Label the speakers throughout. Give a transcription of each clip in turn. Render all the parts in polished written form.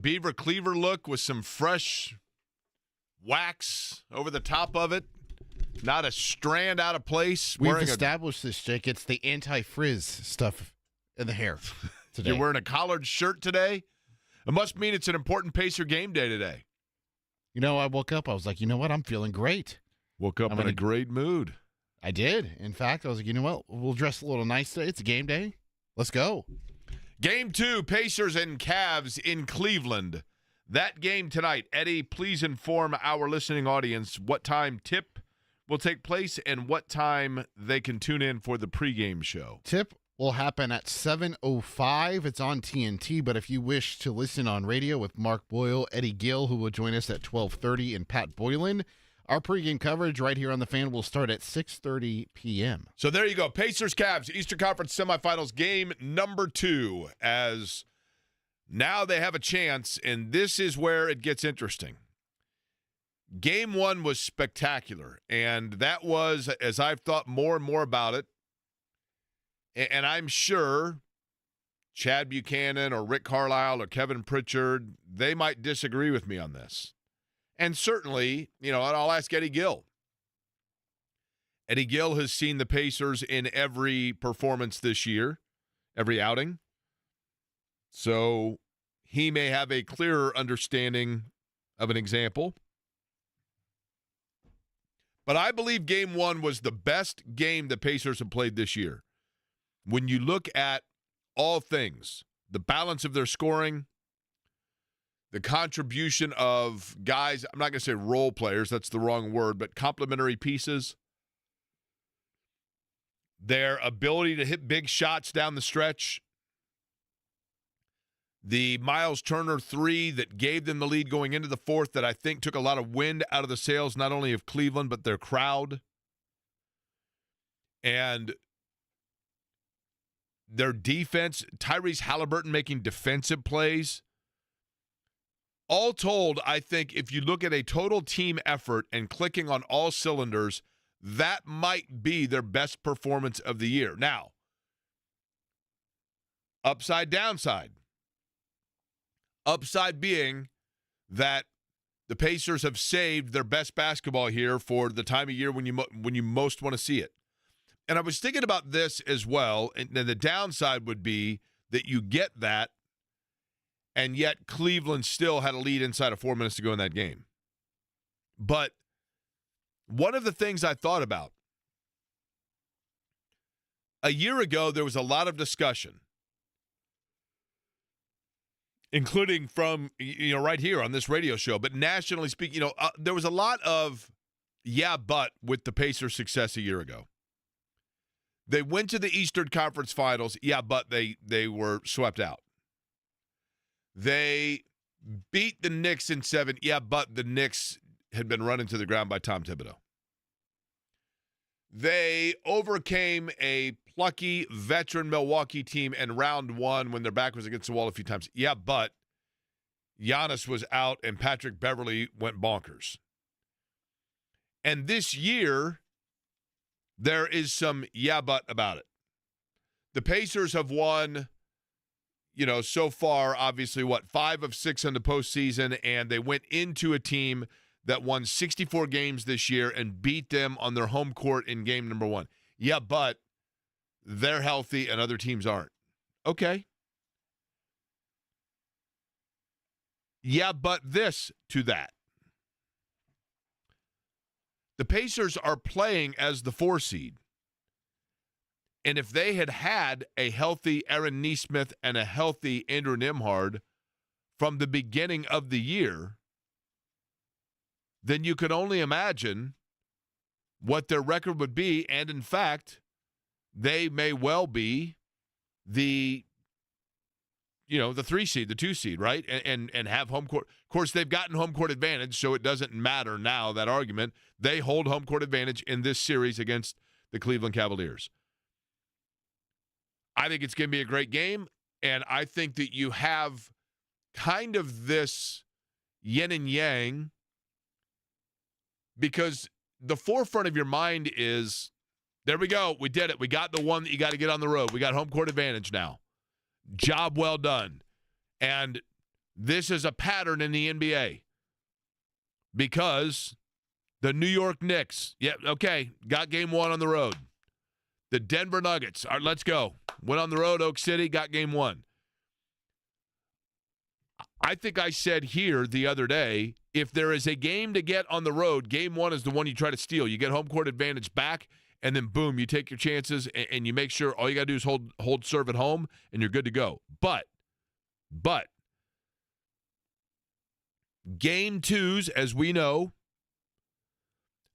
Speaker 1: Beaver Cleaver look with some fresh wax over the top of it. Not a strand out of place.
Speaker 2: We've established this, Jake. It's the anti-frizz stuff in the hair today.
Speaker 1: You're wearing a collared shirt today? It must mean it's an important Pacer game day today.
Speaker 2: You know, I woke up, I was like, you know what? I'm feeling great.
Speaker 1: Woke up in a great mood.
Speaker 2: I did. In fact, I was like, you know what? We'll dress a little nice today. It's a game day. Let's go.
Speaker 1: Game 2, Pacers and Cavs in Cleveland. That game tonight. Eddie, please inform our listening audience what time tip will take place and what time they can tune in for the pregame show.
Speaker 2: Tip will happen at 7:05. It's on TNT, but if you wish to listen on radio with Mark Boyle, Eddie Gill, who will join us at 12:30, and Pat Boylan, our pregame coverage right here on the Fan will start at 6:30 p.m.
Speaker 1: So there you go. Pacers Cavs, Eastern Conference semifinals, game number 2, as now they have a chance, and this is where it gets interesting. Game 1 was spectacular, and that was, as I've thought more and more about it, and I'm sure Chad Buchanan or Rick Carlisle or Kevin Pritchard, they might disagree with me on this. And certainly, you know, I'll ask Eddie Gill. Eddie Gill has seen the Pacers in every performance this year, every outing. So he may have a clearer understanding of an example. But I believe Game 1 was the best game the Pacers have played this year. When you look at all things, the balance of their scoring, the contribution of guys, I'm not going to say role players, that's the wrong word, but complementary pieces, their ability to hit big shots down the stretch, the Miles Turner 3 that gave them the lead going into the fourth that I think took a lot of wind out of the sails, not only of Cleveland, but their crowd. And their defense, Tyrese Halliburton making defensive plays. All told, I think if you look at a total team effort and clicking on all cylinders, that might be their best performance of the year. Now, upside, downside. Upside being that the Pacers have saved their best basketball here for the time of year when you most want to see it. And I was thinking about this as well, and the downside would be that you get that, and yet Cleveland still had a lead inside of 4 minutes to go in that game. But one of the things I thought about, a year ago there was a lot of discussion, including from, right here on this radio show, but nationally speaking, there was a lot of but with the Pacers' success a year ago. They went to the Eastern Conference Finals, but they were swept out. They beat the Knicks in 7, but the Knicks had been run into the ground by Tom Thibodeau. They overcame a plucky veteran Milwaukee team in round 1 when their back was against the wall a few times. But Giannis was out and Patrick Beverley went bonkers. And this year, there is some but about it. The Pacers have won, so far, obviously, 5 of 6 in the postseason, and they went into a team that won 64 games this year and beat them on their home court in game number 1. But they're healthy and other teams aren't. Okay. But this to that. The Pacers are playing as the 4 seed. And if they had had a healthy Aaron Nesmith and a healthy Andrew Nembhard from the beginning of the year, then you could only imagine what their record would be. And in fact, they may well be the 3 seed, the 2 seed, right? And have home court. Of course, they've gotten home court advantage, so it doesn't matter now, that argument. They hold home court advantage in this series against the Cleveland Cavaliers. I think it's going to be a great game, and I think that you have kind of this yin and yang, because the forefront of your mind is, there we go, we did it. We got the one that you got to get on the road. We got home court advantage now. Job well done. And this is a pattern in the NBA because the New York Knicks, got game one on the road. The Denver Nuggets, all right, let's go. Went on the road, Oak City, got game one. I think I said here the other day, if there is a game to get on the road, game one is the one you try to steal. You get home court advantage back, and then boom, you take your chances, and you make sure all you got to do is hold serve at home, and you're good to go. But game twos, as we know,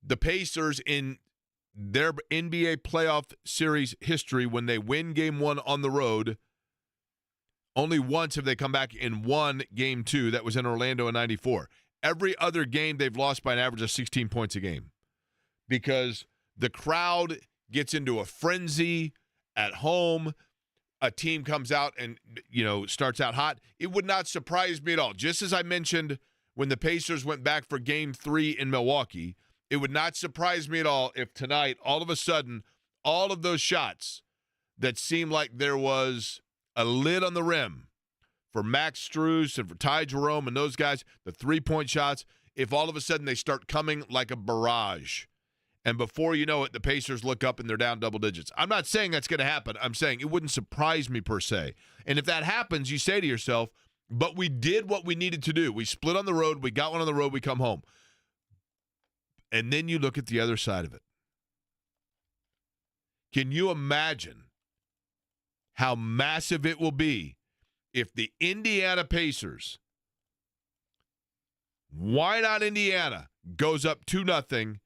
Speaker 1: the Pacers in their NBA playoff series history, when they win game one on the road, only once have they come back and won game two. That was in Orlando in 94. Every other game they've lost by an average of 16 points a game because the crowd gets into a frenzy at home. A team comes out and, starts out hot. It would not surprise me at all. Just as I mentioned when the Pacers went back for game three in Milwaukee, it would not surprise me at all if tonight, all of a sudden, all of those shots that seemed like there was a lid on the rim for Max Strus and for Ty Jerome and those guys, the three-point shots, if all of a sudden they start coming like a barrage, and before you know it, the Pacers look up and they're down double digits. I'm not saying that's going to happen. I'm saying it wouldn't surprise me per se. And if that happens, you say to yourself, but we did what we needed to do. We split on the road. We got one on the road. We come home. And then you look at the other side of it. Can you imagine how massive it will be if the Indiana Pacers, why not Indiana, goes up 2-0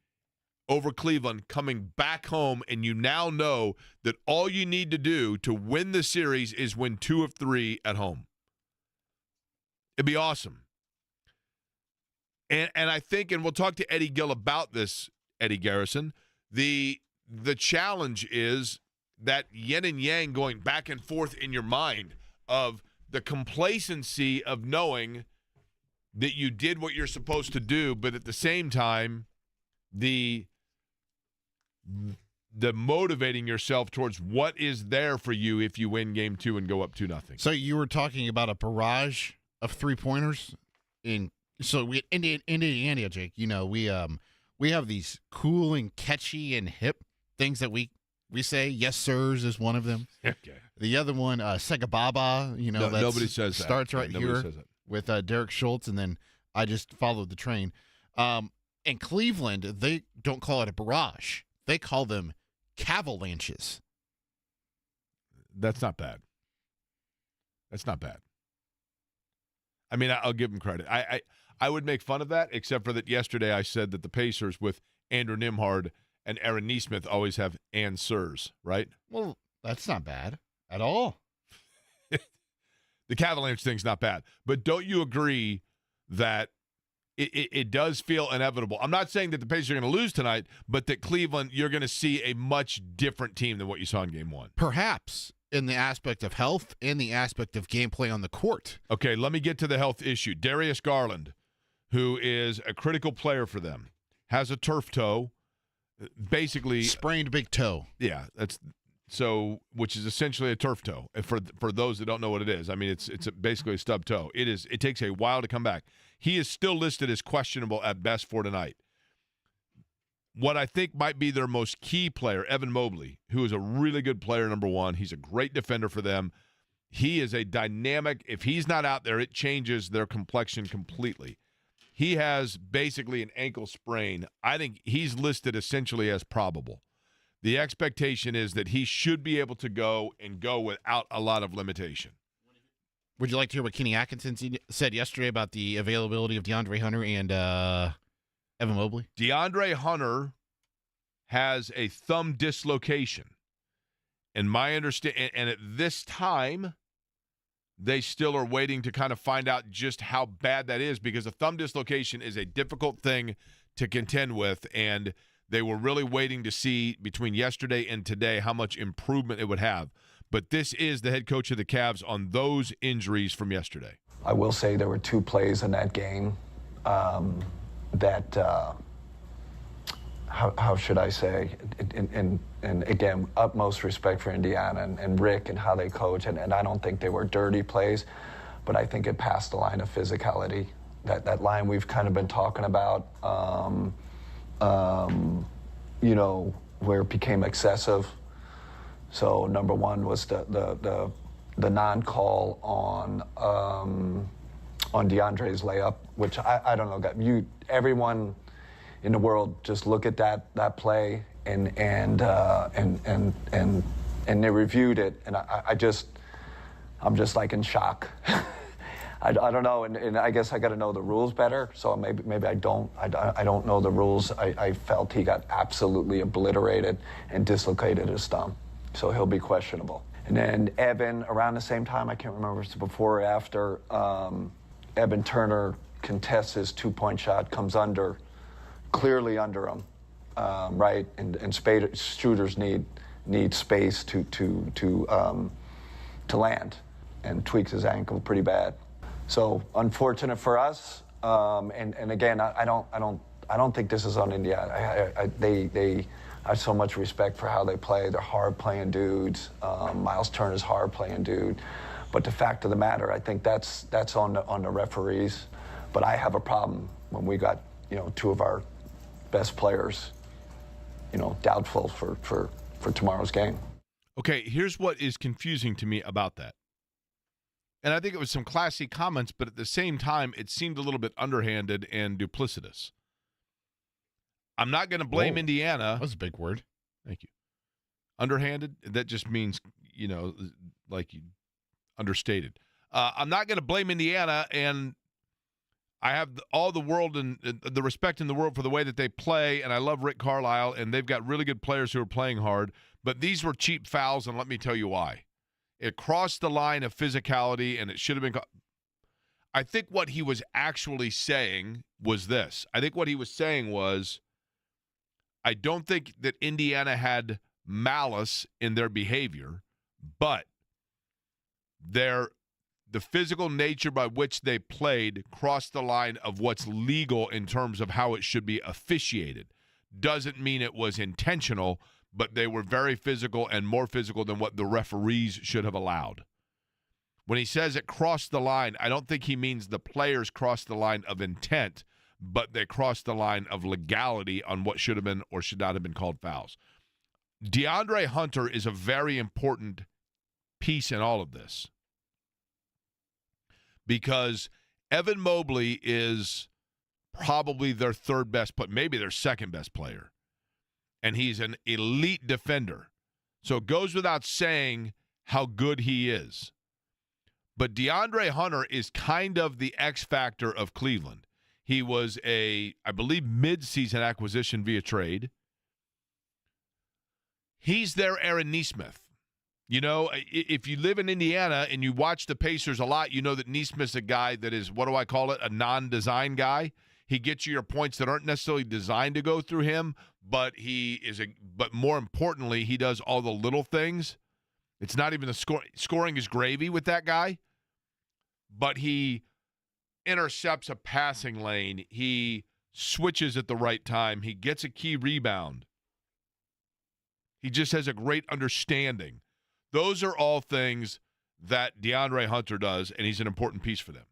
Speaker 1: over Cleveland, coming back home, and you now know that all you need to do to win the series is win 2 of 3 at home? It'd be awesome. And I think, and we'll talk to Eddie Gill about this, Eddie Garrison, the challenge is that yin and yang going back and forth in your mind of the complacency of knowing that you did what you're supposed to do, but at the same time, the motivating yourself towards what is there for you if you win game two and go up 2-0.
Speaker 2: So you were talking about a barrage of three-pointers So we Indiana, Jake. We have these cool and catchy and hip things that we say. Yes, sirs is one of them.
Speaker 1: Okay.
Speaker 2: The other one, Sega Baba.
Speaker 1: Nobody says that.
Speaker 2: Starts right here
Speaker 1: says it.
Speaker 2: with Derek Schultz, and then I just followed the train. In Cleveland, they don't call it a barrage; they call them cavalanches.
Speaker 1: That's not bad. That's not bad. I mean, I'll give them credit. I would make fun of that, except for that yesterday I said that the Pacers with Andrew Nimhard and Aaron Nesmith always have and sirs, right?
Speaker 2: Well, that's not bad at all.
Speaker 1: The Cavalanche thing's not bad. But don't you agree that it does feel inevitable? I'm not saying that the Pacers are going to lose tonight, but that Cleveland, you're going to see a much different team than what you saw in game one.
Speaker 2: Perhaps. In the aspect of health and the aspect of gameplay on the court.
Speaker 1: Okay, let me get to the health issue. Darius Garland, who is a critical player for them, has a turf toe, basically
Speaker 2: sprained big toe.
Speaker 1: Yeah, which is essentially a turf toe. For those that don't know what it is, I mean it's basically a stub toe. It takes a while to come back. He is still listed as questionable at best for tonight. What I think might be their most key player, Evan Mobley, who is a really good player, number one. He's a great defender for them. He is a dynamic. If he's not out there, it changes their complexion completely. He has basically an ankle sprain. I think he's listed essentially as probable. The expectation is that he should be able to go without a lot of limitation.
Speaker 2: Would you like to hear what Kenny Atkinson said yesterday about the availability of DeAndre Hunter and Evan Mobley?
Speaker 1: DeAndre Hunter has a thumb dislocation. And my understanding, and at this time, they still are waiting to kind of find out just how bad that is, because a thumb dislocation is a difficult thing to contend with, and they were really waiting to see between yesterday and today how much improvement it would have. But this is the head coach of the Cavs on those injuries from yesterday.
Speaker 3: I will say there were two plays in that game that, how should I say, and again, utmost respect for Indiana and Rick and how they coach, and I don't think they were dirty plays, but I think it passed the line of physicality. That line we've kind of been talking about, you know, where it became excessive. So number one was the non-call on DeAndre's layup, which I don't know. Everyone in the world just look at that play and they reviewed it, and I'm just like in shock. I don't know, and I guess I got to know the rules better. So maybe I don't know the rules. I felt he got absolutely obliterated and dislocated his thumb, so he'll be questionable. And then Evan, around the same time, I can't remember if it's before or after, Evan Turner contests his 2-point shot, comes under, clearly under him, right? And shooters need space to land, and tweaks his ankle pretty bad. So unfortunate for us. And again, I don't think this is on Indiana. They I have so much respect for how they play. They're hard playing dudes. Miles Turner's hard playing dude. But the fact of the matter, I think that's on the referees. But I have a problem when we got, you know, two of our best players, you know, doubtful for tomorrow's game.
Speaker 1: Okay, here's what is confusing to me about that. And I think it was some classy comments, but at the same time, it seemed a little bit underhanded and duplicitous. I'm not going to blame Indiana.
Speaker 2: That was a big word.
Speaker 1: Thank you. Underhanded? That just means, you know, like you understated. I'm not going to blame Indiana, and I have all the world and the respect in the world for the way that they play, and I love Rick Carlisle, and they've got really good players who are playing hard, but these were cheap fouls, and let me tell you why. It crossed the line of physicality, and it should have been I think what he was actually saying was this. I think what he was saying was, I don't think that Indiana had malice in their behavior, but the physical nature by which they played crossed the line of what's legal in terms of how it should be officiated. Doesn't mean it was intentional, but they were very physical and more physical than what the referees should have allowed. When he says it crossed the line, I don't think he means the players crossed the line of intent, but they crossed the line of legality on what should have been or should not have been called fouls. DeAndre Hunter is a very important piece in all of this because Evan Mobley is probably their third best player, maybe their second best player, and he's an elite defender. So it goes without saying how good he is. But DeAndre Hunter is kind of the X factor of Cleveland. He was I believe, mid-season acquisition via trade. He's their Aaron Nesmith. You know, if you live in Indiana and you watch the Pacers a lot, you know that Nesmith's a guy that is, what do I call it, a non-design guy. He gets you your points that aren't necessarily designed to go through him, but but more importantly, he does all the little things. It's not even the scoring is gravy with that guy, but he intercepts a passing lane. He switches at the right time. He gets a key rebound. He just has a great understanding. Those are all things that DeAndre Hunter does, and he's an important piece for them.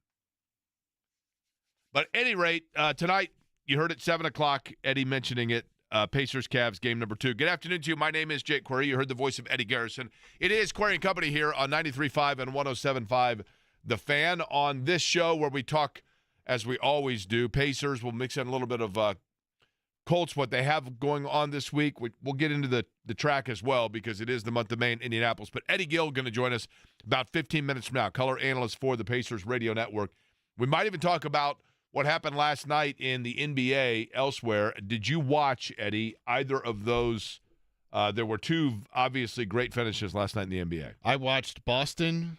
Speaker 1: But at any rate, tonight, you heard at 7 o'clock, Eddie mentioning it, Pacers-Cavs game number 2. Good afternoon to you. My name is Jake Query. You heard the voice of Eddie Garrison. It is Query and Company here on 93.5 and 107.5 The Fan. On this show where we talk, as we always do, Pacers. We'll mix in a little bit of Colts, what they have going on this week. We'll get into the track as well because it is the month of May in Indianapolis. But Eddie Gill going to join us about 15 minutes from now, color analyst for the Pacers Radio Network. We might even talk about what happened last night in the NBA elsewhere. Did you watch, Eddie, either of those? There were two obviously great finishes last night in the NBA.
Speaker 2: I watched Boston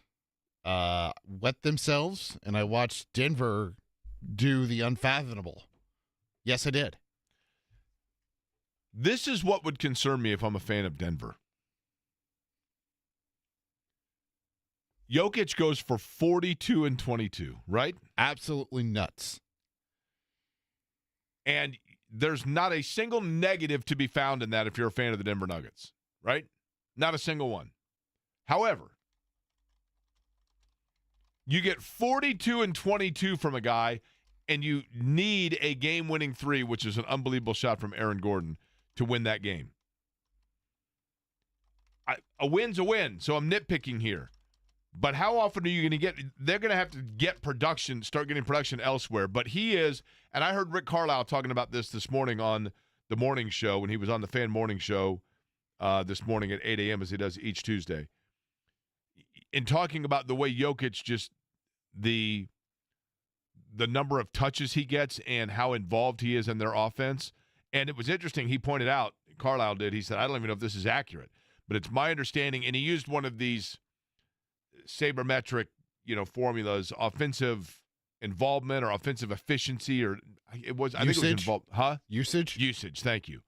Speaker 2: wet themselves, and I watched Denver do the unfathomable. Yes, I did.
Speaker 1: This is what would concern me if I'm a fan of Denver. Jokic goes for 42 and 22, right?
Speaker 2: Absolutely nuts.
Speaker 1: And there's not a single negative to be found in that if you're a fan of the Denver Nuggets, right? Not a single one. However, You get 42 and 22 from a guy, and you need a game-winning three, which is an unbelievable shot from Aaron Gordon, to win that game. A win's a win, so I'm nitpicking here. But how often are you going to get – they're going to have to get production, start getting production elsewhere. But he is – and I heard Rick Carlisle talking about this morning on the morning show when he was on the Fan Morning Show this morning at 8 a.m. as he does each Tuesday. In talking about the way Jokic just the number of touches he gets and how involved he is in their offense. And it was interesting. He pointed out, Carlisle did, he said, I don't even know if this is accurate, but it's my understanding, and he used one of these sabermetric, formulas, offensive involvement or offensive efficiency, or it was, I think it was involved. Huh? Usage, thank you.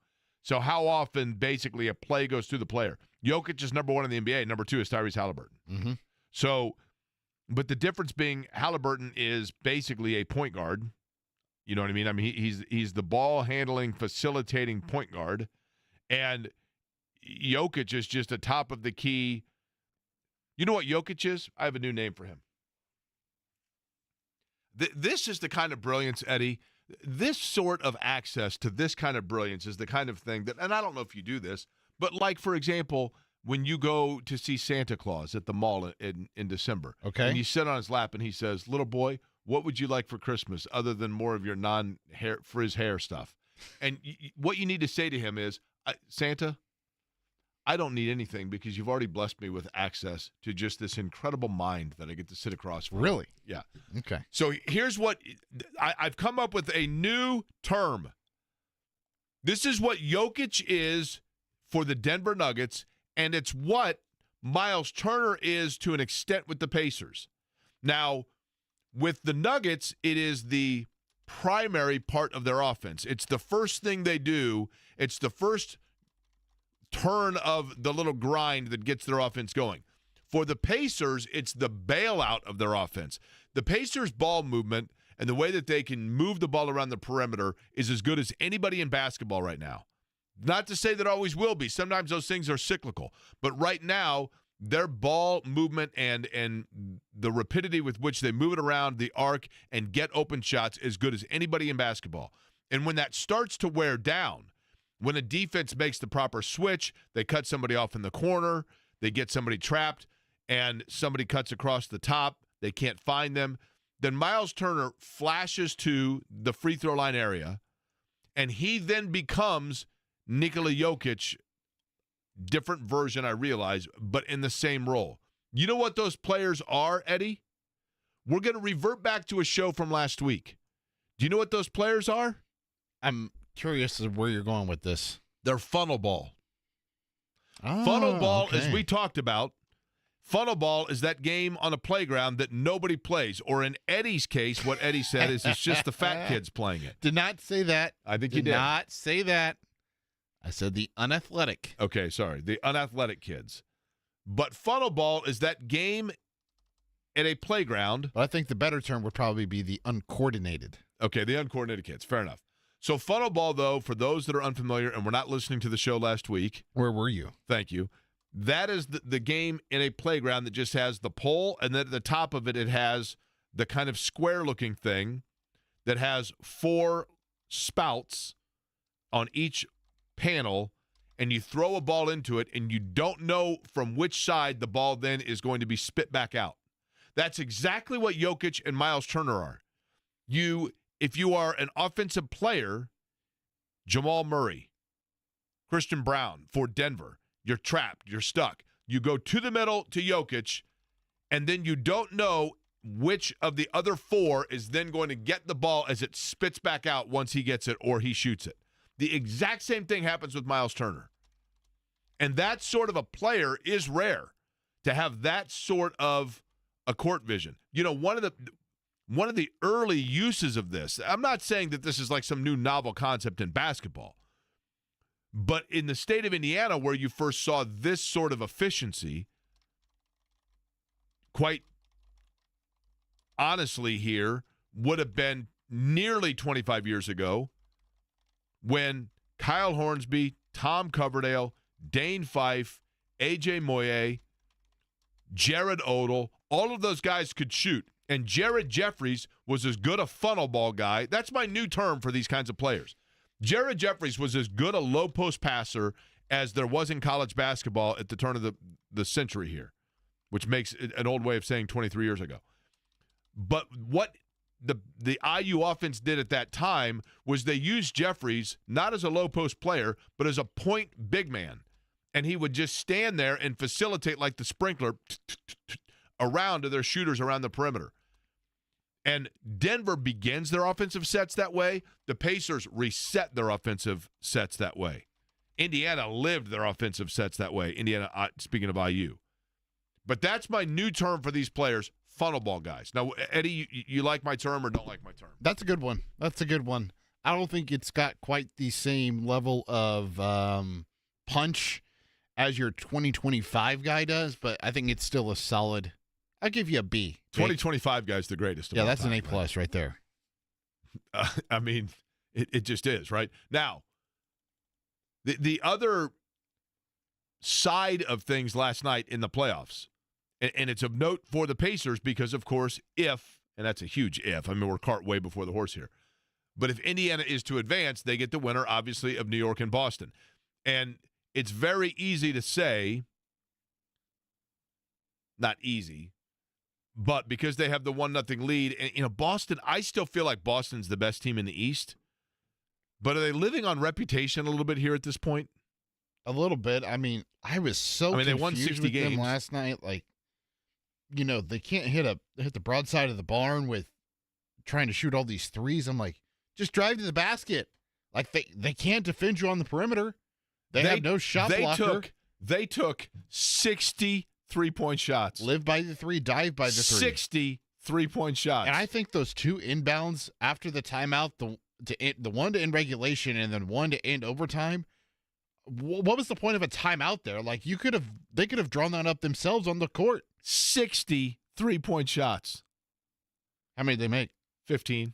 Speaker 1: So how often basically a play goes through the player. Jokic is number one in the NBA. Number two is Tyrese Halliburton.
Speaker 2: Mm-hmm.
Speaker 1: So, but the difference being Halliburton is basically a point guard. You know what I mean? I mean, he's the ball handling, facilitating point guard. And Jokic is just a top of the key. You know what Jokic is? I have a new name for him. This is the kind of brilliance, Eddie. This sort of access to this kind of brilliance is the kind of thing that, and I don't know if you do this, but like, for example, when you go to see Santa Claus at the mall in December,
Speaker 2: okay,
Speaker 1: and you sit on his lap and he says, little boy, what would you like for Christmas other than more of your non-hair frizz hair stuff? And what you need to say to him is, Santa, I don't need anything because you've already blessed me with access to just this incredible mind that I get to sit across from.
Speaker 2: Really?
Speaker 1: Yeah.
Speaker 2: Okay.
Speaker 1: So here's what I've come up with, a new term. This is what Jokic is for the Denver Nuggets, and it's what Miles Turner is to an extent with the Pacers. Now, with the Nuggets, it is the primary part of their offense. It's the first thing they do. It's the first turn of the little grind that gets their offense going. For the Pacers, it's the bailout of their offense. The Pacers' ball movement and the way that they can move the ball around the perimeter is as good as anybody in basketball right now. Not to say that always will be. Sometimes those things are cyclical. But right now, their ball movement and the rapidity with which they move it around the arc and get open shots is good as anybody in basketball. And when that starts to wear down, when a defense makes the proper switch, they cut somebody off in the corner, they get somebody trapped, and somebody cuts across the top, they can't find them, then Miles Turner flashes to the free throw line area, and he then becomes Nikola Jokic, different version, I realize, but in the same role. You know what those players are, Eddie? We're going to revert back to a show from last week. Do you know what those players are?
Speaker 2: I'm curious as to where you're going with this.
Speaker 1: They're funnel ball.
Speaker 2: Oh,
Speaker 1: Funnel ball,
Speaker 2: okay.
Speaker 1: as we talked about, funnel ball is that game on a playground that nobody plays. Or in Eddie's case, what Eddie said is it's just the fat kids playing it.
Speaker 2: Did not say that.
Speaker 1: I think you did.
Speaker 2: Did not say that. I said the unathletic.
Speaker 1: Okay, sorry. The unathletic kids. But funnel ball is that game at a playground.
Speaker 2: But I think the better term would probably be the uncoordinated.
Speaker 1: Okay, the uncoordinated kids. Fair enough. So funnel ball, though, for those that are unfamiliar and were not listening to the show last week.
Speaker 2: Where were you?
Speaker 1: Thank you. That is the game in a playground that just has the pole, and then at the top of it, it has the kind of square-looking thing that has 4 spouts on each panel, and you throw a ball into it, and you don't know from which side the ball then is going to be spit back out. That's exactly what Jokic and Miles Turner are. If you are an offensive player, Jamal Murray, Christian Brown for Denver, you're trapped, you're stuck. You go to the middle to Jokic, and then you don't know which of the other 4 is then going to get the ball as it spits back out once he gets it or he shoots it. The exact same thing happens with Miles Turner. And that sort of a player is rare, to have that sort of a court vision. You know, one of the early uses of this, I'm not saying that this is like some new novel concept in basketball, but in the state of Indiana, where you first saw this sort of efficiency, quite honestly here, would have been nearly 25 years ago, when Kyle Hornsby, Tom Coverdale, Dane Fife, A.J. Moye, Jared Odell, all of those guys could shoot. And Jared Jeffries was as good a funnel ball guy. That's my new term for these kinds of players. Jared Jeffries was as good a low post passer as there was in college basketball at the turn of the century here, which makes it an old way of saying 23 years ago. But what the IU offense did at that time was they used Jeffries not as a low post player, but as a point big man. And he would just stand there and facilitate like the sprinkler around to their shooters around the perimeter. And Denver begins their offensive sets that way. The Pacers reset their offensive sets that way. Indiana lived their offensive sets that way. Indiana, speaking of IU. But that's my new term for these players, funnel ball guys. Now, Eddie, you like my term or don't like my term?
Speaker 2: That's a good one. That's a good one. I don't think it's got quite the same level of punch as your 2025 guy does, but I think it's still a solid. I'll give you a B.
Speaker 1: 2025 guy's the greatest.
Speaker 2: Yeah, that's an A+ right there.
Speaker 1: I mean, it just is, right? Now, the other side of things last night in the playoffs, and it's of note for the Pacers because, of course, and that's a huge if, I mean, we're cart way before the horse here, but if Indiana is to advance, they get the winner, obviously, of New York and Boston. And it's very easy to say, not easy, but because they have the 1-0 lead, and Boston, I still feel like Boston's the best team in the East. But are they living on reputation a little bit here at this point?
Speaker 2: A little bit. I mean, I was so
Speaker 1: they won
Speaker 2: confused
Speaker 1: 60
Speaker 2: with
Speaker 1: games
Speaker 2: them last night. Like, they can't hit the broadside of the barn with trying to shoot all these threes. I'm like, just drive to the basket. Like, they can't defend you on the perimeter. They have no shot blocker.
Speaker 1: They took 60 3-point shots.
Speaker 2: Live by the three, dive by the three.
Speaker 1: 60 3-point shots.
Speaker 2: And I think those two inbounds after the timeout, the one to end regulation and then one to end overtime, what was the point of a timeout there? Like, they could have drawn that up themselves on the court.
Speaker 1: 60 3-point shots.
Speaker 2: How many did they make?
Speaker 1: 15.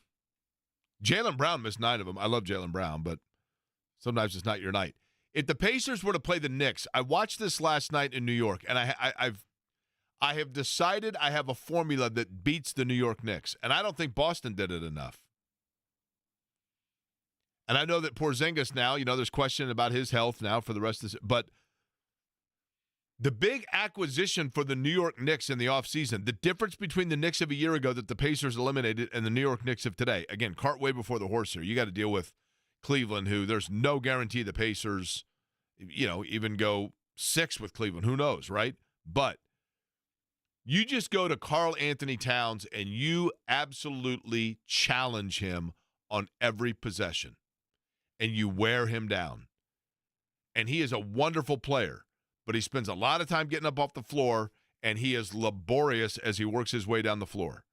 Speaker 1: Jaylen Brown missed 9 of them. I love Jaylen Brown, but sometimes it's not your night. If the Pacers were to play the Knicks, I watched this last night in New York, and I have decided I have a formula that beats the New York Knicks, and I don't think Boston did it enough. And I know that Porzingis now, there's question about his health now for the rest of this, but the big acquisition for the New York Knicks in the offseason, the difference between the Knicks of a year ago that the Pacers eliminated and the New York Knicks of today, again, cart way before the horse here. You got to deal with Cleveland, who there's no guarantee the Pacers, even go 6 with Cleveland. Who knows, right? But you just go to Karl Anthony Towns and you absolutely challenge him on every possession. And you wear him down. And he is a wonderful player, but he spends a lot of time getting up off the floor, and he is laborious as he works his way down the floor.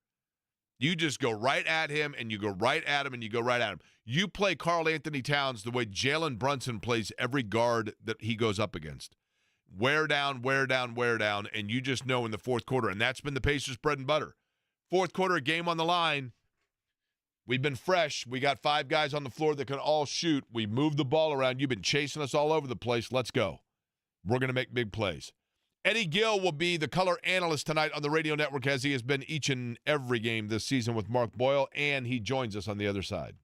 Speaker 1: You just go right at him, and you go right at him, and you go right at him. You play Karl Anthony Towns the way Jalen Brunson plays every guard that he goes up against. Wear down, wear down, wear down, and you just know in the fourth quarter, and that's been the Pacers' bread and butter. Fourth quarter, game on the line. We've been fresh. We got 5 guys on the floor that can all shoot. We moved the ball around. You've been chasing us all over the place. Let's go. We're going to make big plays. Eddie Gill will be the color analyst tonight on the radio network, as he has been each and every game this season with Mark Boyle, and he joins us on the other side.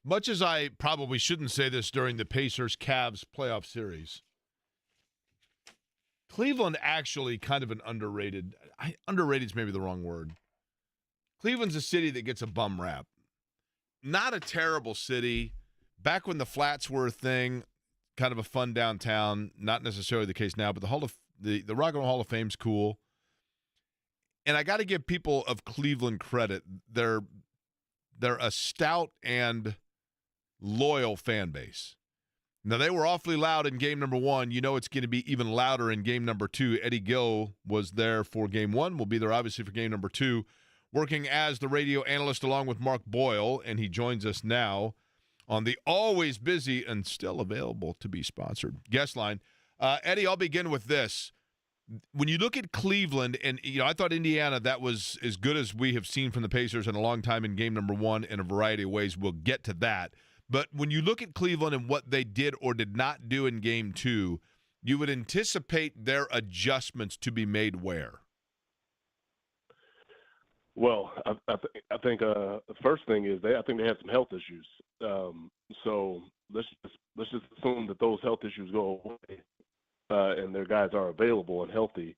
Speaker 1: Much as I probably shouldn't say this during the Pacers-Cavs playoff series, Cleveland actually kind of an underrated – underrated is maybe the wrong word. Cleveland's a city that gets a bum rap. Not a terrible city. Back when the flats were a thing, kind of a fun downtown. Not necessarily the case now, but the Rock and Roll Hall of Fame's cool. And I got to give people of Cleveland credit. They're a stout and loyal fan base. Now, they were awfully loud in game number 1. You know it's going to be even louder in game number 2. Eddie Gill was there for game 1. Will be there, obviously, for game number 2, working as the radio analyst along with Mark Boyle, and he joins us now on the always busy and still available to be sponsored guest line. Eddie, I'll begin with this. When you look at Cleveland, and I thought Indiana, that was as good as we have seen from the Pacers in a long time in game number 1 in a variety of ways. We'll get to that. But when you look at Cleveland and what they did or did not do in game 2, you would anticipate their adjustments to be made where?
Speaker 4: Well, I think the first thing is I think they had some health issues. So let's just assume that those health issues go away and their guys are available and healthy.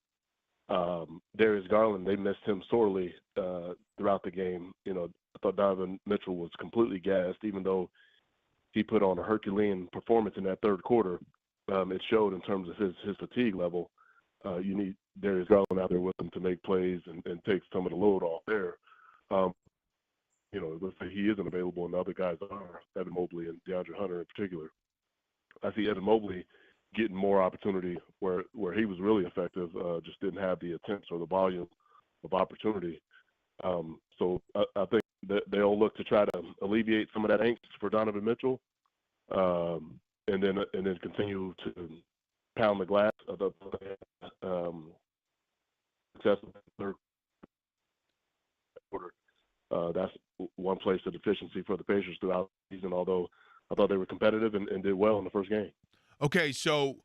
Speaker 4: Darius Garland, they missed him sorely throughout the game. I thought Donovan Mitchell was completely gassed, even though he put on a Herculean performance in that third quarter. It showed in terms of his fatigue level. You need Darius Garland out there with him to make plays and take some of the load off there. Let's say he isn't available and the other guys are, Evan Mobley and DeAndre Hunter in particular. I see Evan Mobley getting more opportunity where he was really effective, just didn't have the attempts or the volume of opportunity. So I think that they'll look to try to alleviate some of that angst for Donovan Mitchell, and then continue to pound the glass of the success of the third quarter. That's one place of deficiency for the Pacers throughout the season, although I thought they were competitive and did well in the first game.
Speaker 1: Okay, so,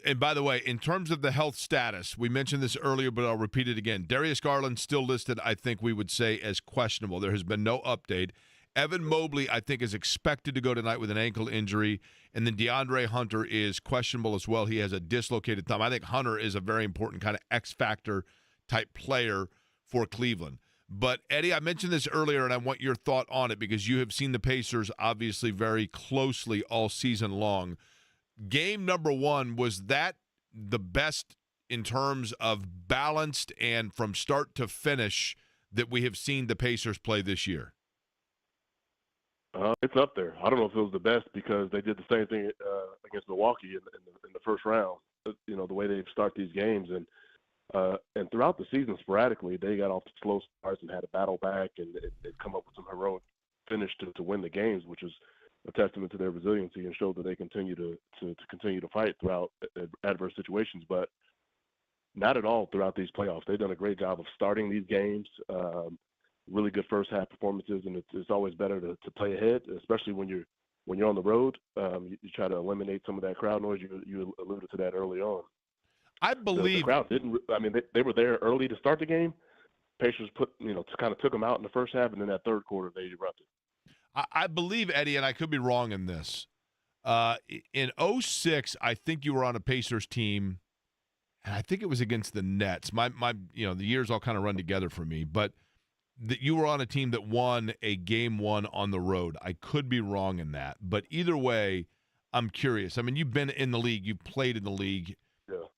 Speaker 1: and by the way, in terms of the health status, we mentioned this earlier, but I'll repeat it again. Darius Garland still listed, I think we would say, as questionable. There has been no update. Evan Mobley, I think, is expected to go tonight with an ankle injury, and then DeAndre Hunter is questionable as well. He has a dislocated thumb. I think Hunter is a very important kind of X-factor type player for Cleveland. But, Eddie, I mentioned this earlier, and I want your thought on it because you have seen the Pacers obviously very closely all season long. Game number 1, was that the best in terms of balanced and from start to finish that we have seen the Pacers play this year?
Speaker 4: It's up there. I don't know if it was the best because they did the same thing against Milwaukee in the first round. The way they start these games and throughout the season, sporadically, they got off to slow starts and had to battle back and come up with some heroic finish to win the games, which is a testament to their resiliency and showed that they continue to continue to fight throughout adverse situations. But not at all throughout these playoffs. They've done a great job of starting these games. Really good first half performances, and it's always better to play ahead, especially when you're on the road. You try to eliminate some of that crowd noise. You alluded to that early on.
Speaker 1: I believe
Speaker 4: the crowd didn't. I mean, they were there early to start the game. Pacers kind of took them out in the first half, and then that third quarter they erupted.
Speaker 1: I believe, Eddie, and I could be wrong in this. In 2006, I think you were on a Pacers team, and I think it was against the Nets. The years all kind of run together for me, but that you were on a team that won a game 1 on the road. I could be wrong in that, but either way, I'm curious. I mean, you've been in the league, you've played in the league,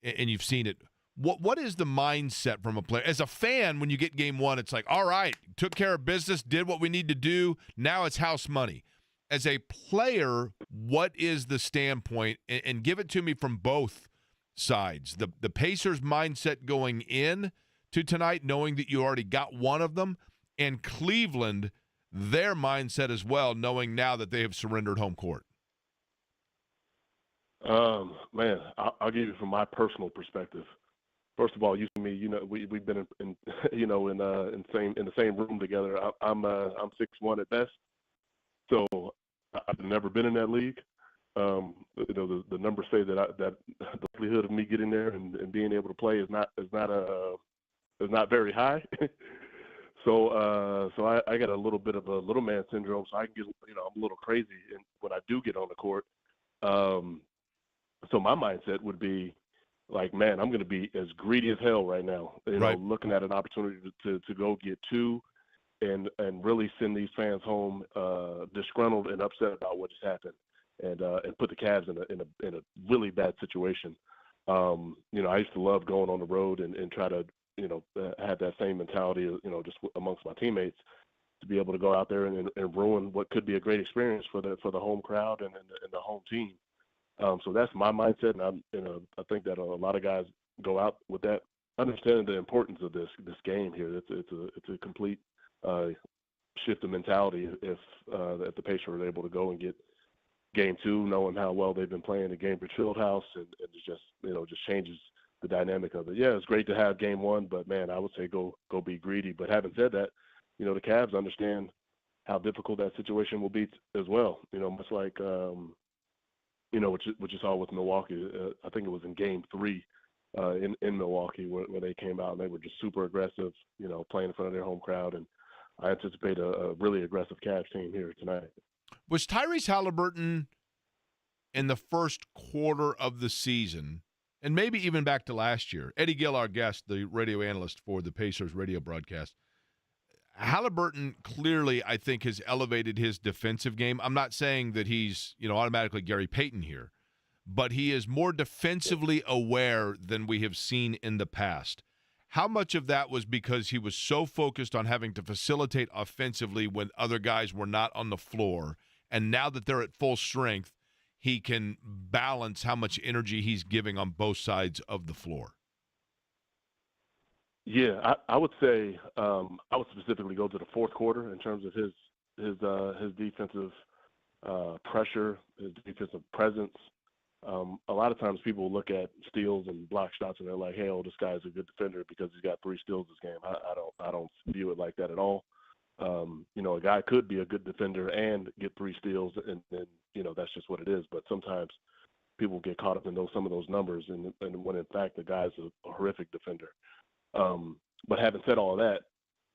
Speaker 1: and you've seen it. What is the mindset from a player? As a fan, when you get game 1, it's like, all right, took care of business, did what we need to do, now it's house money. As a player, what is the standpoint? And give it to me from both sides. The Pacers' mindset going in to tonight, knowing that you already got one of them, and Cleveland, their mindset as well, knowing now that they have surrendered home court.
Speaker 4: Man, I'll give you from my personal perspective. First of all, you and me, we've been in the same room together. I'm 6'1" at best, so I've never been in that league. The numbers say that the likelihood of me getting there and being able to play is not very high. So I got a little bit of a little man syndrome, so I can get, I'm a little crazy when I do get on the court. So my mindset would be like, man, I'm going to be as greedy as hell right now,
Speaker 1: Right.
Speaker 4: looking at an opportunity to go get two and really send these fans home disgruntled and upset about what just happened, and put the Cavs in a really bad situation. I used to love going on the road and try to have that same mentality, just amongst my teammates, to be able to go out there and ruin what could be a great experience for the home crowd and the home team. So that's my mindset, and I think that a lot of guys go out with that, understanding the importance of this game here. It's a complete shift of mentality if the Pacers are able to go and get Game 2, knowing how well they've been playing the Gainbridge Fieldhouse, and it just changes the dynamic of it. Yeah, it's great to have Game 1, but man, I would say go be greedy. But having said that, the Cavs understand how difficult that situation will be as well. Much like what you saw with Milwaukee. I think it was in Game 3 in Milwaukee where they came out and they were just super aggressive, playing in front of their home crowd. And I anticipate a really aggressive Cavs team here tonight.
Speaker 1: Was Tyrese Halliburton in the first quarter of the season, and maybe even back to last year, Eddie Gill, our guest, the radio analyst for the Pacers radio broadcast, Halliburton clearly, I think, has elevated his defensive game. I'm not saying that he's, automatically Gary Payton here, but he is more defensively aware than we have seen in the past. How much of that was because he was so focused on having to facilitate offensively when other guys were not on the floor, and now that they're at full strength, he can balance how much energy he's giving on both sides of the floor?
Speaker 4: Yeah, I would say I would specifically go to the fourth quarter in terms of his defensive pressure, his defensive presence. A lot of times people look at steals and block shots and they're like, "Hey, this guy's a good defender because he's got 3 steals this game." I don't view it like that at all. A guy could be a good defender and get 3 steals, and that's just what it is. But sometimes people get caught up in some of those numbers, and when in fact the guy's a horrific defender. But having said all of that,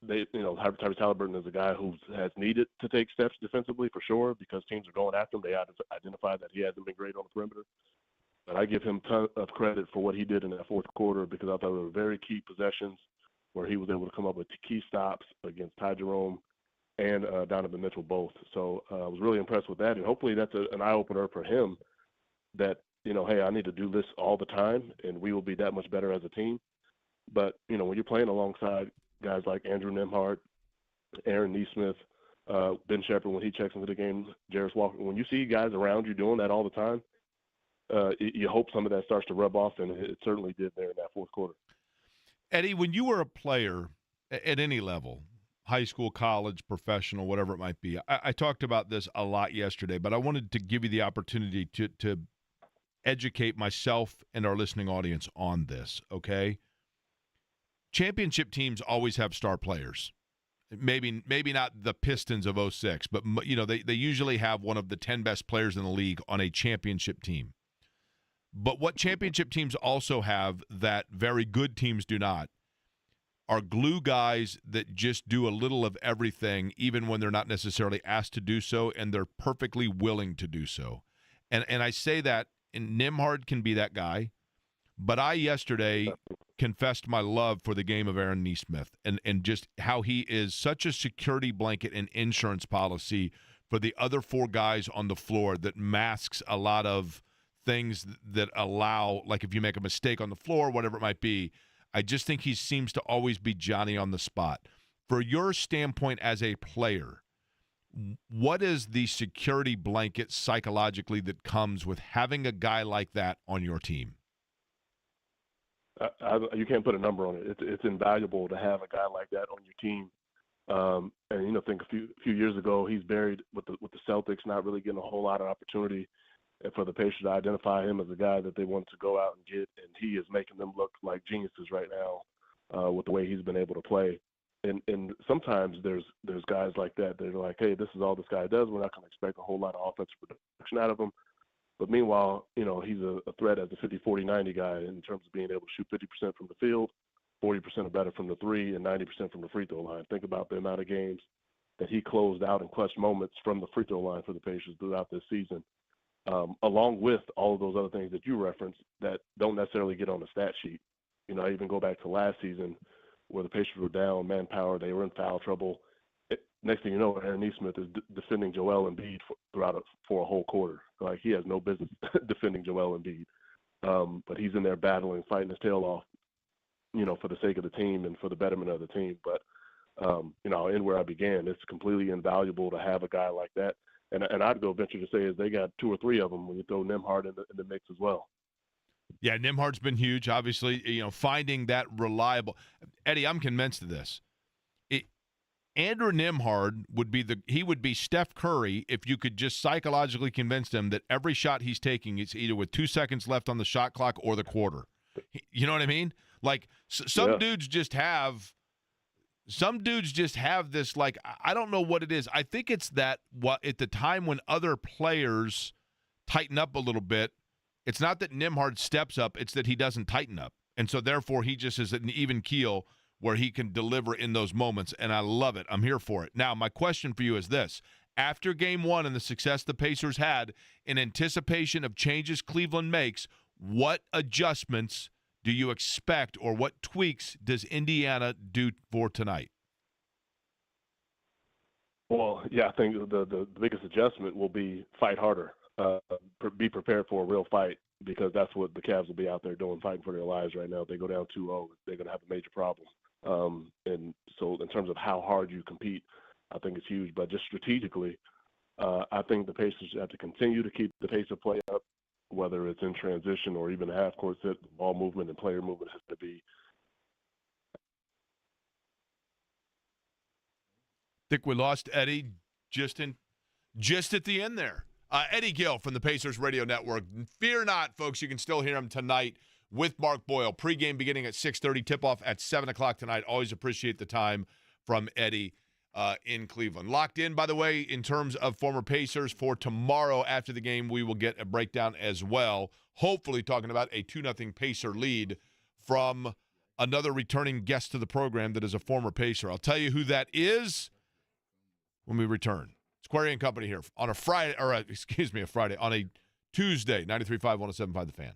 Speaker 4: Tyrese Halliburton is a guy who has needed to take steps defensively for sure because teams are going after him. They identified that he hasn't been great on the perimeter. But I give him a ton of credit for what he did in that fourth quarter because I thought they were very key possessions where he was able to come up with key stops against Ty Jerome and Donovan Mitchell both. So I was really impressed with that, and hopefully that's an eye-opener for him that, hey, I need to do this all the time, and we will be that much better as a team. But, when you're playing alongside guys like Andrew Nembhard, Aaron Nesmith, Ben Shepherd when he checks into the game, Jarris Walker, when you see guys around you doing that all the time, you hope some of that starts to rub off, and it certainly did there in that fourth quarter.
Speaker 1: Eddie, when you were a player at any level, high school, college, professional, whatever it might be, I talked about this a lot yesterday, but I wanted to give you the opportunity to educate myself and our listening audience on this, okay? Championship teams always have star players. Maybe not the Pistons of 06, but they usually have one of the 10 best players in the league on a championship team. But what championship teams also have that very good teams do not are glue guys that just do a little of everything, even when they're not necessarily asked to do so, and they're perfectly willing to do so. And I say that, and Nembhard can be that guy, but I yesterday confessed my love for the game of Aaron Nesmith and just how he is such a security blanket and insurance policy for the other 4 guys on the floor that masks a lot of things that allow, like if you make a mistake on the floor, whatever it might be. I just think he seems to always be Johnny on the spot. For your standpoint as a player, what is the security blanket psychologically that comes with having a guy like that on your team?
Speaker 4: You can't put a number on it. It's invaluable to have a guy like that on your team. And think a few years ago, he's buried with the Celtics, not really getting a whole lot of opportunity, and for the Pacers to identify him as a guy that they wanted to go out and get, and he is making them look like geniuses right now with the way he's been able to play. And sometimes there's guys like that. They're like, hey, this is all this guy does. We're not going to expect a whole lot of offensive production out of him. But meanwhile, he's a threat as a 50-40-90 guy in terms of being able to shoot 50% from the field 40% or better from the three and 90% from the free throw line. Think about the amount of games that he closed out in clutch moments from the free throw line for the Pacers throughout this season, along with all of those other things that you referenced that don't necessarily get on the stat sheet. I even go back to last season where the Pacers were down manpower, they were in foul trouble. Next thing you know, Aaron Nesmith is defending Joel Embiid for a whole quarter. Like, he has no business defending Joel Embiid, but he's in there battling, fighting his tail off, for the sake of the team and for the betterment of the team. But I'll end where I began. It's completely invaluable to have a guy like that. And I'd go venture to say is they got 2 or 3 of them when you throw Nembhard in the mix as well.
Speaker 1: Yeah, Nembhard's been huge, obviously, finding that reliable. Eddie, I'm convinced of this. Andrew Nembhard would be Steph Curry if you could just psychologically convince him that every shot he's taking is either with 2 seconds left on the shot clock or the quarter. You know what I mean? Like, some dudes just have this, like, I don't know what it is. I think it's that at the time when other players tighten up a little bit, it's not that Nembhard steps up, it's that he doesn't tighten up. And so therefore he just is an even keel where he can deliver in those moments, and I love it. I'm here for it. Now, my question for you is this. After Game 1 and the success the Pacers had, in anticipation of changes Cleveland makes, what adjustments do you expect or what tweaks does Indiana do for tonight?
Speaker 4: Well, yeah, I think the biggest adjustment will be fight harder. Be prepared for a real fight, because that's what the Cavs will be out there doing, fighting for their lives right now. If they go down 2-0, they're going to have a major problem. And so in terms of how hard you compete, I think it's huge. But just strategically, I think the Pacers have to continue to keep the pace of play up, whether it's in transition or even a half-court set. Ball movement and player movement has to be.
Speaker 1: I think we lost Eddie just at the end there. Eddie Gill from the Pacers Radio Network. Fear not, folks. You can still hear him tonight with Mark Boyle. Pre-game beginning at 6:30, tip-off at 7 o'clock tonight. Always appreciate the time from Eddie in Cleveland. Locked in, by the way, in terms of former Pacers for tomorrow after the game. We will get a breakdown as well, hopefully talking about a 2-0 Pacer lead from another returning guest to the program that is a former Pacer. I'll tell you who that is when we return. It's Query and Company here on a Friday, on a Tuesday, 93.5, 107.5 The Fan.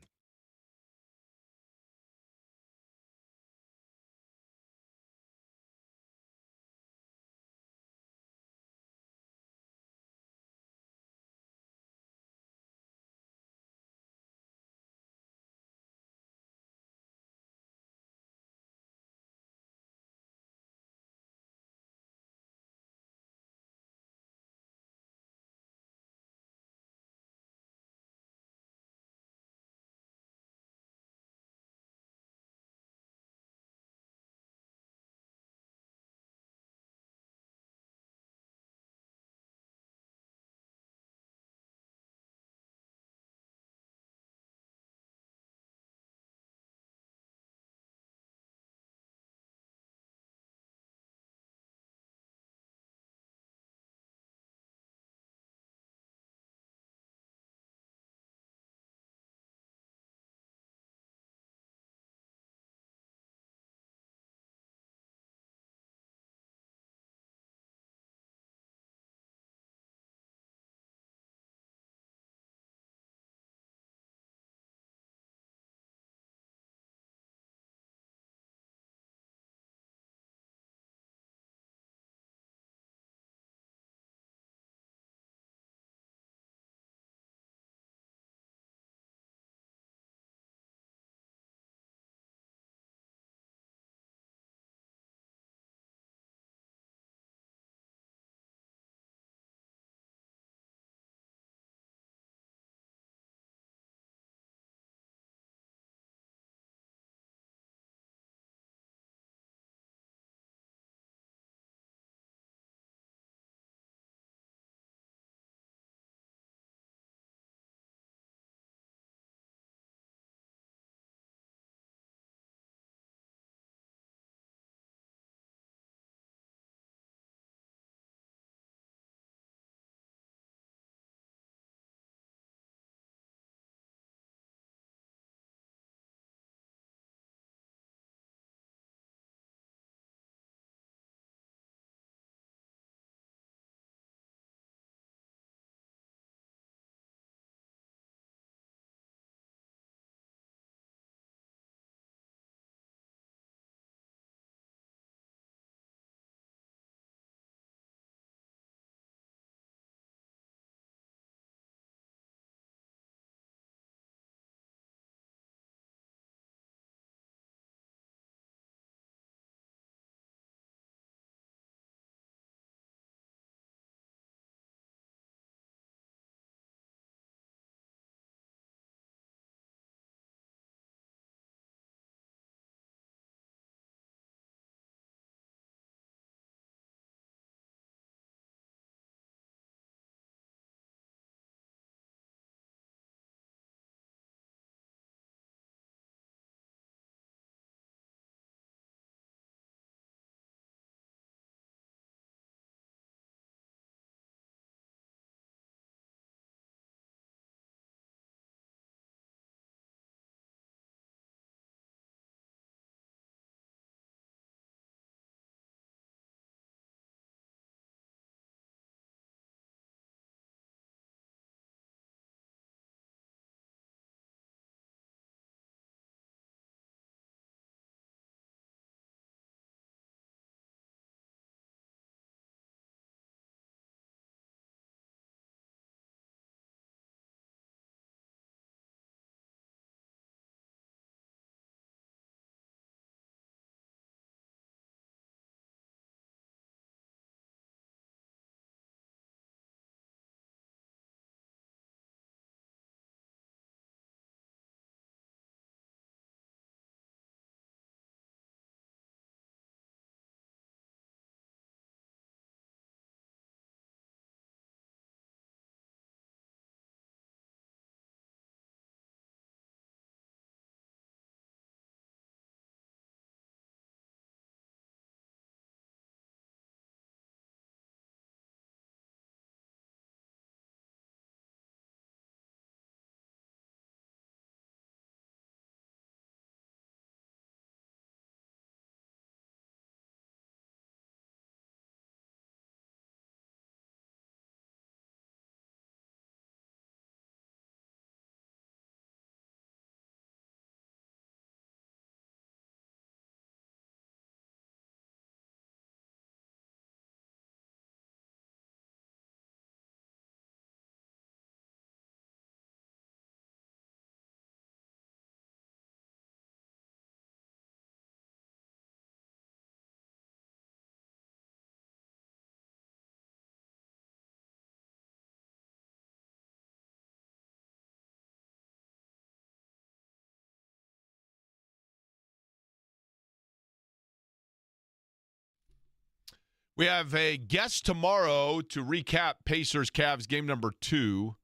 Speaker 1: We have a guest tomorrow to recap Pacers-Cavs game number 2,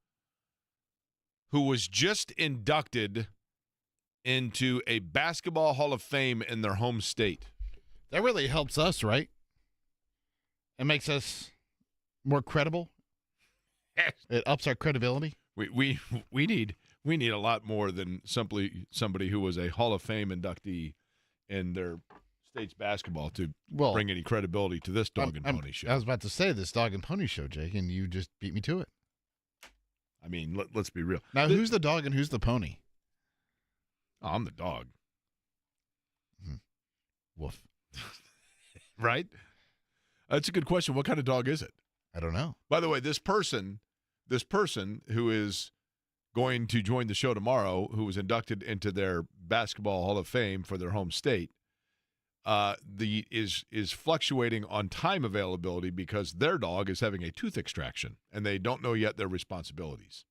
Speaker 1: who was just inducted into a basketball Hall of Fame in their home state.
Speaker 2: That really helps us, right? It makes us more credible. It ups our credibility.
Speaker 1: We need a lot more than simply somebody who was a Hall of Fame inductee in their state's basketball to bring any credibility to this dog and pony show.
Speaker 2: I was about to say this dog and pony show, Jake, and you just beat me to it.
Speaker 1: I mean, let's be real.
Speaker 2: Now, who's the dog and who's the pony?
Speaker 1: Oh, I'm the dog.
Speaker 2: Woof.
Speaker 1: Right? That's a good question. What kind of dog is it?
Speaker 2: I don't know.
Speaker 1: By the way, this person who is going to join the show tomorrow, who was inducted into their basketball Hall of Fame for their home state, is fluctuating on time availability because their dog is having a tooth extraction, and they don't know yet their responsibilities.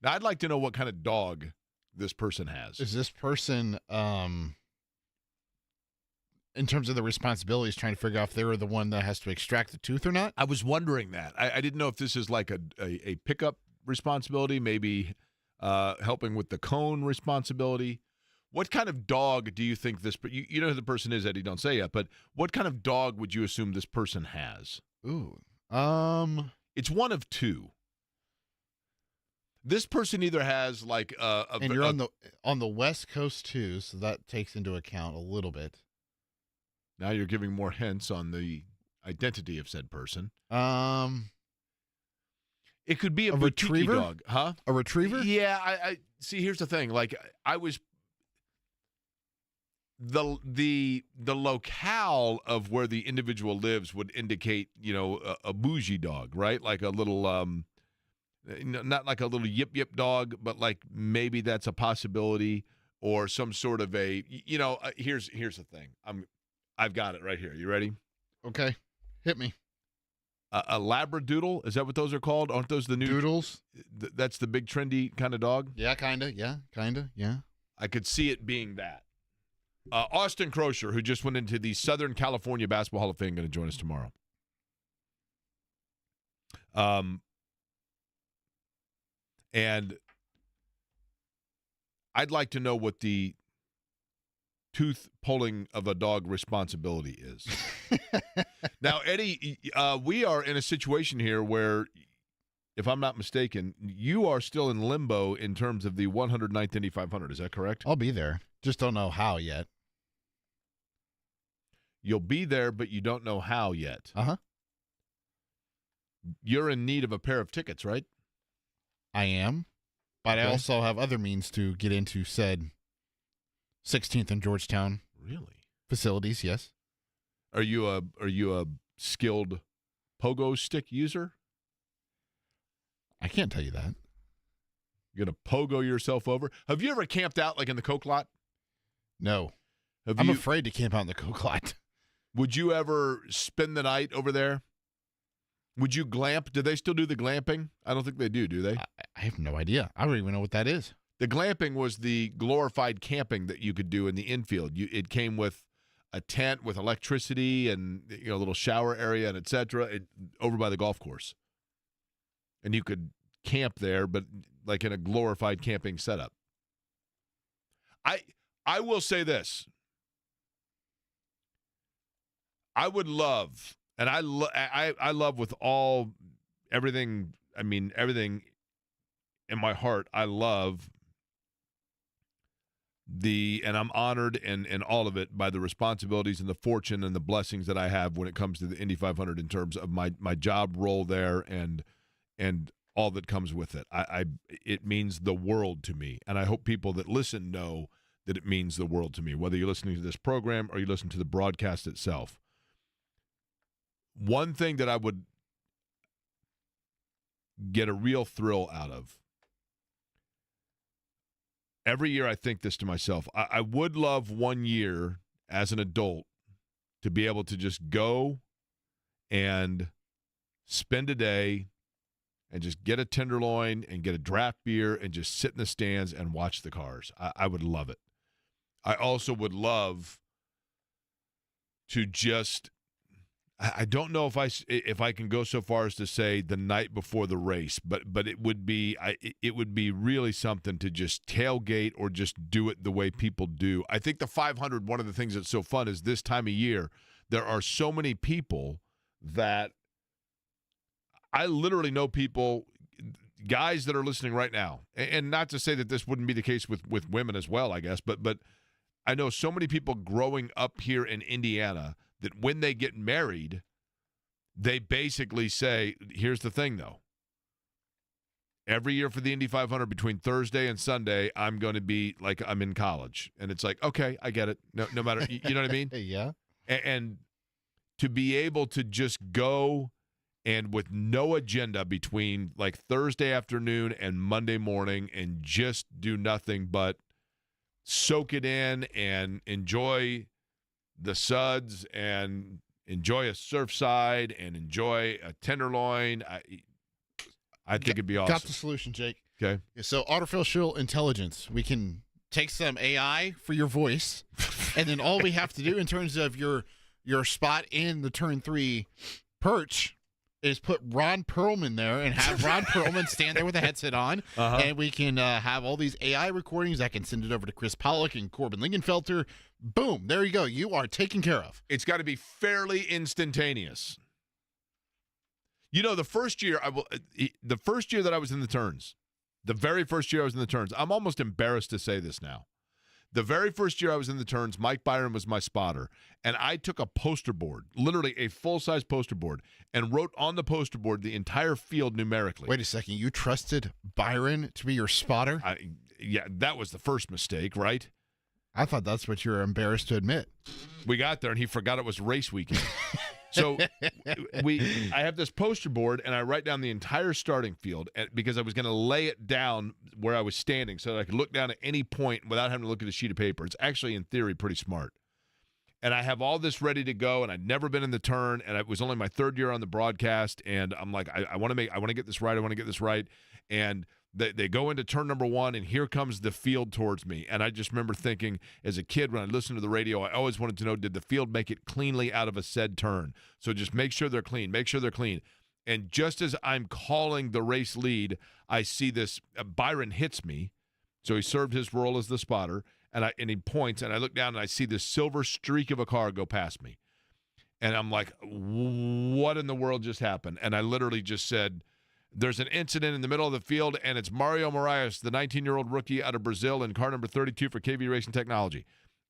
Speaker 1: Now, I'd like to know what kind of dog this person has.
Speaker 2: Is this person, in terms of the responsibilities, trying to figure out if they were the one that has to extract the tooth or not?
Speaker 1: I was wondering that. I didn't know if this is like a pickup responsibility, maybe helping with the cone responsibility. What kind of dog do you think this – you know who the person is, Eddie, don't say yet, but what kind of dog would you assume this person has?
Speaker 2: Ooh.
Speaker 1: It's one of two. This person either has like
Speaker 2: and you're on the West Coast too, so that takes into account a little bit.
Speaker 1: Now you're giving more hints on the identity of said person. It could be a
Speaker 2: retriever
Speaker 1: dog, huh?
Speaker 2: A retriever?
Speaker 1: Yeah, I see. Here's the thing. Like I was the locale of where the individual lives would indicate, a bougie dog, right? Like a little not like a little yip dog, but like maybe that's a possibility, or some sort of a here's the thing. I've got it right here. You ready?
Speaker 2: Okay. Hit me.
Speaker 1: A Labradoodle, is that what those are called? Aren't those the new
Speaker 2: doodles?
Speaker 1: That's the big trendy kind of dog?
Speaker 2: Yeah, kind of. Yeah, kind of. Yeah.
Speaker 1: I could see it being that. Austin Crozier, who just went into the Southern California Basketball Hall of Fame, going to join us tomorrow. And I'd like to know what the tooth pulling of a dog responsibility is. Now, Eddie, we are in a situation here where, if I'm not mistaken, you are still in limbo in terms of the 109th Indy 500. Is that correct?
Speaker 2: I'll be there. Just don't know how yet.
Speaker 1: You'll be there, but you don't know how yet.
Speaker 2: Uh-huh.
Speaker 1: You're in need of a pair of tickets, right?
Speaker 2: I am. But
Speaker 1: Okay.
Speaker 2: I also have other means to get into said 16th and Georgetown.
Speaker 1: Really?
Speaker 2: Facilities, yes.
Speaker 1: Are you a skilled pogo stick user?
Speaker 2: I can't tell you that.
Speaker 1: You're going to pogo yourself over? Have you ever camped out like in the Coke lot?
Speaker 2: No.
Speaker 1: I'm
Speaker 2: I'm afraid to camp out in the Coke lot.
Speaker 1: Would you ever spend the night over there? Would you glamp? Do they still do the glamping? I don't think they do they?
Speaker 2: I have no idea. I don't even know what that is.
Speaker 1: The glamping was the glorified camping that you could do in the infield. It came with a tent with electricity and a little shower area and et cetera, over by the golf course. And you could camp there, but like in a glorified camping setup. I will say this. I would love, and I love with everything in my heart, I love and I'm honored in all of it by the responsibilities and the fortune and the blessings that I have when it comes to the Indy 500 in terms of my job role there and all that comes with it. It means the world to me, and I hope people that listen know that it means the world to me, whether you're listening to this program or you listen to the broadcast itself. One thing that I would get a real thrill out of, every year I think this to myself, I would love one year as an adult to be able to just go and spend a day and just get a tenderloin and get a draft beer and just sit in the stands and watch the cars. I would love it. I also would love to just, I don't know if I can go so far as to say the night before the race, but it would be really something to just tailgate or just do it the way people do. I think the 500, one of the things that's so fun is this time of year, there are so many people that I literally know people, guys that are listening right now, and not to say that this wouldn't be the case with women as well, I guess, but I know so many people growing up here in Indiana that when they get married, they basically say, here's the thing, though. Every year for the Indy 500, between Thursday and Sunday, I'm going to be like I'm in college. And it's like, okay, I get it. No matter, you know what I mean?
Speaker 2: Yeah.
Speaker 1: And to be able to just go and with no agenda between like Thursday afternoon and Monday morning and just do nothing but soak it in and enjoy the suds and enjoy a Surfside and enjoy a tenderloin. I think it'd be awesome.
Speaker 2: Got the solution, Jake.
Speaker 1: Okay.
Speaker 2: So artificial intelligence, we can take some AI for your voice, and then all we have to do in terms of your spot in the turn 3 perch is put Ron Perlman there and have Ron Perlman stand there with a headset on, and we can have all these AI recordings. I can send it over to Chris Pollock and Corbin Lingenfelter. Boom, there you go. You are taken care of.
Speaker 1: It's got to be fairly instantaneous. You know, the first year that I was in the turns, the very first year I was in the turns, I'm almost embarrassed to say this now. The very first year I was in the turns, Mike Byron was my spotter, and I took a poster board, literally a full-size poster board, and wrote on the poster board the entire field numerically.
Speaker 2: Wait a second. You trusted Byron to be your spotter?
Speaker 1: Yeah, that was the first mistake, right?
Speaker 2: I thought that's what you were embarrassed to admit.
Speaker 1: We got there, and he forgot it was race weekend. So I have this poster board, and I write down the entire starting field because I was going to lay it down where I was standing so that I could look down at any point without having to look at a sheet of paper. It's actually, in theory, pretty smart. And I have all this ready to go, and I'd never been in the turn, and it was only my third year on the broadcast, and I'm like, I want to get this right. I want to get this right. And they go into turn number 1, and here comes the field towards me. And I just remember thinking, as a kid, when I listened to the radio, I always wanted to know, did the field make it cleanly out of a said turn? So just make sure they're clean. Make sure they're clean. And just as I'm calling the race lead, I see this. Byron hits me. So he served his role as the spotter, and he points, and I look down, and I see this silver streak of a car go past me. And I'm like, what in the world just happened? And I literally just said, there's an incident in the middle of the field, and it's Mario Moraes, the 19-year-old rookie out of Brazil, in car number 32 for KV Racing Technology.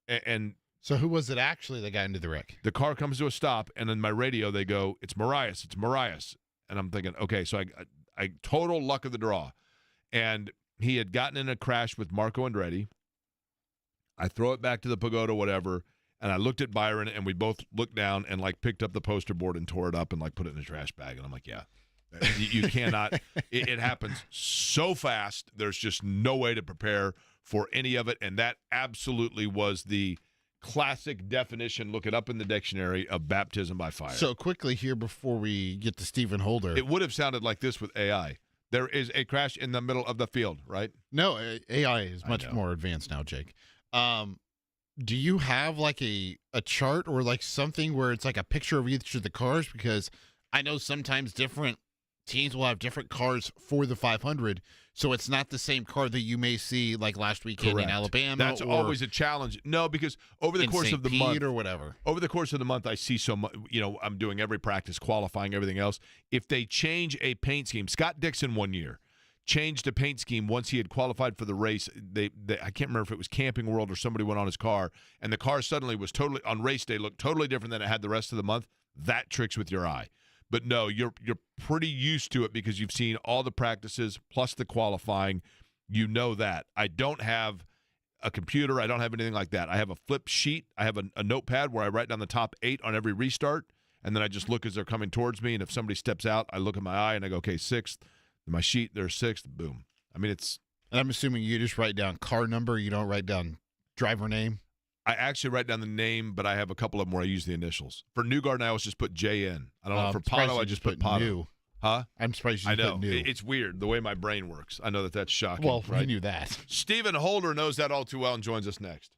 Speaker 1: And
Speaker 2: so who was it actually that got into the wreck?
Speaker 1: The car comes to a stop, and in my radio they go, it's Moraes, it's Moraes. And I'm thinking, okay, so I total luck of the draw. And he had gotten in a crash with Marco Andretti. I throw it back to the pagoda, whatever, and I looked at Byron, and we both looked down and, like, picked up the poster board and tore it up and, like, put it in a trash bag. And I'm like, yeah. You cannot. It happens so fast. There's just no way to prepare for any of it, and that absolutely was the classic definition. Look it up in the dictionary of baptism by fire.
Speaker 2: So quickly here before we get to Stephen Holder,
Speaker 1: it would have sounded like this with AI. There is a crash in the middle of the field, right?
Speaker 2: No, AI is much more advanced now, Jake. Do you have like a chart or like something where it's like a picture of each of the cars? Because I know sometimes different teams will have different cars for the 500, so it's not the same car that you may see like last weekend in Alabama.
Speaker 1: That's always a challenge. No, because over the course of the month,
Speaker 2: or whatever,
Speaker 1: over the course of the month, I see so much. You know, I'm doing every practice, qualifying, everything else. If they change a paint scheme, Scott Dixon one year changed a paint scheme once he had qualified for the race. They I can't remember if it was Camping World or somebody went on his car, and the car suddenly was totally on race day looked totally different than it had the rest of the month. That tricks with your eye. But no, you're pretty used to it because you've seen all the practices plus the qualifying. You know that. I don't have a computer. I don't have anything like that. I have a flip sheet. I have a notepad where I write down the top 8 on every restart, and then I just look as they're coming towards me, and if somebody steps out, I look at my eye, and I go, okay, 6th. My sheet, they're 6th. Boom. I mean, it's...
Speaker 2: And I'm assuming you just write down car number. You don't write down driver name?
Speaker 1: I actually write down the name, but I have a couple of them where I use the initials. For Newgarden, I always just put JN. I don't know. For Pato, I just put Pato.
Speaker 2: New.
Speaker 1: Huh?
Speaker 2: I'm surprised you put new.
Speaker 1: It's weird the way my brain works. I know that's shocking.
Speaker 2: Well,
Speaker 1: right?
Speaker 2: I knew that.
Speaker 1: Stephen Holder knows that all too well and joins us next.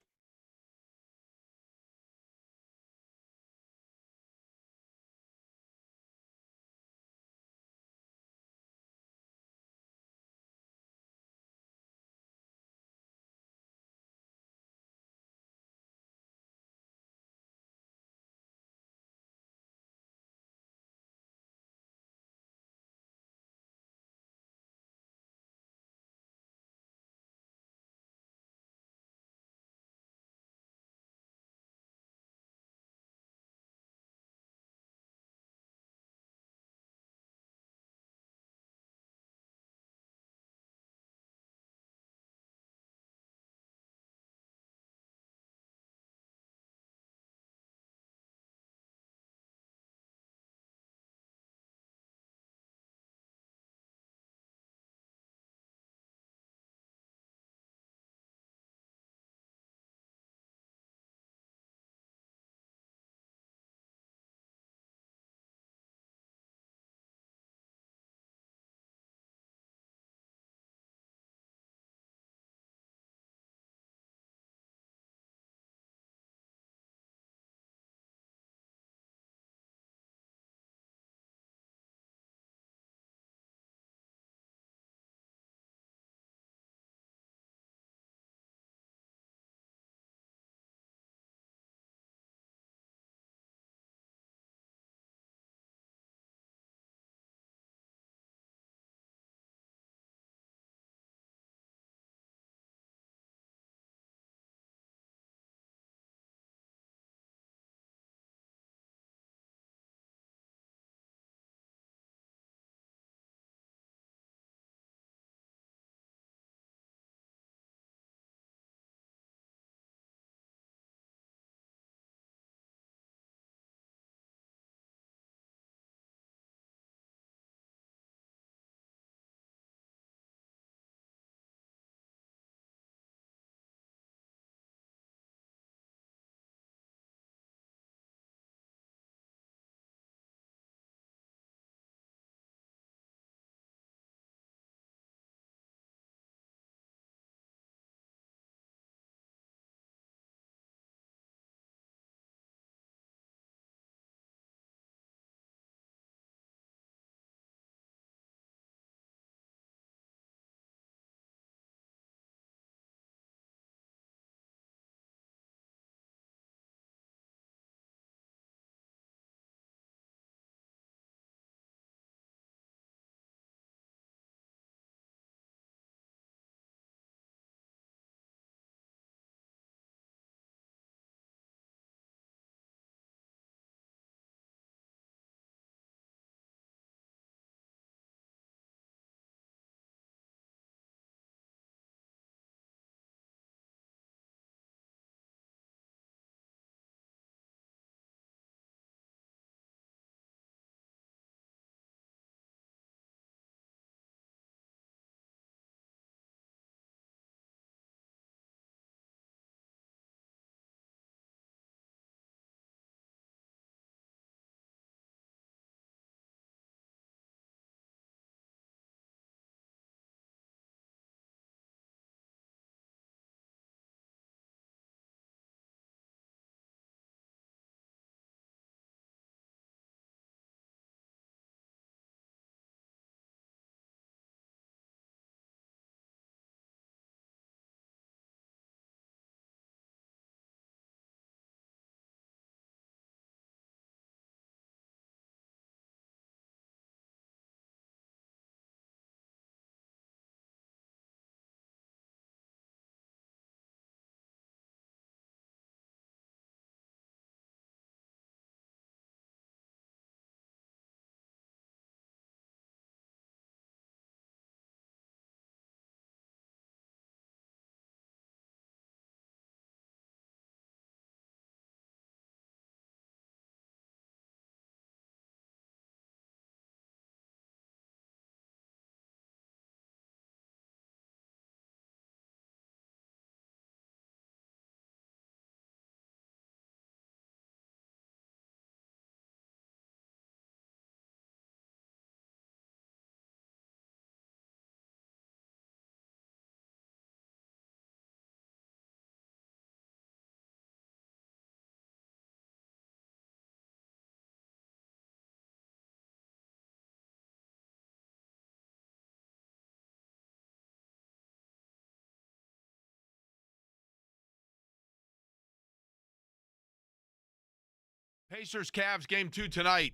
Speaker 1: Pacers Cavs game 2 tonight,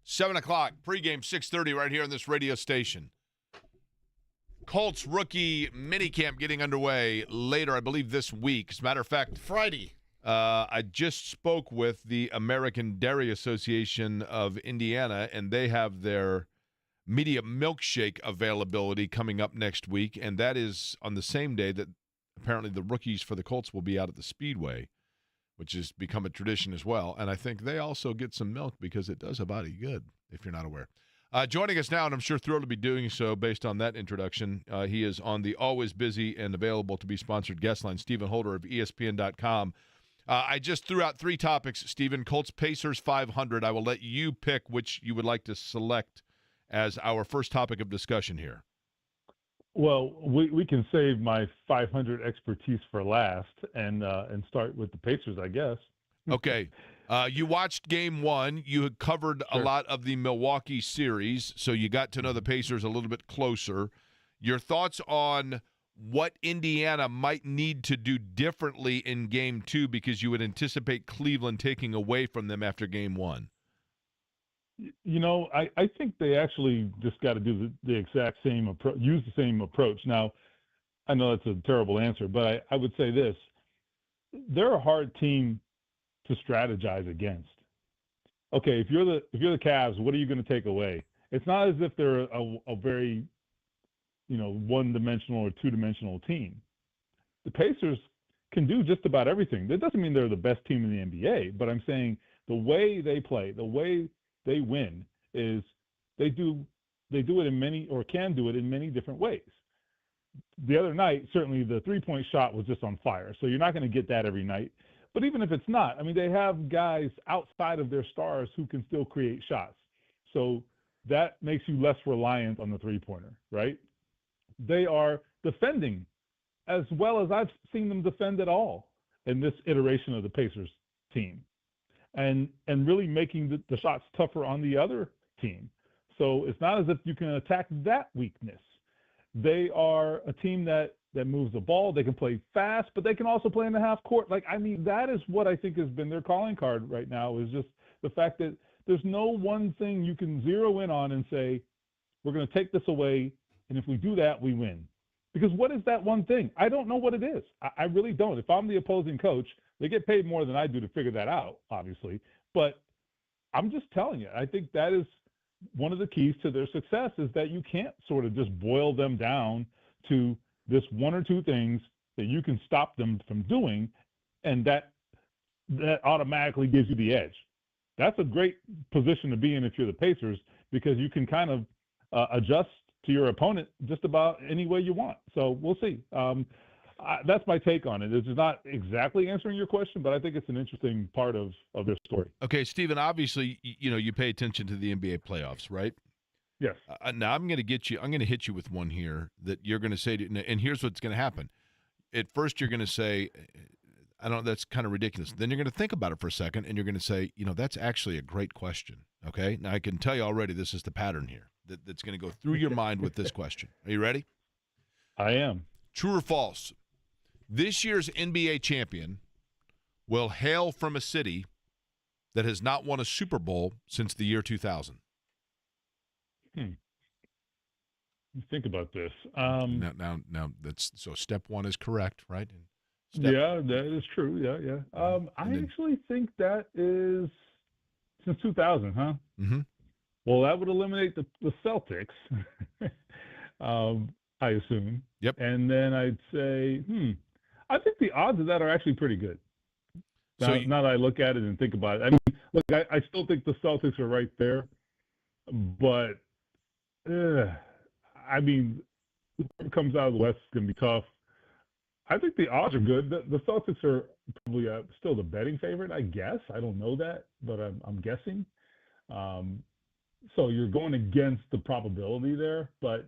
Speaker 1: 7 o'clock, pregame 6:30 right here on this radio station. Colts rookie minicamp getting underway later, I believe, this week. As a matter of fact,
Speaker 2: Friday.
Speaker 1: I just spoke with the American Dairy Association of Indiana, and they have their media milkshake availability coming up next week, and that is on the same day that apparently the rookies for the Colts will be out at the Speedway, which has become a tradition as well. And I think they also get some milk because it does a body good, if you're not aware. Joining us now, and I'm sure thrilled to be doing so based on that introduction, he is on the always busy and available to be sponsored guest line, Stephen Holder of ESPN.com. I just threw out 3 topics, Stephen. Colts Pacers 500. I will let you pick which you would like to select as our first topic of discussion here.
Speaker 5: Well, we can save my 500 expertise for last and start with the Pacers, I guess.
Speaker 1: Okay. You watched game 1. You had covered a lot of the Milwaukee series, so you got to know the Pacers a little bit closer. Your thoughts on what Indiana might need to do differently in game 2 because you would anticipate Cleveland taking away from them after game 1?
Speaker 5: You know, I think they actually just got to do the exact same approach, use the same approach. Now, I know that's a terrible answer, but I would say this. They're a hard team to strategize against. Okay, if you're the Cavs, what are you going to take away? It's not as if they're a very, one-dimensional or two-dimensional team. The Pacers can do just about everything. That doesn't mean they're the best team in the NBA, but I'm saying the way they play, the way they win is they do it in many, or can do it in many different ways. The other night, certainly the three-point shot was just on fire, so you're not going to get that every night. But even if it's not, I mean, they have guys outside of their stars who can still create shots. So that makes you less reliant on the three-pointer, right? They are defending as well as I've seen them defend at all in this iteration of the Pacers team, and really making the shots tougher on the other team. So it's not as if you can attack that weakness. They are a team that moves the ball. They can play fast, but they can also play in the half court. That is what I think has been their calling card right now, is just the fact that there's no one thing you can zero in on and say, we're going to take this away, and if we do that, we win. Because what is that one thing? I don't know what it is. I really don't. If I'm the opposing coach, they get paid more than I do to figure that out, obviously. But I'm just telling you, I think that is one of the keys to their success, is that you can't sort of just boil them down to this one or two things that you can stop them from doing, and that automatically gives you the edge. That's a great position to be in if you're the Pacers, because you can kind of adjust to your opponent just about any way you want. So we'll see. That's my take on it. It's not exactly answering your question, but I think it's an interesting part of their story.
Speaker 1: Okay, Stephen, obviously, you pay attention to the NBA playoffs, right?
Speaker 5: Yes.
Speaker 1: Now I'm going to hit you with one here that you're going to say, and here's what's going to happen. At first, you're going to say, I don't know, that's kind of ridiculous. Then you're going to think about it for a second, and you're going to say, that's actually a great question. Okay? Now, I can tell you already this is the pattern here that's going to go through your mind with this question. Are you ready?
Speaker 5: I am.
Speaker 1: True or false? This year's NBA champion will hail from a city that has not won a Super Bowl since the year 2000.
Speaker 5: Think about this.
Speaker 1: Now, that's so. Step 1 is correct, right?
Speaker 5: Yeah, that is true. Yeah. I actually think that is since 2000, huh?
Speaker 1: Mm-hmm.
Speaker 5: Well, that would eliminate the Celtics, I assume.
Speaker 1: Yep.
Speaker 5: And then I'd say, I think the odds of that are actually pretty good. Now that I look at it and think about it, I mean, look, I still think the Celtics are right there, but I mean, whoever comes out of the West is going to be tough. I think the odds are good. The Celtics are probably still the betting favorite, I guess. I don't know that, but I'm guessing. So you're going against the probability there, but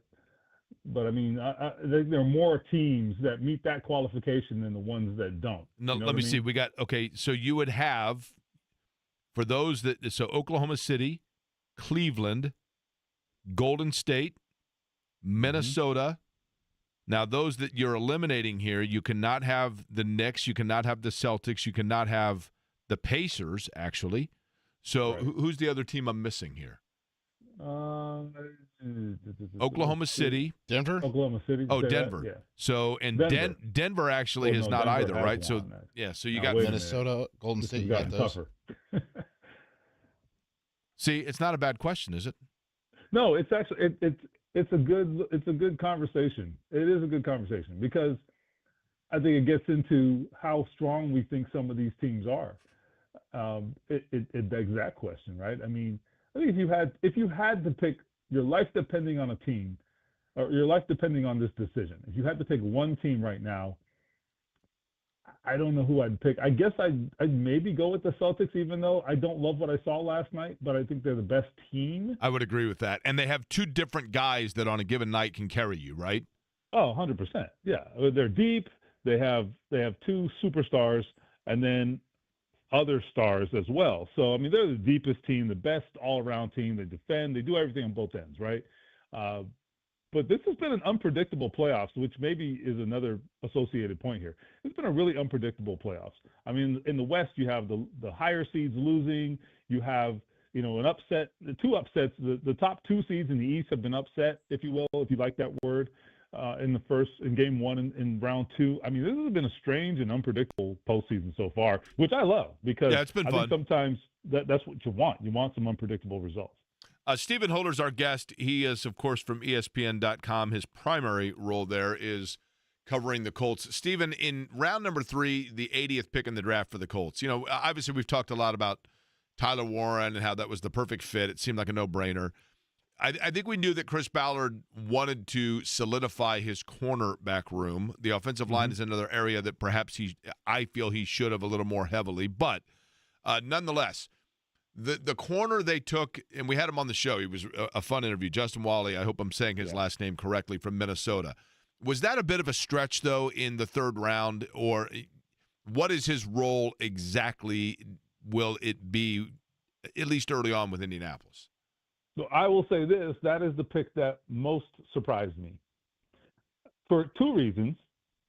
Speaker 5: I mean, there are more teams that meet that qualification than the ones that don't.
Speaker 1: No, let me see. We got, so you would have, for those so Oklahoma City, Cleveland, Golden State, Minnesota. Now, those that you're eliminating here, you cannot have the Knicks, you cannot have the Celtics, you cannot have the Pacers, actually. So
Speaker 5: Right.
Speaker 1: who's the other team I'm missing here? Oklahoma City.
Speaker 2: Denver?
Speaker 5: Oklahoma City.
Speaker 1: Oh,
Speaker 5: say that?
Speaker 1: Denver.
Speaker 5: Yeah.
Speaker 1: So, and
Speaker 5: Denver.
Speaker 1: Denver actually
Speaker 5: Well,
Speaker 1: is
Speaker 5: no,
Speaker 1: not
Speaker 5: Denver
Speaker 1: either,
Speaker 5: has
Speaker 1: right? So,
Speaker 5: won.
Speaker 1: yeah, so you
Speaker 5: Now,
Speaker 1: got
Speaker 5: wait a
Speaker 2: Minnesota, Golden
Speaker 5: This
Speaker 2: State,
Speaker 5: has
Speaker 2: you got
Speaker 5: gotten
Speaker 2: those?
Speaker 5: tougher.
Speaker 1: See, it's not a bad question, is it?
Speaker 5: No, it's actually it's a good conversation. It is a good conversation because I think it gets into how strong we think some of these teams are. It begs that question, right? I mean, I think if you had to pick your life depending on a team, or your life depending on this decision, if you had to pick one team right now, I don't know who I'd pick. I guess I'd maybe go with the Celtics, even though I don't love what I saw last night, but I think they're the best team.
Speaker 1: I would agree with that. And they have two different guys that on a given night can carry you, right?
Speaker 5: Oh, 100%. Yeah. They're deep. They have two superstars and then other stars as well. So, I mean, they're the deepest team, the best all-around team. They defend. They do everything on both ends, right? But this has been an unpredictable playoffs, which maybe is another associated point here. It's been a really unpredictable playoffs. I mean, in the West, you have the higher seeds losing. You have, an upset, two upsets. The top two seeds in the East have been upset, if you will, if you like that word, in game one in round two. I mean, this has been a strange and unpredictable postseason so far, which I love because
Speaker 1: it's been
Speaker 5: I
Speaker 1: fun.
Speaker 5: think sometimes that's what you want. You want some unpredictable results.
Speaker 1: Stephen Holder's our guest. He is, of course, from ESPN.com. His primary role there is covering the Colts. Stephen, in round number 3, the 80th pick in the draft for the Colts, obviously we've talked a lot about Tyler Warren and how that was the perfect fit. It seemed like a no-brainer. I think we knew that Chris Ballard wanted to solidify his cornerback room. The offensive line is another area that perhaps I feel he should have a little more heavily. But nonetheless, the corner they took, and we had him on the show. He was a fun interview. Justin Wally, I hope I'm saying his last name correctly, from Minnesota. Was that a bit of a stretch, though, in the third round? Or what is his role exactly? Will it be, at least early on, with Indianapolis?
Speaker 5: So I will say this, that is the pick that most surprised me for two reasons.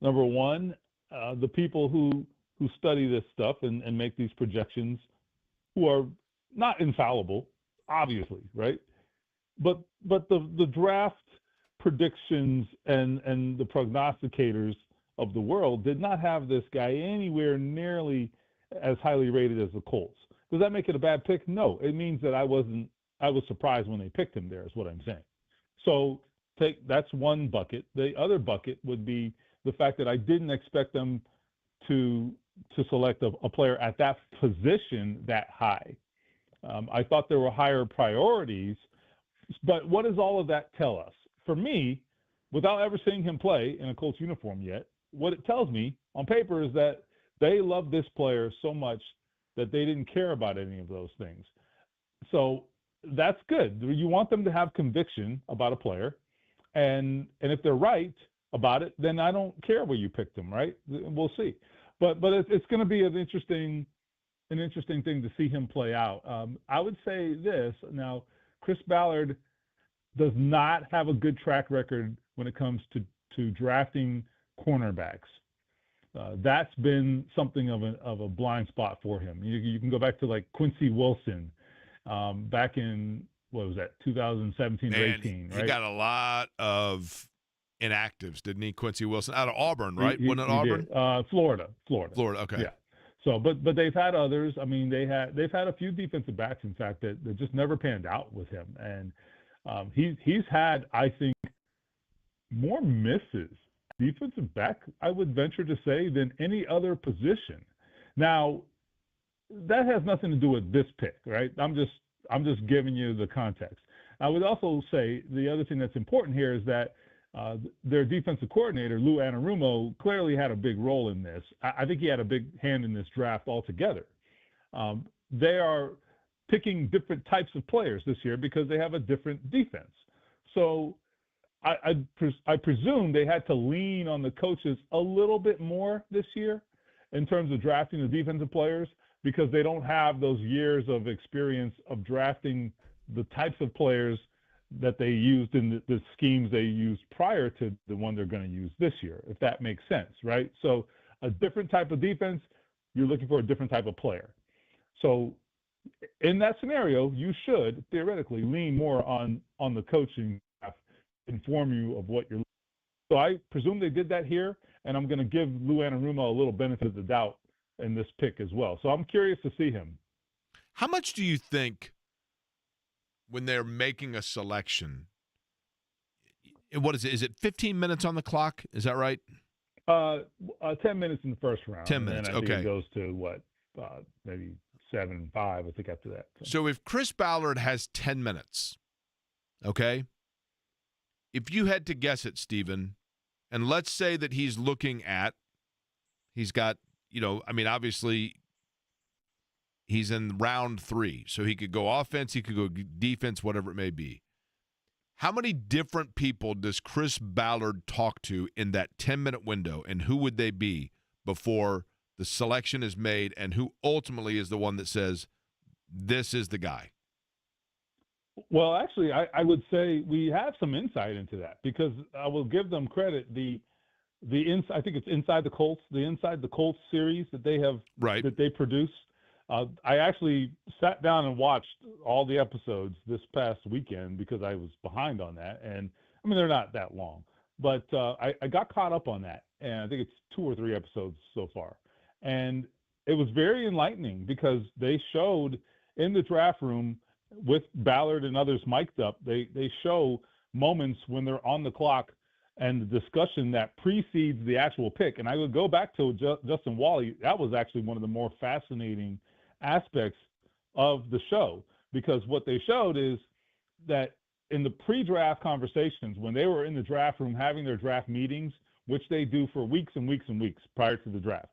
Speaker 5: Number one, the people who study this stuff and make these projections, who are not infallible, obviously, right? But the draft predictions and the prognosticators of the world did not have this guy anywhere nearly as highly rated as the Colts. Does that make it a bad pick? No. It means that I was surprised when they picked him there, is what I'm saying. So that's one bucket. The other bucket would be the fact that I didn't expect them to select a player at that position that high. I thought there were higher priorities, but what does all of that tell us? For me, without ever seeing him play in a Colts uniform yet, what it tells me on paper is that they love this player so much that they didn't care about any of those things. So that's good. You want them to have conviction about a player, and if they're right about it, then I don't care where you picked them, right? We'll see. But it's going to be an interesting thing to see him play out. I would say this now: Chris Ballard does not have a good track record when it comes to drafting cornerbacks. That's been something of a blind spot for him. You can go back to like Quincy Wilson back in, what was that, 2017 or 18, right?
Speaker 1: He got a lot of inactives, didn't he? Quincy Wilson out of Auburn, right?
Speaker 5: He
Speaker 1: Wasn't it Auburn?
Speaker 5: did. Florida.
Speaker 1: Okay.
Speaker 5: Yeah. So, but they've had others. I mean, they've had a few defensive backs, in fact, that just never panned out with him. And he's had, I think, more misses defensive back, I would venture to say, than any other position. Now, that has nothing to do with this pick, right? I'm just giving you the context. I would also say the other thing that's important here is that their defensive coordinator, Lou Anarumo, clearly had a big role in this. I think he had a big hand in this draft altogether. They are picking different types of players this year because they have a different defense. So I presume they had to lean on the coaches a little bit more this year in terms of drafting the defensive players, because they don't have those years of experience of drafting the types of players that they used in the schemes they used prior to the one they're going to use this year, if that makes sense, right? So a different type of defense, you're looking for a different type of player. So in that scenario, you should theoretically lean more on the coaching staff, inform you of what you're. So I presume they did that here, and I'm going to give Lou Anarumo a little benefit of the doubt in this pick as well. So I'm curious to see him.
Speaker 1: How much do you think when they're making a selection? What is it? Is it 15 minutes on the clock? Is that right?
Speaker 5: 10 minutes in the first round.
Speaker 1: 10 minutes.
Speaker 5: And then I think
Speaker 1: Okay.
Speaker 5: it goes to what? Maybe 7-5. I think after that.
Speaker 1: So if Chris Ballard has 10 minutes, okay, if you had to guess it, Stephen, and let's say that he's got, obviously he's in round 3, so he could go offense, he could go defense, whatever it may be. How many different people does Chris Ballard talk to in that 10-minute window, and who would they be before the selection is made, and who ultimately is the one that says, this is the guy?
Speaker 5: Well, actually, I would say we have some insight into that because I will give them credit. I think it's Inside the Colts, series that they have that they produce. I actually sat down and watched all the episodes this past weekend because I was behind on that. And I mean, they're not that long, but I got caught up on that. And I think it's 2 or 3 episodes so far. And it was very enlightening because they showed in the draft room with Ballard and others mic'd up, they show moments when they're on the clock and the discussion that precedes the actual pick. And I would go back to Justin Wally. That was actually one of the more fascinating aspects of the show because what they showed is that in the pre-draft conversations, when they were in the draft room having their draft meetings, which they do for weeks and weeks and weeks prior to the draft,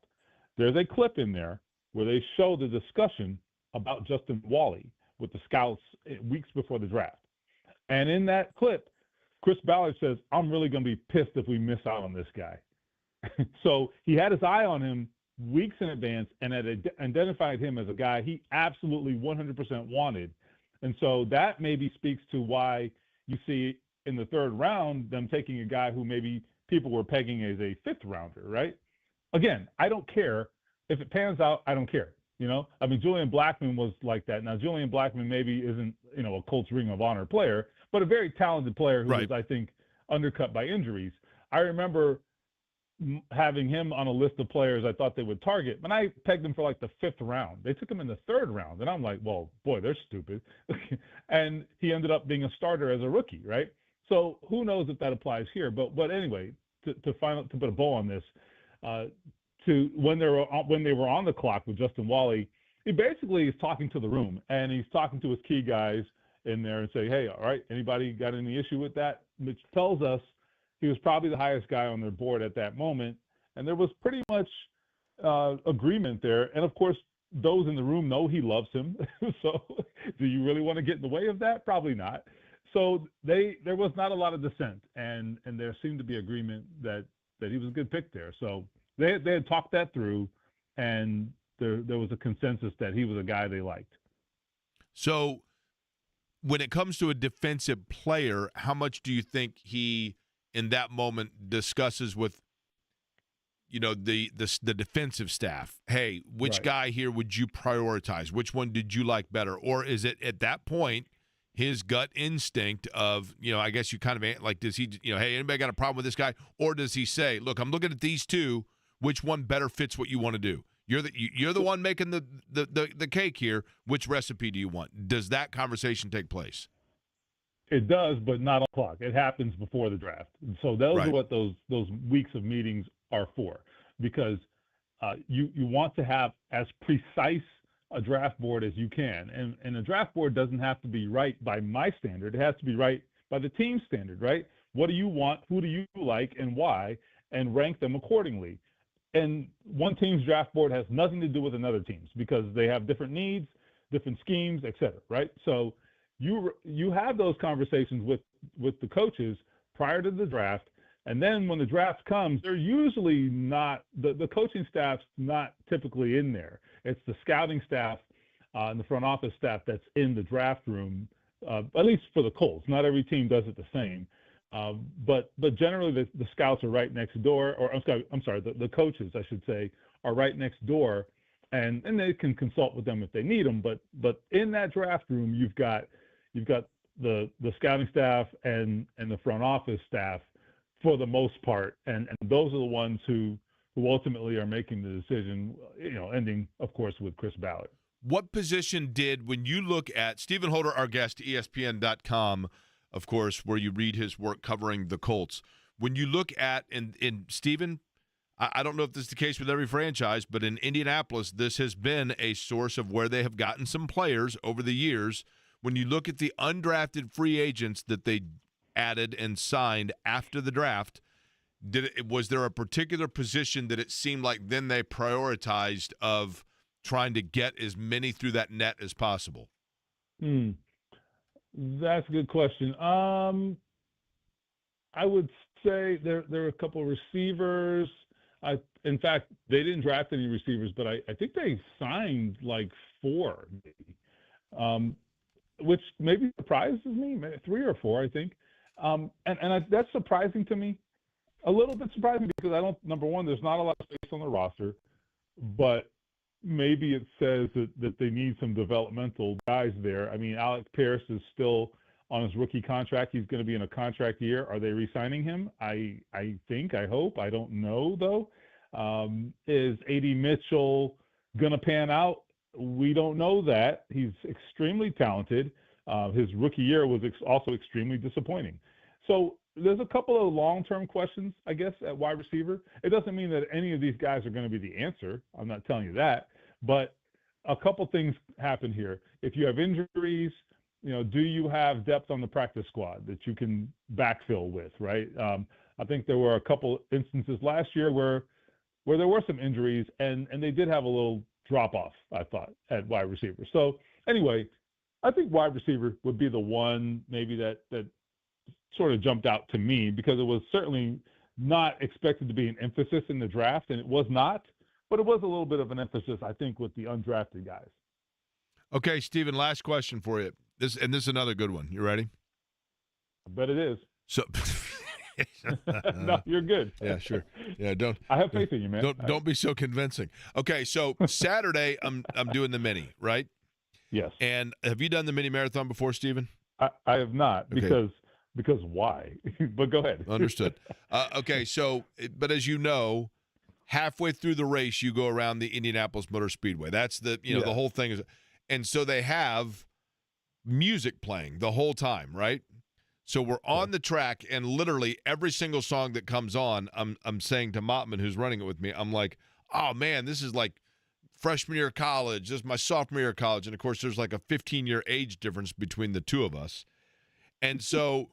Speaker 5: there's a clip in there where they show the discussion about Justin Wally with the scouts weeks before the draft. And in that clip, Chris Ballard says, I'm really going to be pissed if we miss out on this guy. So he had his eye on him weeks in advance and had identified him as a guy he absolutely 100% wanted. And so that maybe speaks to why you see in the 3rd round them taking a guy who maybe people were pegging as a 5th rounder, right? Again, I don't care. If it pans out, I don't care. I mean, Julian Blackmon was like that. Now, Julian Blackmon maybe isn't, a Colts Ring of Honor player, but a very talented player who was, I think, undercut by injuries. I remember having him on a list of players I thought they would target, and I pegged him for like the 5th round. They took him in the 3rd round, and I'm like, well, boy, they're stupid. And he ended up being a starter as a rookie, right? So who knows if that applies here? But anyway, to put a bow on this, when they were on the clock with Justin Wally, he basically is talking to the room and he's talking to his key guys in there and say, hey, all right, anybody got any issue with that? Which tells us he was probably the highest guy on their board at that moment. And there was pretty much agreement there. And of course, those in the room know he loves him. So do you really want to get in the way of that? Probably not. So there was not a lot of dissent and there seemed to be agreement that he was a good pick there. So they had talked that through, and there was a consensus that he was a guy they liked. So
Speaker 1: when it comes to a defensive player, how much do you think he, in that moment, discusses with, the defensive staff? Hey, which guy here would you prioritize? Which one did you like better? Or is it at that point his gut instinct of, I guess you kind of like, does he, hey, anybody got a problem with this guy? Or does he say, look, I'm looking at these two. Which one better fits what you want to do? You're the one making the cake here. Which recipe do you want? Does that conversation take place?
Speaker 5: It does, but not on the clock. It happens before the draft. So those are what those weeks of meetings are for, because you want to have as precise a draft board as you can. And a draft board doesn't have to be right by my standard. It has to be right by the team standard, right? What do you want? Who do you like and why? And rank them accordingly. And one team's draft board has nothing to do with another team's because they have different needs, different schemes, et cetera, right? So you have those conversations with the coaches prior to the draft, and then when the draft comes, they're usually not the coaching staff's not typically in there. It's the scouting staff and the front office staff that's in the draft room, at least for the Colts. Not every team does it the same. But generally the scouts are right next door, or I'm sorry, the coaches, I should say, are right next door and they can consult with them if they need them. But in that draft room, you've got the scouting staff and the front office staff for the most part, and those are the ones who ultimately are making the decision. Ending of course with Chris Ballard.
Speaker 1: What position did, when you look at Stephen Holder, our guest, ESPN.com, of course, where you read his work covering the Colts, when you look at, and Stephen, I don't know if this is the case with every franchise, but in Indianapolis, this has been a source of where they have gotten some players over the years. When you look at the undrafted free agents that they added and signed after the draft, was there a particular position that it seemed like then they prioritized of trying to get as many through that net as possible?
Speaker 5: That's a good question. I would say there are a couple of receivers. In fact, they didn't draft any receivers, but I think they signed like 4, maybe, which maybe surprises me. 3 or 4, I think. That's surprising to me. A little bit surprising because number one, there's not a lot of space on the roster, but maybe it says that they need some developmental guys there. I mean, Alec Pierce is still on his rookie contract. He's going to be in a contract year. Are they re-signing him? I hope. I don't know, though. Is A.D. Mitchell going to pan out? We don't know that. He's extremely talented. His rookie year was also extremely disappointing. So there's a couple of long-term questions, I guess, at wide receiver. It doesn't mean that any of these guys are going to be the answer. I'm not telling you that. But a couple things happen here. If you have injuries, do you have depth on the practice squad that you can backfill with, right? I think there were a couple instances last year where there were some injuries, and they did have a little drop-off, I thought, at wide receiver. So anyway, I think wide receiver would be the one maybe that sort of jumped out to me, because it was certainly not expected to be an emphasis in the draft, and it was not. But it was a little bit of an emphasis, I think, with the undrafted guys.
Speaker 1: Okay, Stephen, last question for you. This is another good one. You ready?
Speaker 5: I bet it is.
Speaker 1: So,
Speaker 5: no, you're good.
Speaker 1: Yeah, sure. Yeah, don't.
Speaker 5: I have faith in you, man.
Speaker 1: Don't be so convincing. Okay, so Saturday, I'm doing the mini, right?
Speaker 5: Yes.
Speaker 1: And have you done the mini marathon before, Stephen?
Speaker 5: I have not,
Speaker 1: Okay.
Speaker 5: because why? But go ahead.
Speaker 1: Understood. Okay, so, but as you know, halfway through the race, you go around the Indianapolis Motor Speedway. That's the whole thing is, and so they have music playing the whole time, right? So we're on the track, and literally every single song that comes on, I'm saying to Mottman, who's running it with me, I'm like, oh man, this is like freshman year of college. This is my sophomore year of college, and of course, there's like a 15-year age difference between the two of us, and so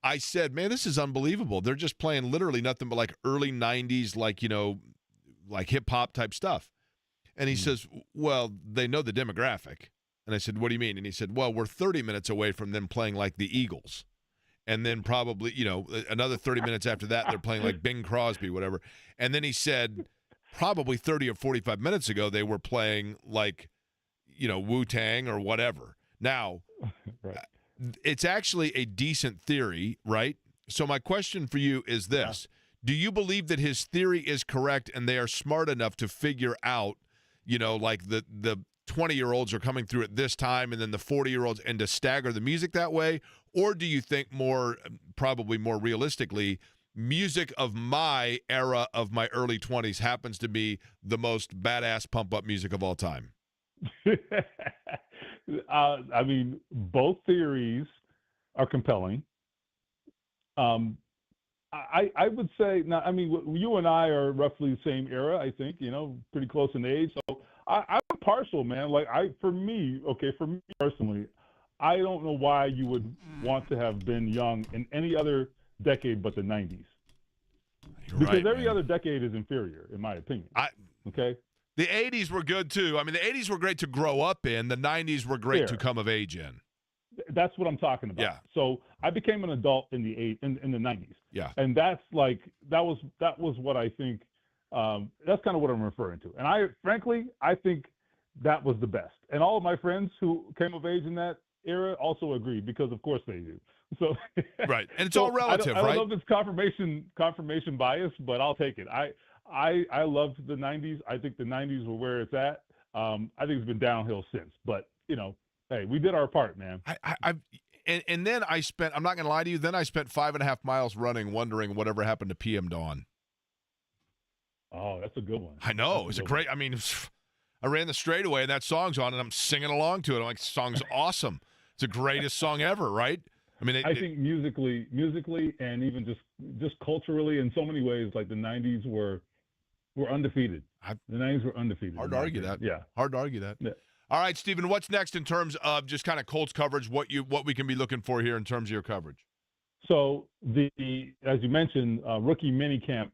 Speaker 1: I said, man, this is unbelievable. They're just playing literally nothing but like early 90s, like, like hip hop type stuff. And he says, well, they know the demographic. And I said, what do you mean? And he said, well, we're 30 minutes away from them playing like the Eagles. And then probably, another 30 minutes after that, they're playing like Bing Crosby, whatever. And then he said, probably 30 or 45 minutes ago, they were playing like, Wu-Tang or whatever. Now,
Speaker 5: Right.
Speaker 1: It's actually a decent theory, right? So my question for you is this. Do you believe that his theory is correct and they are smart enough to figure out, like the 20-year-olds are coming through at this time and then the 40-year-olds, and to stagger the music that way? Or do you think probably more realistically, music of my era of my early 20s happens to be the most badass pump-up music of all time?
Speaker 5: I mean, both theories are compelling. I would say, now, I mean, you and I are roughly the same era, I think, pretty close in age. So I'm partial, man. Like, for me personally, I don't know why you would want to have been young in any other decade but the 90s. Because every other decade is inferior, in my opinion. Okay?
Speaker 1: The 80s were good, too. I mean, the 80s were great to grow up in. The 90s were great to come of age in.
Speaker 5: That's what I'm talking about. Yeah. So I became an adult in the 90s.
Speaker 1: Yeah.
Speaker 5: And that's like, that was what I think, that's kind of what I'm referring to. And I think that was the best. And all of my friends who came of age in that era also agreed, because of course they do. So right.
Speaker 1: And it's all relative,
Speaker 5: I don't
Speaker 1: right?
Speaker 5: know if it's confirmation bias, but I'll take it. I loved the '90s. I think the '90s were where it's at. I think it's been downhill since. But hey, we did our part, man.
Speaker 1: And then I spent. I'm not going to lie to you. Then I spent 5.5 miles running, wondering whatever happened to PM Dawn.
Speaker 5: Oh, that's a good one.
Speaker 1: I know. It's a great. I mean, I ran the straightaway and that song's on, and I'm singing along to it. I'm like, song's awesome. It's the greatest song ever, right? I mean,
Speaker 5: I think musically, and even just culturally, in so many ways, like the '90s were undefeated. The '90s were undefeated.
Speaker 1: Hard to argue that.
Speaker 5: Yeah,
Speaker 1: hard to argue that.
Speaker 5: Yeah.
Speaker 1: All right, Stephen, what's next in terms of just kind of Colts coverage? What we can be looking for here in terms of your coverage?
Speaker 5: So as you mentioned, rookie minicamp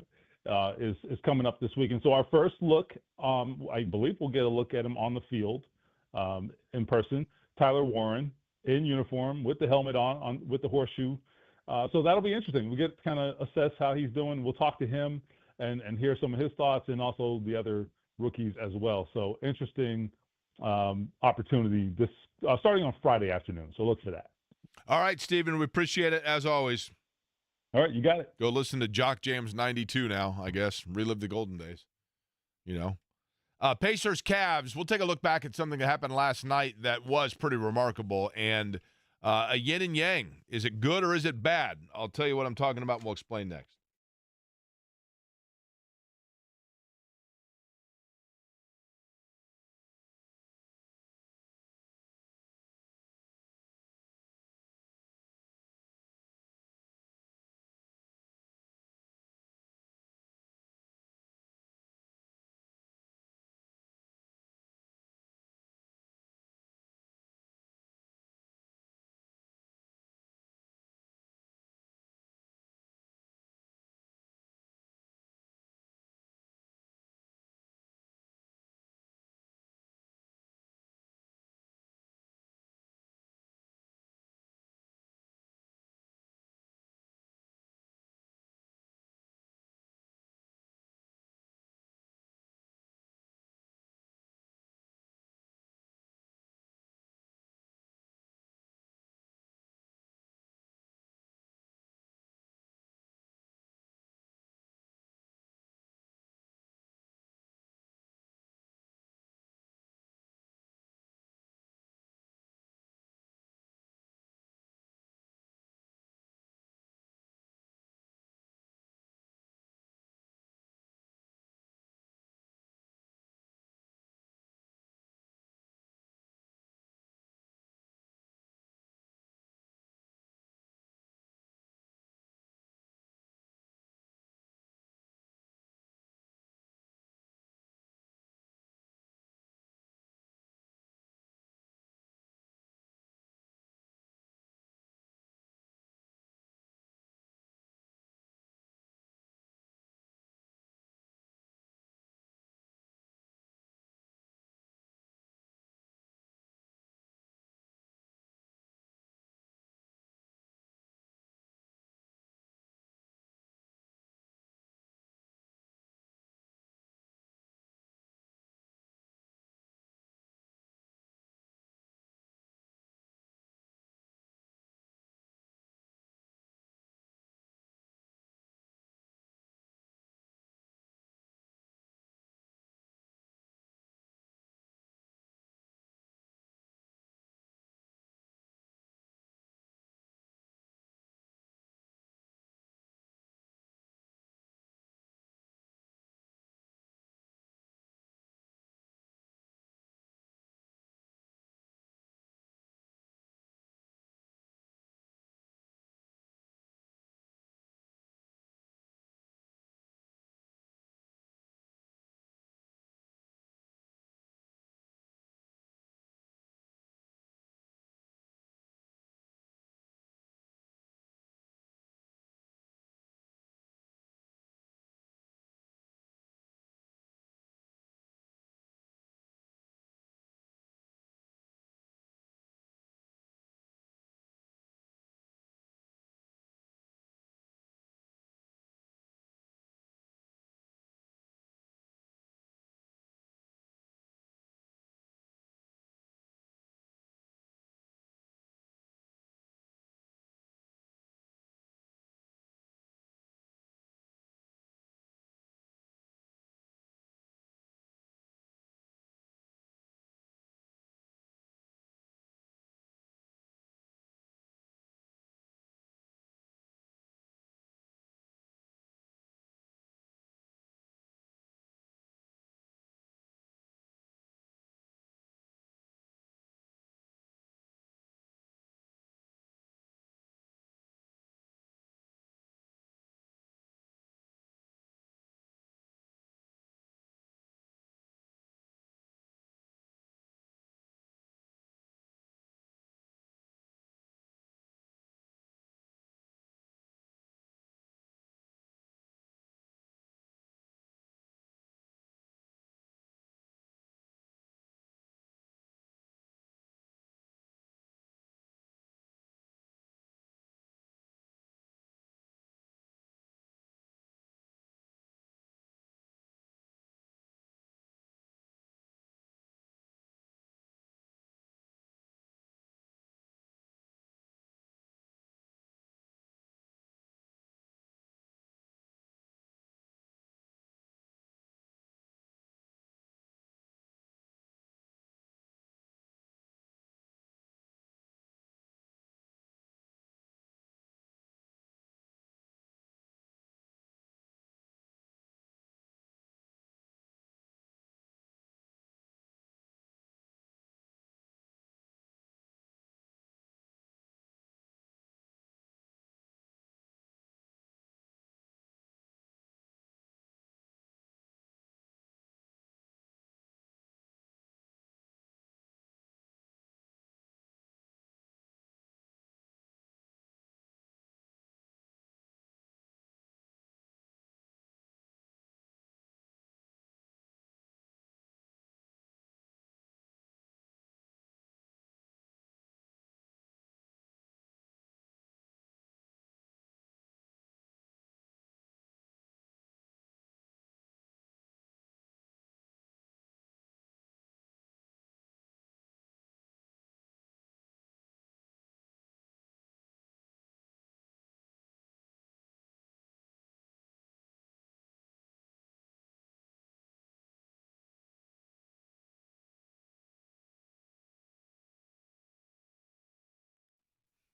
Speaker 5: is coming up this week, and so our first look, I believe we'll get a look at him on the field in person. Tyler Warren in uniform with the helmet on with the horseshoe. So that'll be interesting. We get to kind of assess how he's doing. We'll talk to him and hear some of his thoughts, and also the other rookies as well. So interesting opportunity this starting on Friday afternoon. So look for that.
Speaker 1: All right, Stephen, we appreciate it as always.
Speaker 5: All right, you got it.
Speaker 1: Go listen to Jock Jams 92 now, I guess. Relive the golden days. Pacers Cavs. We'll take a look back at something that happened last night that was pretty remarkable, and a yin and yang. Is it good or is it bad? I'll tell you what I'm talking about, and we'll explain next.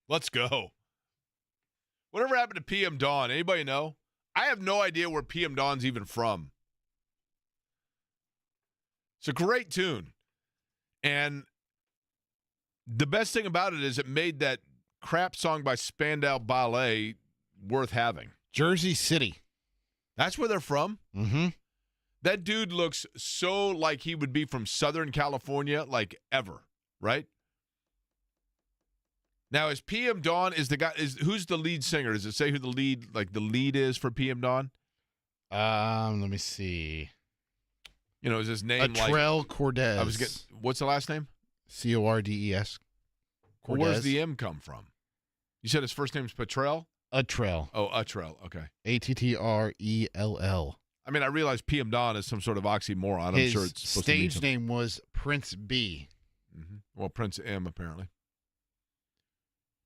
Speaker 1: Let's go. Whatever happened to PM Dawn? Anybody know? I have no idea where PM Dawn's even from. It's a great tune. And the best thing about it is it made that crap song by Spandau Ballet worth having.
Speaker 2: Jersey City.
Speaker 1: That's where they're from?
Speaker 2: Mm-hmm.
Speaker 1: That dude looks so like he would be from Southern California, like ever, right? Now, is PM Dawn is the guy? Who's the lead singer? Does it say who the lead is for PM Dawn?
Speaker 2: Let me see.
Speaker 1: You know, is his name
Speaker 2: Atrell Cordes?
Speaker 1: What's the last name?
Speaker 2: Cordes.
Speaker 1: Well, where's the M come from? You said his first name's Petrell?
Speaker 2: Atrell.
Speaker 1: Oh, Atrell. Okay.
Speaker 2: Attrell.
Speaker 1: I mean, I realize PM Dawn is some sort of oxymoron.
Speaker 2: His
Speaker 1: I'm sure it's supposed to mean
Speaker 2: stage name was Prince B.
Speaker 1: Mm-hmm. Well, Prince M, apparently.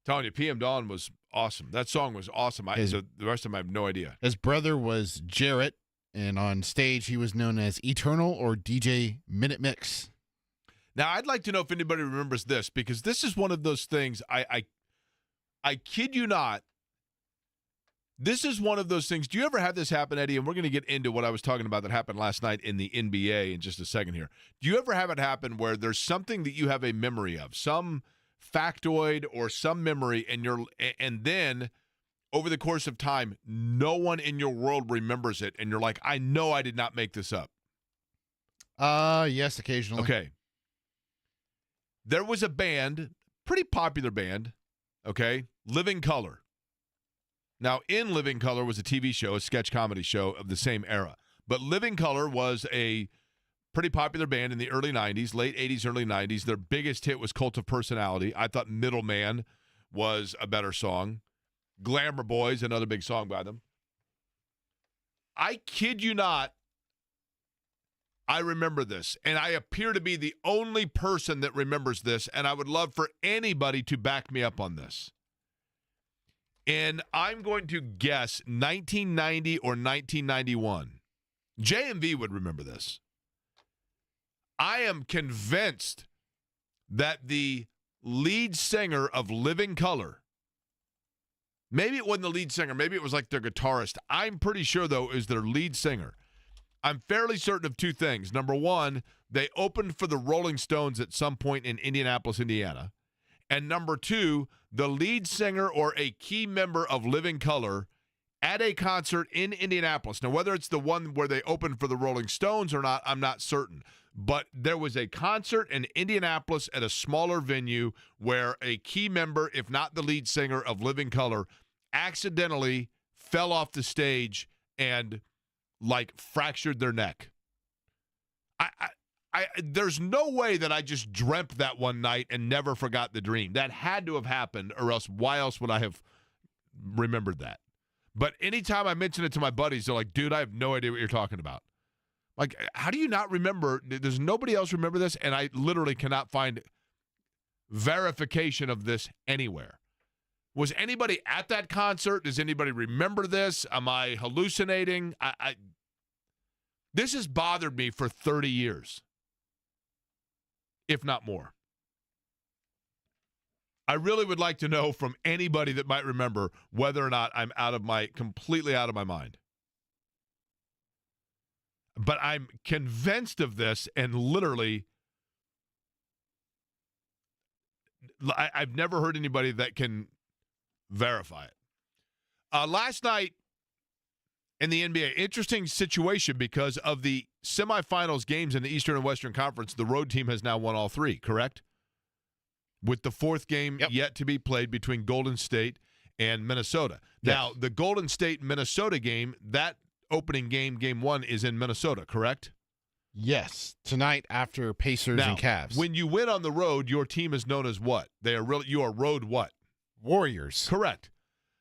Speaker 1: Telling you, PM Dawn was awesome. That song was awesome. The rest of them I have no idea.
Speaker 2: His brother was Jarrett, and on stage he was known as Eternal or DJ Minute Mix.
Speaker 1: Now, I'd like to know if anybody remembers this, because this is one of those things, I kid you not, this is one of those things. Do you ever have this happen, Eddie? And we're going to get into what I was talking about that happened last night in the NBA in just a second here. Do you ever have it happen where there's something that you have a memory of, some factoid or some memory, and then over the course of time, no one in your world remembers it, and you're like, I know I did not make this up?
Speaker 2: Yes, occasionally.
Speaker 1: Okay. There was a band, pretty popular band, okay, Living Color. Now, In Living Color was a TV show, a sketch comedy show of the same era. But Living Color was a pretty popular band in the early 90s, late 80s, early 90s. Their biggest hit was Cult of Personality. I thought Middleman was a better song. Glamour Boys, another big song by them. I kid you not, I remember this, and I appear to be the only person that remembers this, and I would love for anybody to back me up on this. And I'm going to guess 1990 or 1991. JMV would remember this. I am convinced that the lead singer of Living Color, maybe it wasn't the lead singer, maybe it was like their guitarist. I'm pretty sure, though, it was their lead singer. I'm fairly certain of two things. Number one, they opened for the Rolling Stones at some point in Indianapolis, Indiana. And number two, the lead singer or a key member of Living Color at a concert in Indianapolis. Now, whether it's the one where they opened for the Rolling Stones or not, I'm not certain. But there was a concert in Indianapolis at a smaller venue where a key member, if not the lead singer of Living Color, accidentally fell off the stage and fractured their neck. There's no way that I just dreamt that one night and never forgot the dream. That had to have happened, or else why else would I have remembered that? But anytime I mention it to my buddies, they're like, dude, I have no idea what you're talking about. Like, how do you not remember? Does nobody else remember this? And I literally cannot find verification of this anywhere. Was anybody at that concert? Does anybody remember this? Am I hallucinating? This has bothered me for 30 years, if not more. I really would like to know from anybody that might remember whether or not I'm completely out of my mind. But I'm convinced of this, and literally, I've never heard anybody that can verify it. Last night in the NBA, interesting situation because of the semifinals games in the Eastern and Western Conference. The road team has now won all three, correct? With the fourth game yet to be played between Golden State and Minnesota.
Speaker 2: Yes.
Speaker 1: Now, the Golden State-Minnesota game, that opening game, game one, is in Minnesota, correct?
Speaker 2: Yes, tonight after Pacers and Cavs.
Speaker 1: When you win on the road, your team is known as what? You are road what?
Speaker 2: Warriors.
Speaker 1: Correct.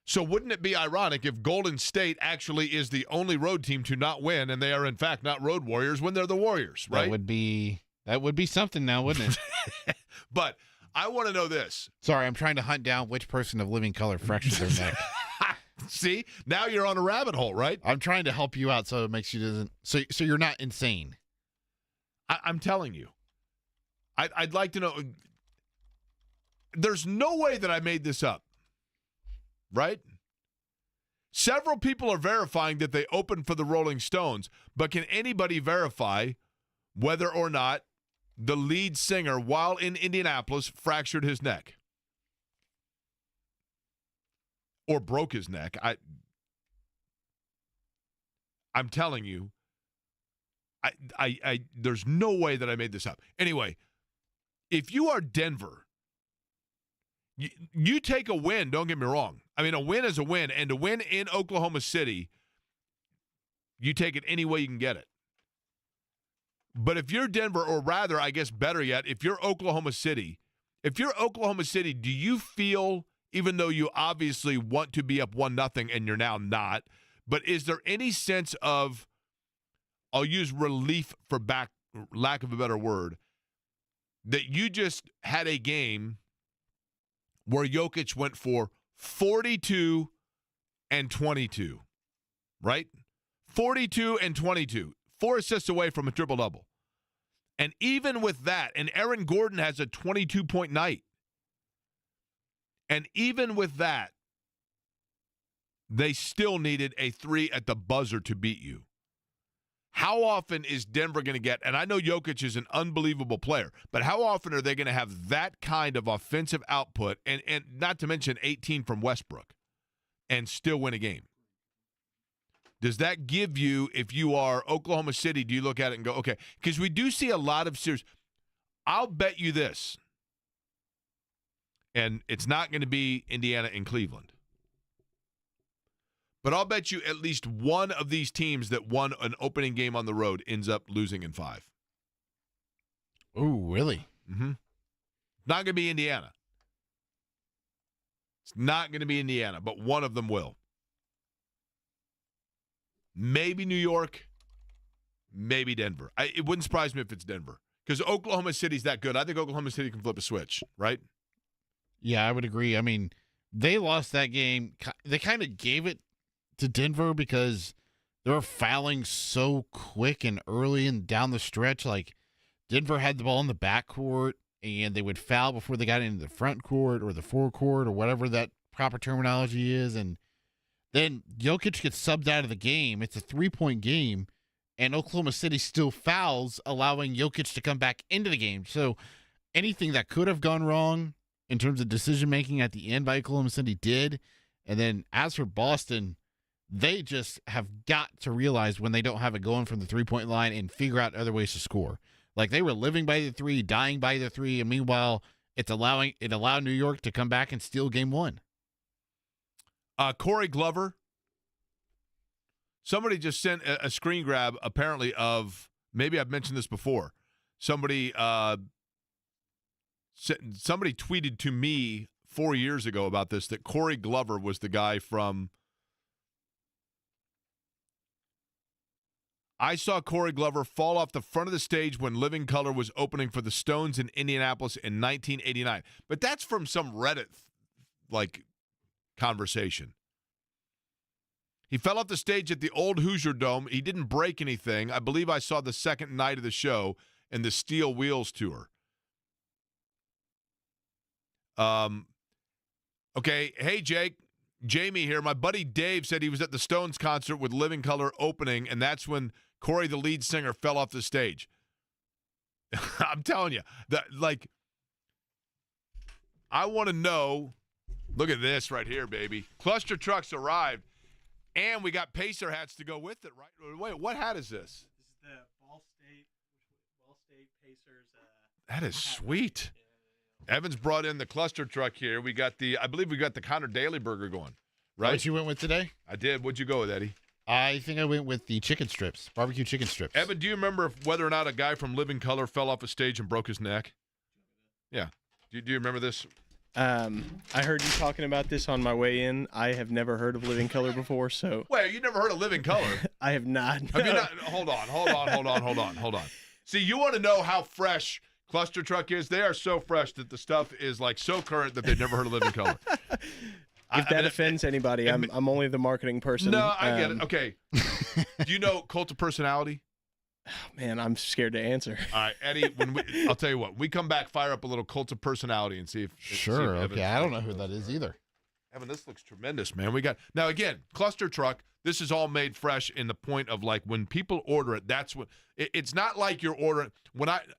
Speaker 1: So wouldn't it be ironic if Golden State actually is the only road team to not win, and they are in fact not road warriors when they're the Warriors, right?
Speaker 2: That would be something now, wouldn't it?
Speaker 1: But I want to know this.
Speaker 2: Sorry, I'm trying to hunt down which person of Living Color fractured their neck.
Speaker 1: See, now you're on a rabbit hole, right?
Speaker 2: I'm trying to help you out so it makes you so you're not insane.
Speaker 1: I'm telling you. I'd like to know. There's no way that I made this up. right? Several people are verifying that they opened for the Rolling Stones, but can anybody verify whether or not the lead singer, while in Indianapolis, fractured his neck? Or broke his neck? I'm telling you, there's no way that I made this up. Anyway, if you are Denver, you take a win, don't get me wrong. I mean, a win is a win, and to win in Oklahoma City, you take it any way you can get it. But if you're Denver, or rather, I guess better yet, if you're Oklahoma City, do you feel, even though you obviously want to be up 1-0 and you're now not, but is there any sense of, I'll use relief for lack of a better word, that you just had a game where Jokic went for 42 and 22, right? 42 and 22, 4 assists away from a triple-double. And even with that, and Aaron Gordon has a 22-point night, and even with that, they still needed a 3 at the buzzer to beat you. How often is Denver going to get, and I know Jokic is an unbelievable player, but how often are they going to have that kind of offensive output, and not to mention 18 from Westbrook, and still win a game? Does that give you, if you are Oklahoma City, do you look at it and go, okay, because we do see a lot of series. I'll bet you this, and it's not going to be Indiana and Cleveland, but I'll bet you at least one of these teams that won an opening game on the road ends up losing in 5.
Speaker 2: Ooh, really?
Speaker 1: Mm-hmm. Not going to be Indiana. It's not going to be Indiana, but one of them will. Maybe New York, maybe Denver. It wouldn't surprise me if it's Denver, because Oklahoma City's that good. I think Oklahoma City can flip a switch, right?
Speaker 2: Yeah, I would agree. I mean, they lost that game. They kind of gave it to Denver because they were fouling so quick and early and down the stretch. Like, Denver had the ball in the backcourt, and they would foul before they got into the front court or the forecourt or whatever that proper terminology is. And then Jokic gets subbed out of the game. It's a 3-point game, and Oklahoma City still fouls, allowing Jokic to come back into the game. So anything that could have gone wrong in terms of decision-making at the end by Oklahoma City did. And then as for Boston, they just have got to realize when they don't have it going from the 3-point line and figure out other ways to score. Like, they were living by the 3, dying by the 3, and meanwhile, it allowed New York to come back and steal game 1.
Speaker 1: Corey Glover. Somebody just sent a screen grab, apparently, of, maybe I've mentioned this before. Somebody tweeted to me 4 years ago about this, that Corey Glover was the guy from, I saw Corey Glover fall off the front of the stage when Living Color was opening for the Stones in Indianapolis in 1989. But that's from some Reddit, conversation. He fell off the stage at the old Hoosier Dome. He didn't break anything. I believe I saw the second night of the show in the Steel Wheels tour. Okay, hey, Jake. Jamie here. My buddy Dave said he was at the Stones concert with Living Color opening, and that's when Corey, the lead singer, fell off the stage. I'm telling you, I want to know. Look at this right here, baby. Cluster trucks arrived, and we got Pacer hats to go with it, right? Wait, what hat is this?
Speaker 6: This is the Ball State Pacers.
Speaker 1: That is sweet. Yeah. Evans brought in the cluster truck here. I believe we got the Connor Daly burger going, right?
Speaker 2: What you went with today?
Speaker 1: I did. What'd you go with, Eddie?
Speaker 2: I think I went with the chicken strips, barbecue chicken strips.
Speaker 1: Evan, do you remember whether or not a guy from Living Color fell off a stage and broke his neck? Yeah. Do you remember this?
Speaker 6: I heard you talking about this on my way in. I have never heard of Living Color before, so.
Speaker 1: Wait, you never heard of Living Color?
Speaker 6: I have not.
Speaker 1: Have you not? Hold on. See, you want to know how fresh Cluster Truck is? They are so fresh that the stuff is so current that they've never heard of Living Color.
Speaker 6: If that offends anybody, I'm only the marketing person.
Speaker 1: No, I get it. Okay. Do you know Cult of Personality?
Speaker 6: Man, I'm scared to answer.
Speaker 1: All right, Eddie, I'll tell you what. We come back, fire up a little Cult of Personality and see if.
Speaker 2: Sure, okay. I don't know who that is either.
Speaker 1: Evan, this looks tremendous, man. We got now again, cluster truck. This is all made fresh in the point of like when people order it, that's what it's not like you're ordering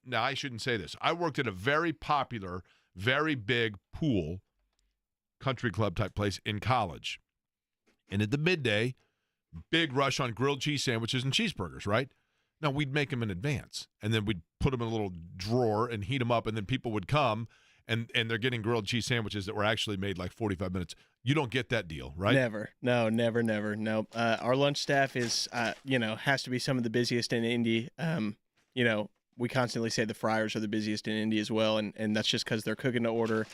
Speaker 1: now I shouldn't say this. I worked at a very popular, very big pool, country club type place in college. And at the midday, big rush on grilled cheese sandwiches and cheeseburgers, right? Now we'd make them in advance and then we'd put them in a little drawer and heat them up, and then people would come and they're getting grilled cheese sandwiches that were actually made like 45 minutes. You don't get that deal, right?
Speaker 6: Never. No, never, never. No. Our lunch staff is, has to be some of the busiest in Indy. We constantly say the fryers are the busiest in Indy as well, and that's just because they're cooking to order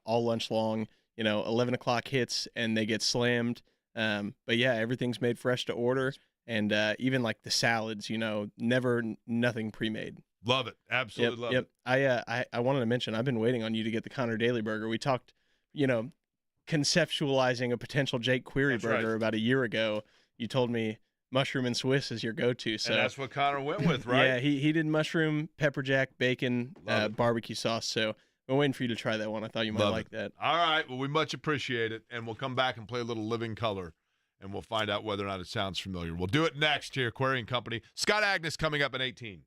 Speaker 6: all lunch long. 11 o'clock hits and they get slammed. But yeah, everything's made fresh to order, and even like the salads, nothing pre-made.
Speaker 1: Love it. Absolutely love it.
Speaker 6: I wanted to mention, I've been waiting on you to get the Connor Daly burger. We talked, conceptualizing a potential Jake Query burger about a year ago. You told me mushroom and Swiss is your go-to. So
Speaker 1: and that's what Connor went with, right?
Speaker 6: Yeah, he did mushroom, pepper jack, bacon, barbecue sauce. So I'm waiting for you to try that one. I thought you might like that.
Speaker 1: All right. Well, we much appreciate it, and we'll come back and play a little Living Color, and we'll find out whether or not it sounds familiar. We'll do it next here, Query and Company. Scott Agness coming up in 18.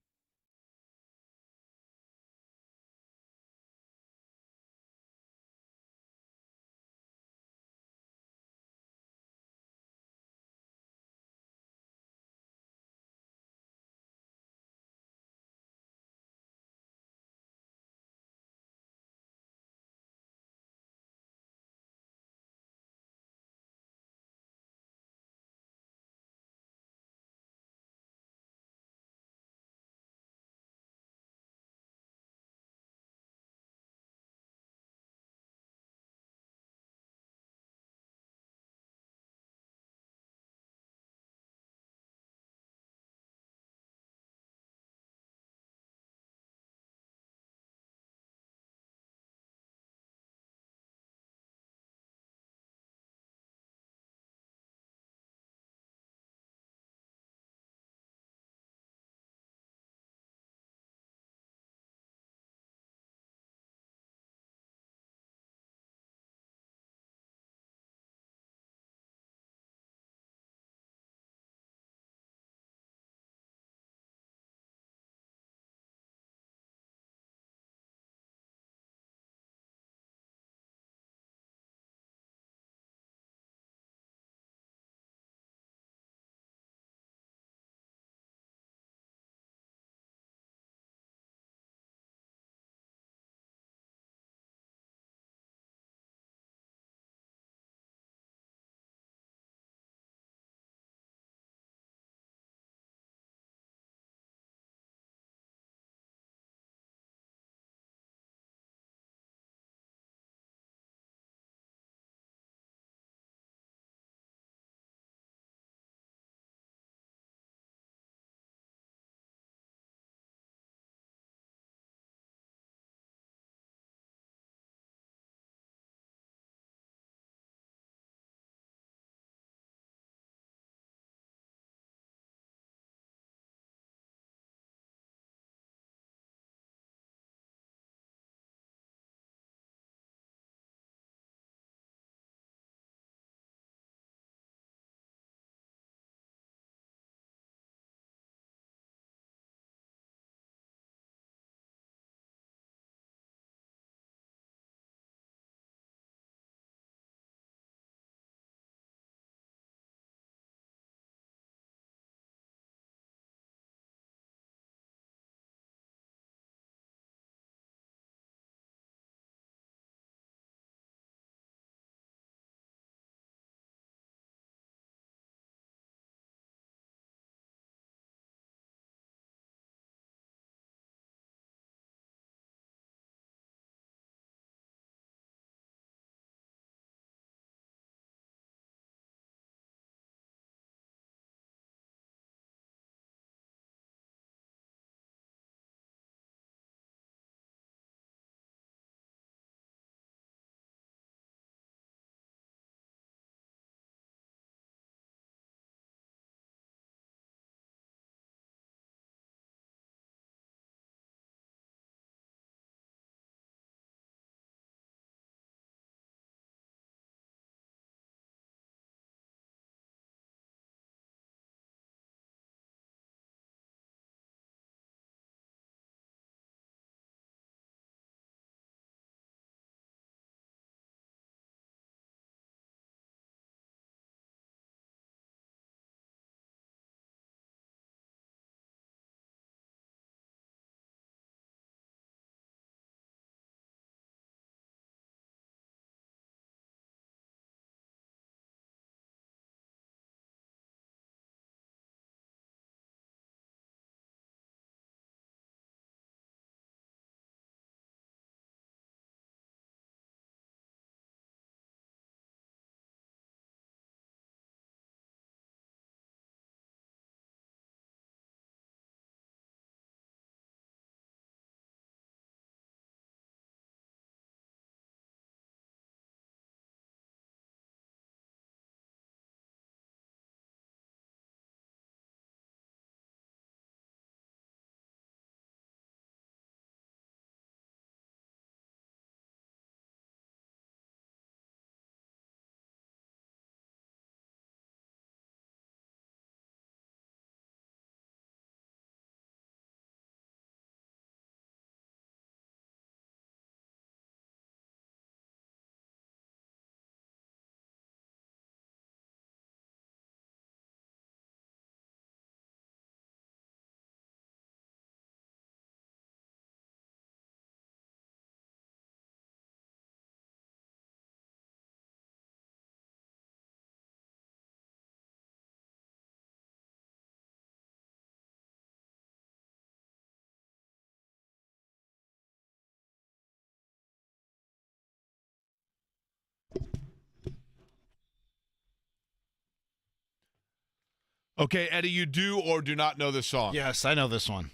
Speaker 1: Okay, Eddie, you do or do not know this song?
Speaker 2: Yes, I know this one.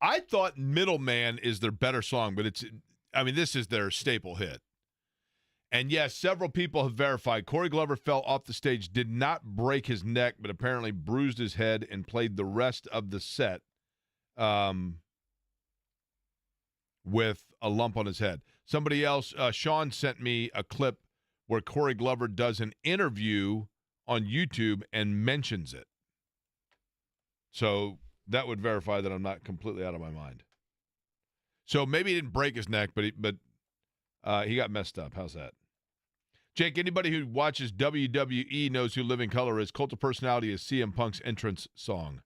Speaker 1: I thought Middleman is their better song, but this is their staple hit. And yes, several people have verified Corey Glover fell off the stage, did not break his neck, but apparently bruised his head and played the rest of the set with a lump on his head. Somebody else, Sean sent me a clip where Corey Glover does an interview on YouTube and mentions it. So that would verify that I'm not completely out of my mind. So maybe he didn't break his neck, but he got messed up. How's that? Jake, anybody who watches WWE knows who Living Color is. Cult of Personality is CM Punk's entrance song.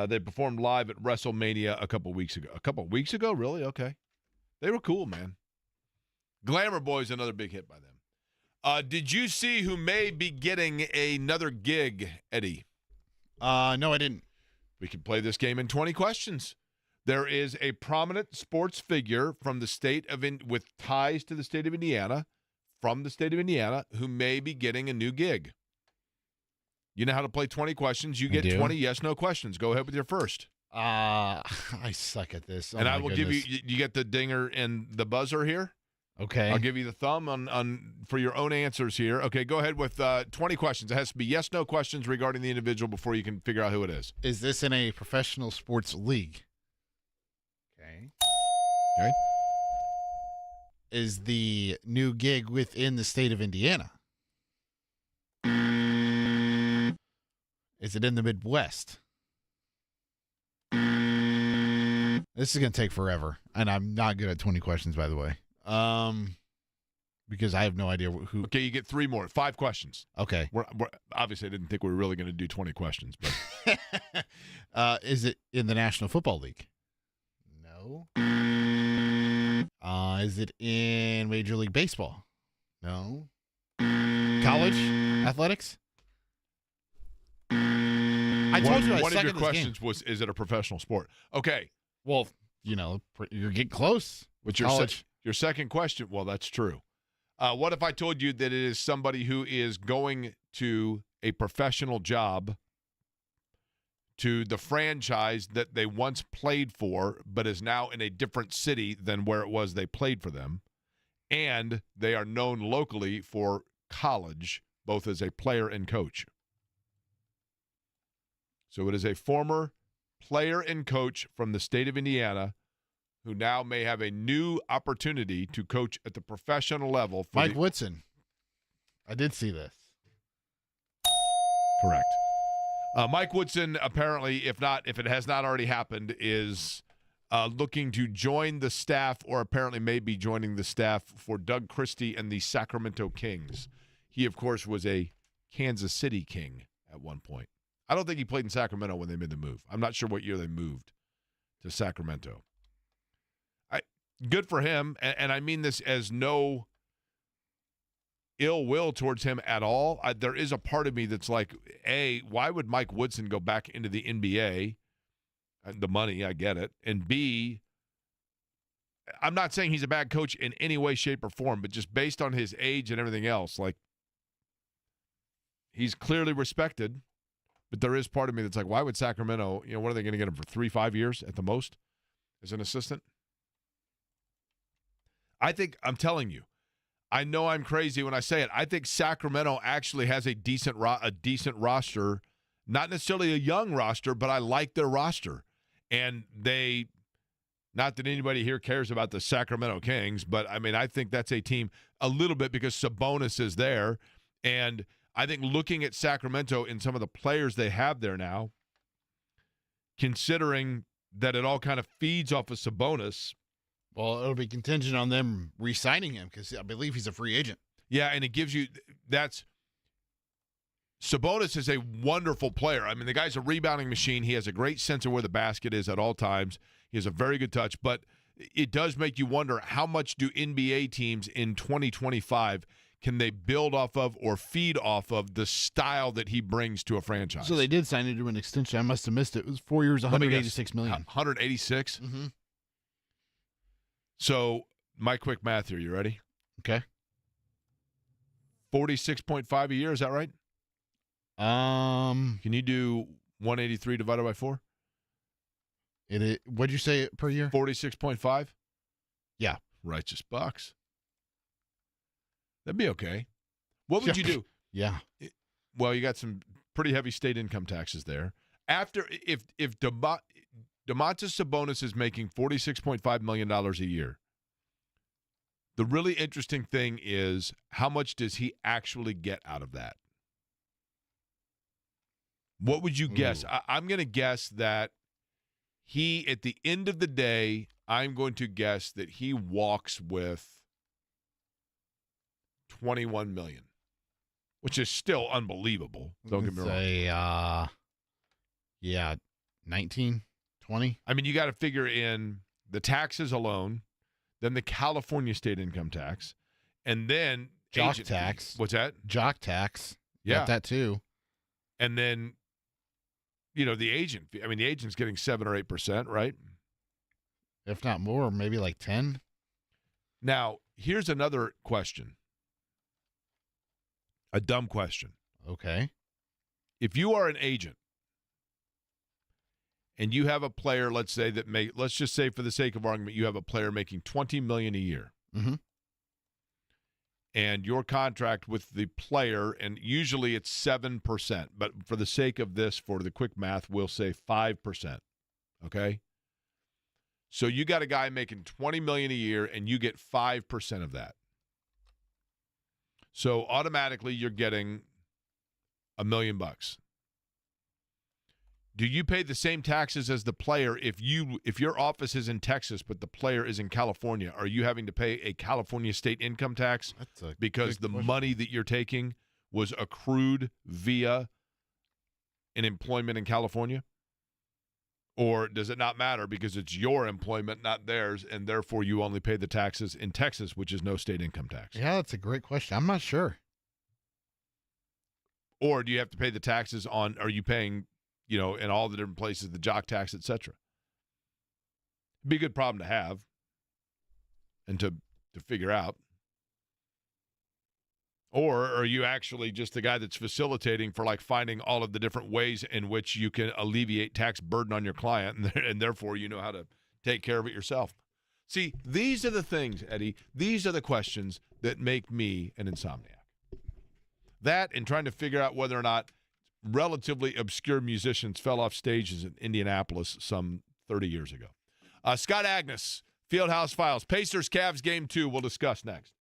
Speaker 1: They performed live at WrestleMania a couple weeks ago. A couple weeks ago? Really? Okay. They were cool, man. Glamour Boy's another big hit by them. Did you see who may be getting another gig, Eddie?
Speaker 2: No, I didn't.
Speaker 1: We can play this game in 20 questions. There is a prominent sports figure from the state of with ties to the state of Indiana, from the state of Indiana, who may be getting a new gig. You know how to play 20 questions. You get 20 yes/no questions. Go ahead with your first.
Speaker 2: I suck at this.
Speaker 1: And I will give you get the dinger and the buzzer here.
Speaker 2: Okay.
Speaker 1: I'll give you the thumb on for your own answers here. Okay, go ahead with 20 questions. It has to be yes/no questions regarding the individual before you can figure out who it is.
Speaker 2: Is this in a professional sports league? Okay.
Speaker 1: Okay.
Speaker 2: Is the new gig within the state of Indiana? Is it in the Midwest? This is going to take forever, and I'm not good at 20 questions, by the way. Because I have no idea who.
Speaker 1: Okay, you get 3 more. 5 questions.
Speaker 2: Okay.
Speaker 1: We're obviously, I didn't think we were really going to do 20 questions, but
Speaker 2: is it in the National Football League? No. Is it in Major League Baseball? No. College athletics? I told you I
Speaker 1: one
Speaker 2: suck
Speaker 1: of your
Speaker 2: at this
Speaker 1: questions
Speaker 2: game.
Speaker 1: was, is it a professional sport? Okay.
Speaker 2: Well, you're getting close.
Speaker 1: What's
Speaker 2: College.
Speaker 1: your second question? Well, that's true. What if I told you that it is somebody who is going to a professional job to the franchise that they once played for, but is now in a different city than where it was they played for them, and they are known locally for college, both as a player and coach? So it is a former player and coach from the state of Indiana who now may have a new opportunity to coach at the professional level. For
Speaker 2: Mike Woodson. I did see this.
Speaker 1: Correct. Mike Woodson, apparently, if it has not already happened, is looking to join the staff, or apparently may be joining the staff for Doug Christie and the Sacramento Kings. He, of course, was a Kansas City King at one point. I don't think he played in Sacramento when they made the move. I'm not sure what year they moved to Sacramento. Good for him, and I mean this as no ill will towards him at all. There is a part of me that's like, A, why would Mike Woodson go back into the NBA? The money, I get it. And B, I'm not saying he's a bad coach in any way, shape, or form, but just based on his age and everything else, like, he's clearly respected. But there is part of me that's like, why would Sacramento, what are they going to get him for 3-5 years at the most as an assistant? I'm telling you, I know I'm crazy when I say it. I think Sacramento actually has a decent roster, not necessarily a young roster, but I like their roster. And not that anybody here cares about the Sacramento Kings, but I think that's a team a little bit because Sabonis is there. And I think looking at Sacramento and some of the players they have there now, considering that it all kind of feeds off of Sabonis.
Speaker 2: Well, it'll be contingent on them re-signing him because I believe he's a free agent.
Speaker 1: Yeah, and it gives you Sabonis is a wonderful player. The guy's a rebounding machine. He has a great sense of where the basket is at all times. He has a very good touch, but it does make you wonder how much do NBA teams in 2025 can they build off of or feed off of the style that he brings to a franchise?
Speaker 2: So they did sign him to an extension. I must have missed it. It was 4 years, $186 million.
Speaker 1: 186?
Speaker 2: Mm-hmm.
Speaker 1: So, my quick math here. You ready?
Speaker 2: Okay.
Speaker 1: 46.5 a year. Is that right? Can you do 183 divided by 4?
Speaker 2: What'd you say per year?
Speaker 1: 46.5?
Speaker 2: Yeah.
Speaker 1: Righteous bucks. That'd be okay. What would you do?
Speaker 2: Yeah.
Speaker 1: Well, you got some pretty heavy state income taxes there. If Domantas Sabonis is making $46.5 million a year, the really interesting thing is how much does he actually get out of that? What would you guess? I'm going to guess that he, at the end of the day, I'm going to guess that he walks with $21 million, which is still unbelievable. Don't get me wrong.
Speaker 2: Yeah, 19, 20.
Speaker 1: I mean, you got to figure in the taxes alone, then the California state income tax, and then
Speaker 2: Jock
Speaker 1: agent
Speaker 2: tax.
Speaker 1: fee. What's that?
Speaker 2: Jock tax.
Speaker 1: Yeah.
Speaker 2: Got that too.
Speaker 1: And then, the agent fee. I mean, the agent's getting 7 or 8%, right?
Speaker 2: If not more, maybe like 10.
Speaker 1: Now, here's another question. A dumb question.
Speaker 2: Okay.
Speaker 1: If you are an agent and you have a player, let's just say for the sake of argument, you have a player making $20 million a year.
Speaker 2: Mm-hmm.
Speaker 1: And your contract with the player, and usually it's 7%, but for the sake of this, for the quick math, we'll say 5%. Okay? So you got a guy making $20 million a year, and you get 5% of that. So automatically you're getting $1 million. Do you pay the same taxes as the player if your office is in Texas but the player is in California? Are you having to pay a California state income tax because the money that you're taking was accrued via an employment in California? Or does it not matter because it's your employment, not theirs, and therefore you only pay the taxes in Texas, which is no state income tax?
Speaker 2: Yeah, that's a great question. I'm not sure.
Speaker 1: Or do you have to pay the taxes are you paying, in all the different places, the jock tax, et cetera? It'd be a good problem to have and to figure out. Or are you actually just the guy that's facilitating for finding all of the different ways in which you can alleviate tax burden on your client and therefore you know how to take care of it yourself? See, these are the things, Eddie, these are the questions that make me an insomniac. That and trying to figure out whether or not relatively obscure musicians fell off stages in Indianapolis some 30 years ago. Scott Agness, Fieldhouse Files. Pacers-Cavs Game 2 we'll discuss next.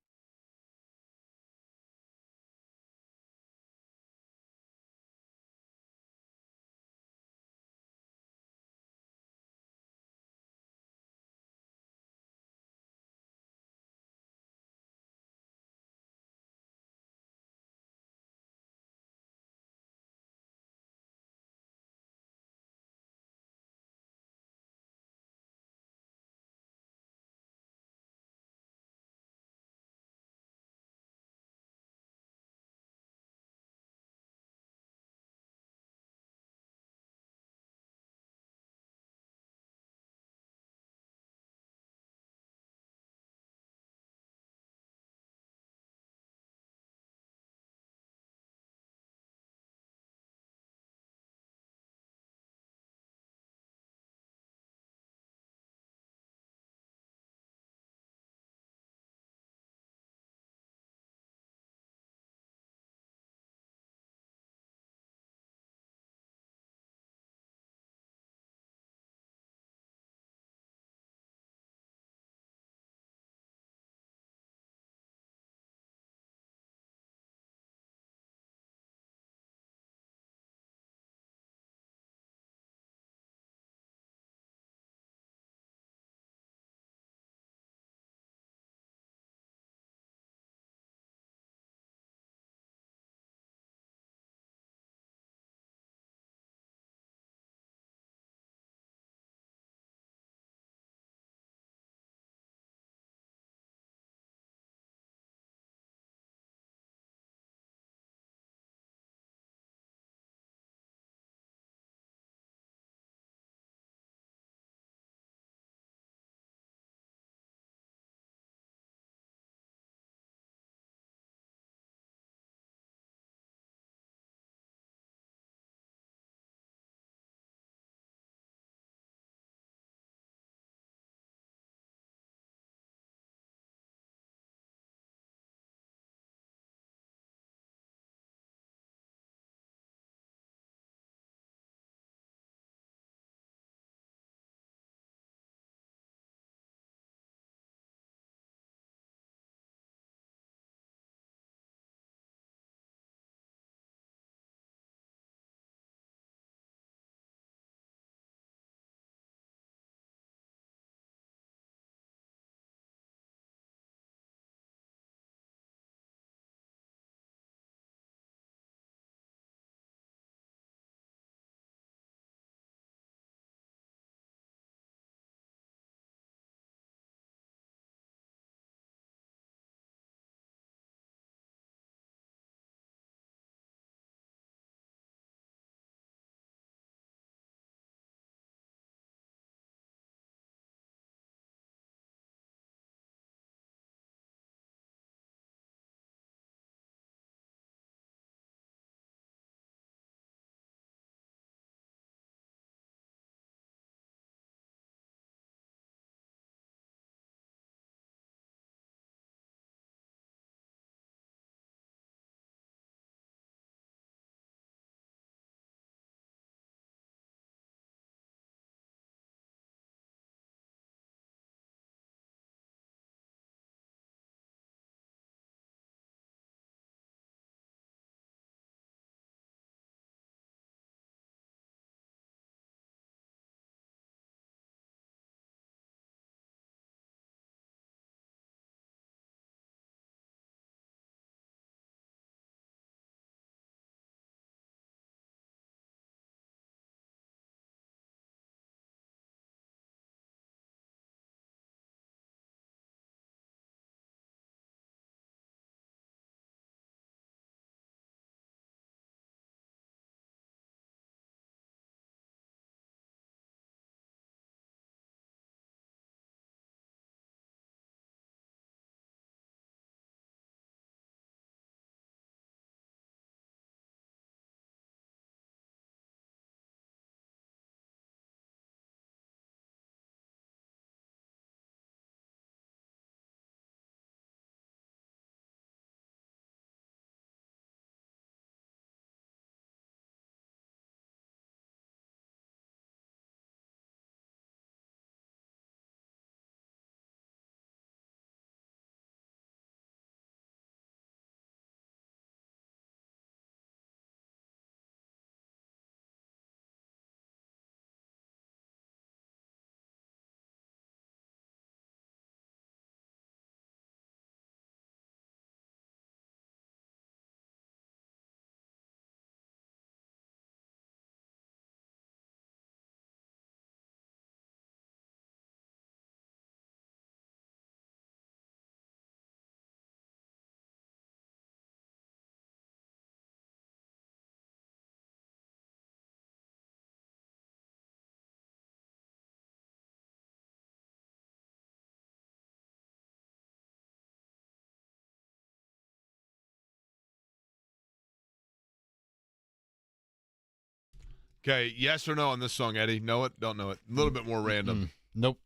Speaker 1: Okay, yes or no on this song, Eddie? Know it? Don't know it? A little bit more random.
Speaker 2: Nope.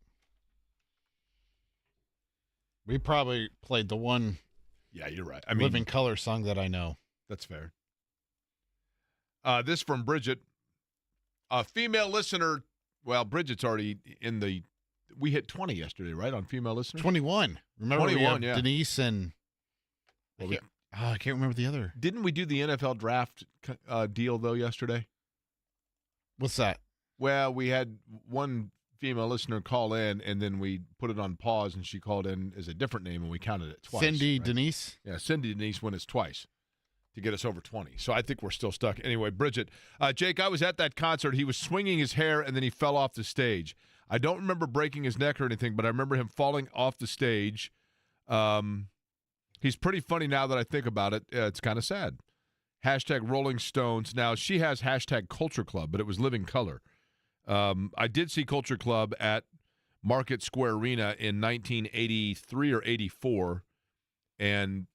Speaker 2: We probably played the one
Speaker 1: Yeah, you're right. I mean,
Speaker 2: Living Color song that I know.
Speaker 1: that's fair. This from Bridget. A female listener. Well, Bridget's already in the. We hit 20 yesterday, right, on female listeners?
Speaker 2: 21. Remember
Speaker 1: 21,
Speaker 2: we
Speaker 1: yeah.
Speaker 2: have Denise and
Speaker 1: Well,
Speaker 2: I can't remember the other.
Speaker 1: Didn't we do the NFL draft deal, though, yesterday?
Speaker 2: What's that?
Speaker 1: Well, we had one female listener call in, and then we put it on pause, and she called in as a different name, and we counted it twice.
Speaker 2: Cindy
Speaker 1: right?
Speaker 2: Denise?
Speaker 1: Yeah, Cindy Denise won us twice to get us over 20. So I think we're still stuck. Anyway, Bridget. Jake, I was at that concert. He was swinging his hair, and then he fell off the stage. I don't remember breaking his neck or anything, but I remember him falling off the stage. He's pretty funny now that I think about it. It's kind of sad. Hashtag Rolling Stones. Now, she has hashtag Culture Club, but it was Living Color. I did see Culture Club at Market Square Arena in 1983 or 84 and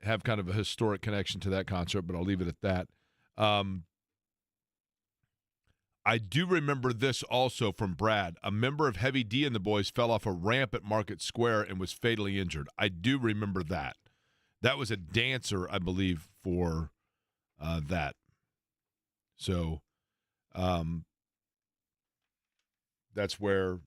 Speaker 1: have kind of a historic connection to that concert, but I'll leave it at that. I do remember this also from Brad. A member of Heavy D and the Boys fell off a ramp at Market Square and was fatally injured. I do remember that. That was a dancer, I believe, for that. So that's where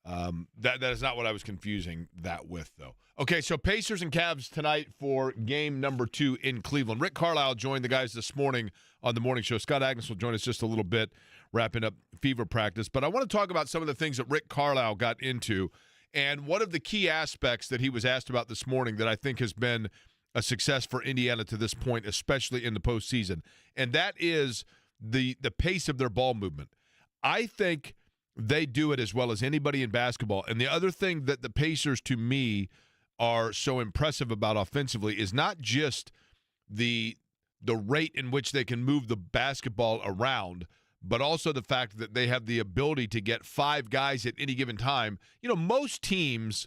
Speaker 1: that is not what I was confusing that with, though. Okay, so Pacers and Cavs tonight for game number 2 in Cleveland. Rick Carlisle joined the guys this morning on the morning show. Scott Agness will join us just a little bit, wrapping up fever practice. But I want to talk about some of the things that Rick Carlisle got into. And one of the key aspects that he was asked about this morning that I think has been a success for Indiana to this point, especially in the postseason, and that is the pace of their ball movement. I think they do it as well as anybody in basketball. And the other thing that the Pacers, to me, are so impressive about offensively is not just the rate in which they can move the basketball around, but also the fact that they have the ability to get 5 guys at any given time. You know, most teams,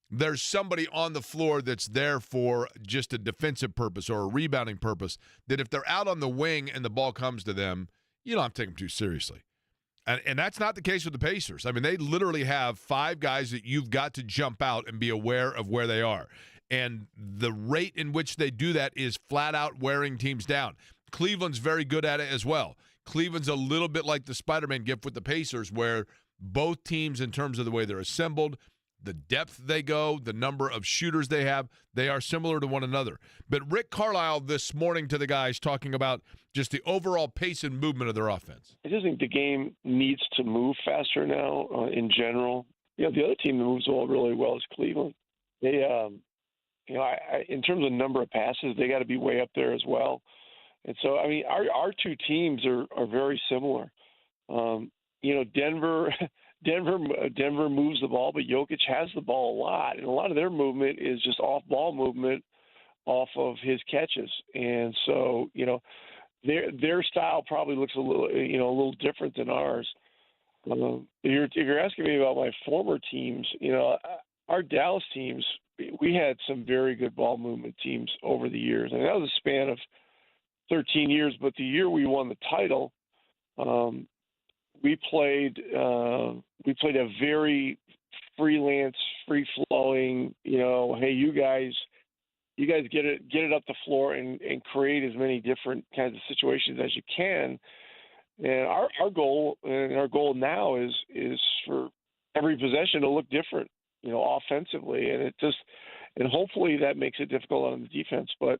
Speaker 1: there's somebody on the floor that's there for just a defensive purpose or a rebounding purpose, that if they're out on the wing and the ball comes to them, you don't have to take them too seriously. And that's not the case with the Pacers. I mean, they literally have 5 guys that you've got to jump out and be aware of where they are. And the rate in which they do that is flat out wearing teams down. Cleveland's very good at it as well. Cleveland's a little bit like the Spider-Man gift with the Pacers, where both teams, in terms of the way they're assembled, the depth they go, the number of shooters they have, they are similar to one another. But Rick Carlisle this morning to the guys talking about just the overall pace and movement of their offense.
Speaker 7: I just think the game needs to move faster now in general. You know, the other team that moves the ball really well is Cleveland. They, in terms of number of passes, they got to be way up there as well. And so, I mean, our two teams are very similar. Denver moves the ball, but Jokic has the ball a lot, and a lot of their movement is just off-ball movement off of his catches. And so, their style probably looks a little different than ours. If you're asking me about my former teams, our Dallas teams, we had some very good ball movement teams over the years, and that was a span of 13 years. But the year we won the title, we played a very freelance, free-flowing, hey, you guys get it up the floor and create as many different kinds of situations as you can. And our goal now is for every possession to look different, offensively, and hopefully that makes it difficult on the defense. But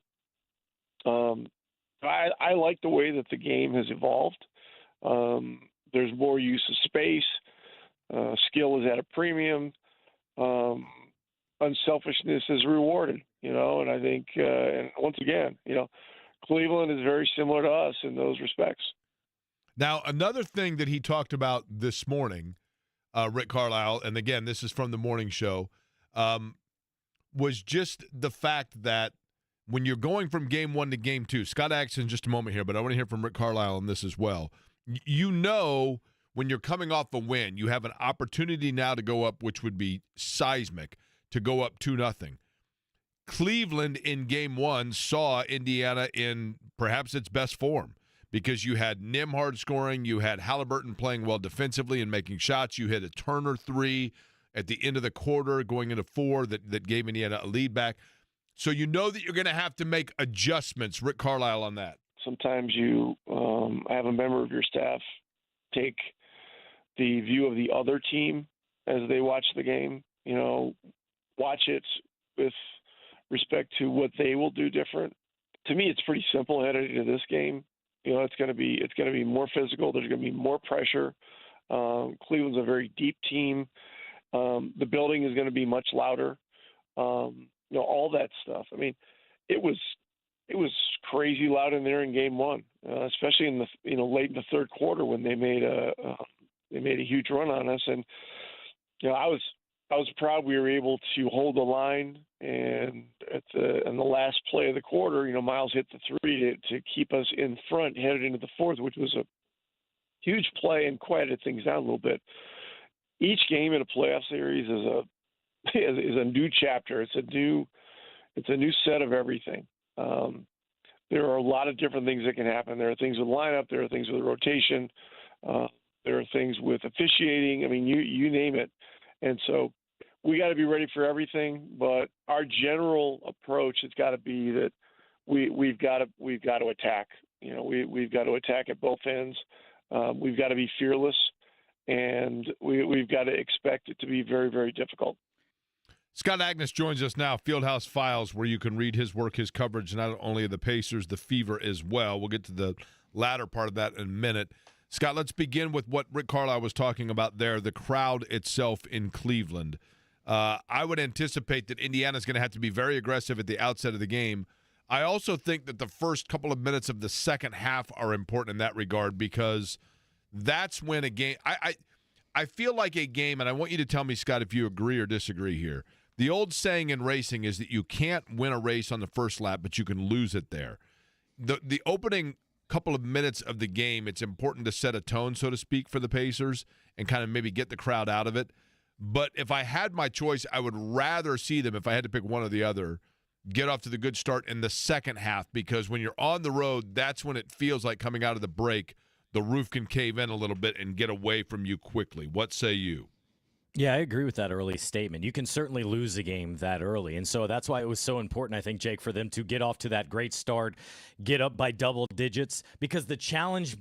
Speaker 7: I like the way that the game has evolved. There's more use of space. Skill is at a premium. Unselfishness is rewarded, and I think, and once again, Cleveland is very similar to us in those respects.
Speaker 1: Now, another thing that he talked about this morning, Rick Carlisle, and again, this is from the morning show, was just the fact that when you're going from game 1 to game 2, Scott Agness in just a moment here, but I want to hear from Rick Carlisle on this as well. When you're coming off a win, you have an opportunity now to go up, which would be seismic, to go up 2-0. Cleveland in game 1 saw Indiana in perhaps its best form because you had Nembhard scoring, you had Halliburton playing well defensively and making shots, you had a Turner 3 at the end of the quarter going into 4 that gave Indiana a lead back. So you know that you're going to have to make adjustments. Rick Carlisle on that.
Speaker 7: Sometimes I have a member of your staff take the view of the other team as they watch the game. Watch it with respect to what they will do different. To me, it's pretty simple headed into this game. It's going to be more physical. There's going to be more pressure. Cleveland's a very deep team. The building is going to be much louder. All that stuff. I mean, it was crazy loud in there in Game 1, especially in the late in the third quarter when they made a huge run on us. And I was proud we were able to hold the line. And in the last play of the quarter, Miles hit the 3 to keep us in front headed into the fourth, which was a huge play and quieted things down a little bit. Each game in a playoff series is a new chapter. It's a new set of everything. There are a lot of different things that can happen. There are things with lineup. There are things with rotation. There are things with officiating. I mean, you name it. And so we got to be ready for everything. But our general approach has got to be that we've got to attack. We've got to attack at both ends. We've got to be fearless, and we've got to expect it to be very, very difficult.
Speaker 1: Scott Agness joins us now, Fieldhouse Files, where you can read his work, his coverage, not only of the Pacers, the Fever as well. We'll get to the latter part of that in a minute. Scott, let's begin with what Rick Carlisle was talking about there, the crowd itself in Cleveland. I would anticipate that Indiana's going to have to be very aggressive at the outset of the game. I also think that the first couple of minutes of the second half are important in that regard because that's when a game I feel like a game, and I want you to tell me, Scott, if you agree or disagree here. The old saying in racing is that you can't win a race on the first lap, but you can lose it there. The opening couple of minutes of the game, it's important to set a tone, so to speak, for the Pacers and kind of maybe get the crowd out of it. But if I had my choice, I would rather see them, if I had to pick one or the other, get off to the good start in the second half because when you're on the road, that's when it feels like coming out of the break, the roof can cave in a little bit and get away from you quickly. What say you?
Speaker 8: Yeah, I agree with that early statement. You can certainly lose a game that early. And so that's why it was so important, I think, Jake, for them to get off to that great start, get up by double digits, because the challenge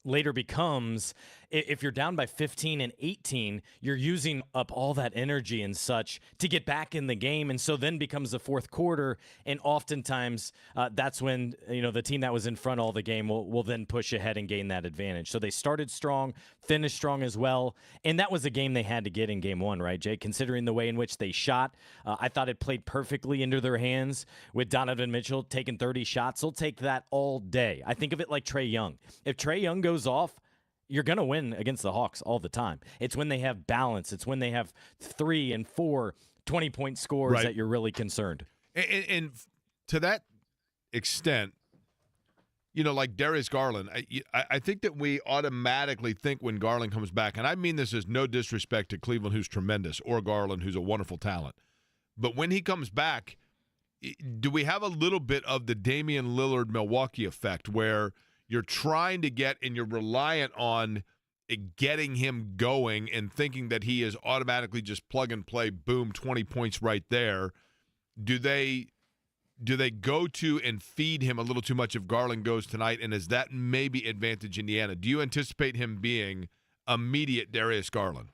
Speaker 8: later becomes if you're down by 15 and 18, you're using up all that energy and such to get back in the game. And so then becomes the fourth quarter. And oftentimes that's when, the team that was in front all the game will then push ahead and gain that advantage. So they started strong, finished strong as well. And that was a game they had to get in Game 1, right, Jake? Considering the way in which they shot, I thought it played perfectly into their hands with Donovan Mitchell taking 30 shots. They'll take that all day. I think of it like Trae Young. If Trae Young goes off, you're going to win against the Hawks all the time. It's when they have balance. It's when they have 3 and 4 20-point scores that you're really concerned.
Speaker 1: And to that extent, like Darius Garland, I think that we automatically think when Garland comes back, and I mean this as no disrespect to Cleveland, who's tremendous, or Garland, who's a wonderful talent. But when he comes back, do we have a little bit of the Damian Lillard Milwaukee effect where you're trying to get and you're reliant on getting him going and thinking that he is automatically just plug and play, boom, 20 points right there? Do they go to and feed him a little too much if Garland goes tonight, and is that maybe advantage Indiana? Do you anticipate him being immediate Darius Garland?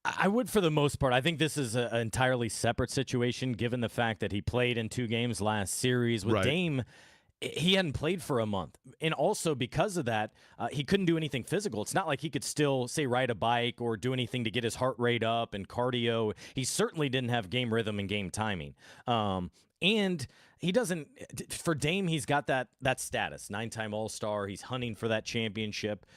Speaker 8: I would for the most part. I think this is an entirely separate situation given the fact that he played in 2 games last series. With Dame, he hadn't played for a month. And also because of that, he couldn't do anything physical. It's not like he could still, say, ride a bike or do anything to get his heart rate up and cardio. He certainly didn't have game rhythm and game timing. And he doesn't – for Dame, he's got that status, 9-time All-Star. He's hunting for that championship.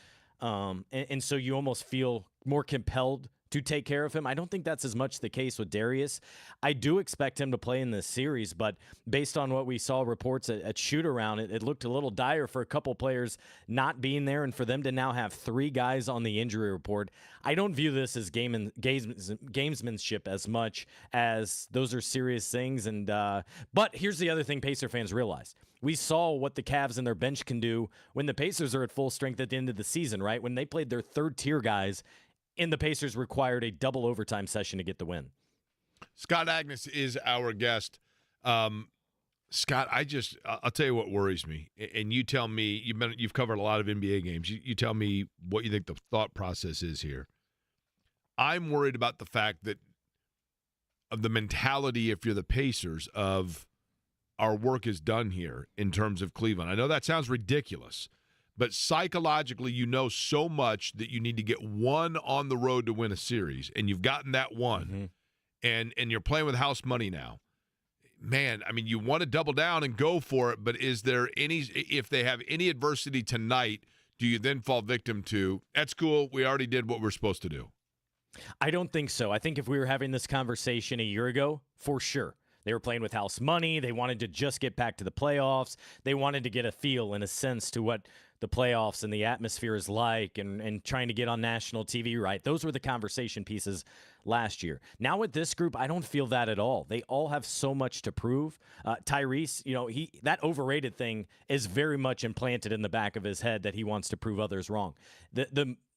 Speaker 8: And so you almost feel more compelled to take care of him. I don't think that's as much the case with Darius. I do expect him to play in this series, but based on what we saw reports at shoot-around, it looked a little dire for a couple players not being there, and for them to now have 3 guys on the injury report. I don't view this as gamesmanship as much as those are serious things. And but here's the other thing Pacer fans realize. We saw what the Cavs and their bench can do when the Pacers are at full strength at the end of the season, right? When they played their third-tier guys, and the Pacers required a double overtime session to get the win.
Speaker 1: Scott Agness is our guest. Scott, I'll tell you what worries me, and you tell me. You've covered a lot of NBA games. You tell me what you think the thought process is here. I'm worried about the fact that of the mentality, if you're the Pacers, of our work is done here in terms of Cleveland. I know that sounds ridiculous, but psychologically, you know so much that you need to get one on the road to win a series, and you've gotten that one, and you're playing with house money now. Man, I mean, you want to double down and go for it, but is there any – if they have any adversity tonight, do you then fall victim to, that's cool, we already did what we're supposed to do?
Speaker 8: I don't think so. I think if we were having this conversation a year ago, for sure. They were playing with house money. They wanted to just get back to the playoffs. They wanted to get a feel and a sense to what the playoffs and the atmosphere is like, and trying to get on national TV, right? Those were the conversation pieces last year. Now with this group, I don't feel that at all. They all have so much to prove. Tyrese, that overrated thing is very much implanted in the back of his head that he wants to prove others wrong.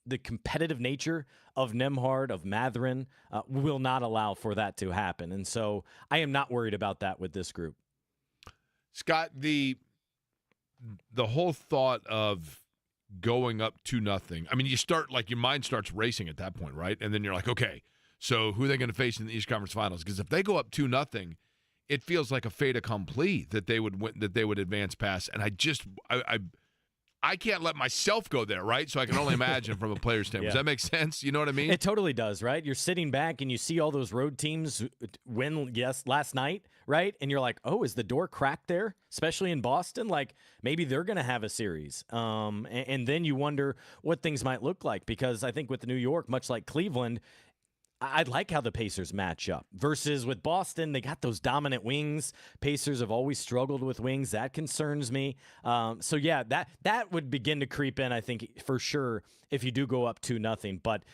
Speaker 8: The competitive nature of Nembhard, of Mathurin, will not allow for that to happen. And so I am not worried about that with this group.
Speaker 1: Scott, the whole thought of going up 2-0, I mean, you start, like, your mind starts racing at that point, right? And then you're like, okay, so who are they going to face in the East Conference Finals? Because if they go up 2-0, it feels like a fait accompli that they would win, that they would advance past. And I can't let myself go there, right? So I can only imagine from a player's standpoint. Does that make sense? You know what I mean?
Speaker 8: It totally does, right? You're sitting back and you see all those road teams win, last night, right? And you're like, oh, is the door cracked there? Especially in Boston? Like, maybe they're going to have a series. And then you wonder what things might look like, because I think with New York, much like Cleveland, I like how the Pacers match up versus with Boston. They got those dominant wings. Pacers have always struggled with wings. That concerns me. So yeah, that would begin to creep in, I think, for sure, if you do go up 2-0. But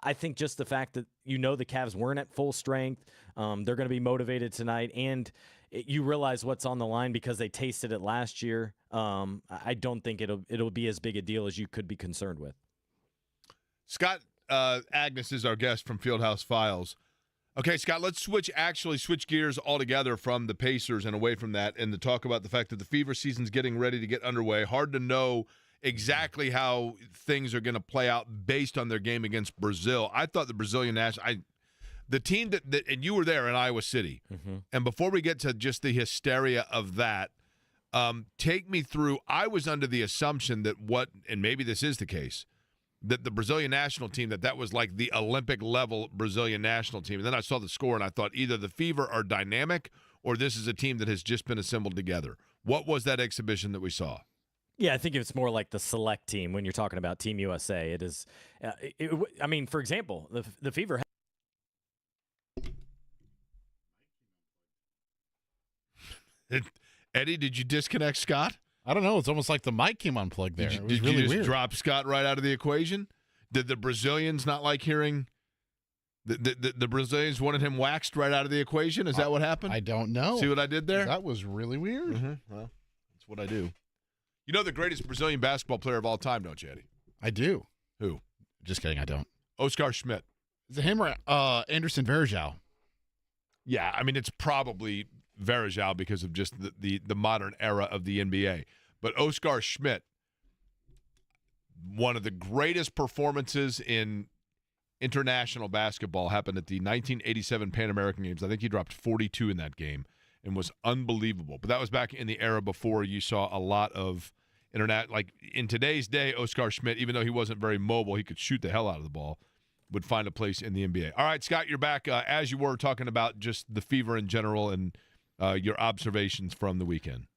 Speaker 8: I think just the fact that the Cavs weren't at full strength, they're going to be motivated tonight, and you realize what's on the line because they tasted it last year. I don't think it'll be as big a deal as you could be concerned with.
Speaker 1: Scott Agness is our guest from Fieldhouse Files. Okay, Scott, let's switch gears altogether from the Pacers and away from that, and to talk about the fact that the Fever season's getting ready to get underway. Hard to know exactly how things are going to play out based on their game against Brazil. I thought the Brazilian the team that and you were there in Iowa City, and before we get to just the hysteria of that, take me through. I was under the assumption that and maybe this is the case, that the Brazilian national team, that was like the Olympic-level Brazilian national team. And then I saw the score, and I thought either the Fever are dynamic or this is a team that has just been assembled together. What was that exhibition that we saw?
Speaker 8: Yeah, I think it's more like the select team when you're talking about Team USA. It is, for example, the Fever.
Speaker 1: Eddie, did you disconnect Scott?
Speaker 2: I don't know. It's almost like the mic came unplugged there. It was
Speaker 1: did
Speaker 2: really
Speaker 1: you just
Speaker 2: weird.
Speaker 1: Drop Scott right out of the equation? Did the Brazilians not like hearing the Brazilians wanted him waxed right out of the equation? Is that what happened?
Speaker 2: I don't know.
Speaker 1: See what I did there?
Speaker 2: That was really weird.
Speaker 1: Well, that's what I do. You know the greatest Brazilian basketball player of all time, don't you, Eddie?
Speaker 2: I do.
Speaker 1: Who?
Speaker 2: Just kidding, I don't.
Speaker 1: Oscar Schmidt.
Speaker 2: Is it him or Anderson Varejao?
Speaker 1: Yeah, I mean, it's probably Varejao because of just the modern era of the NBA. But Oscar Schmidt, one of the greatest performances in international basketball, happened at the 1987 Pan American Games. I think he dropped 42 in that game and was unbelievable. But that was back in the era before you saw a lot of internet. Like in today's day, Oscar Schmidt, even though he wasn't very mobile, he could shoot the hell out of the ball, would find a place in the NBA. All right, Scott, you're back. As you were talking about just the Fever in general and your observations from the weekend.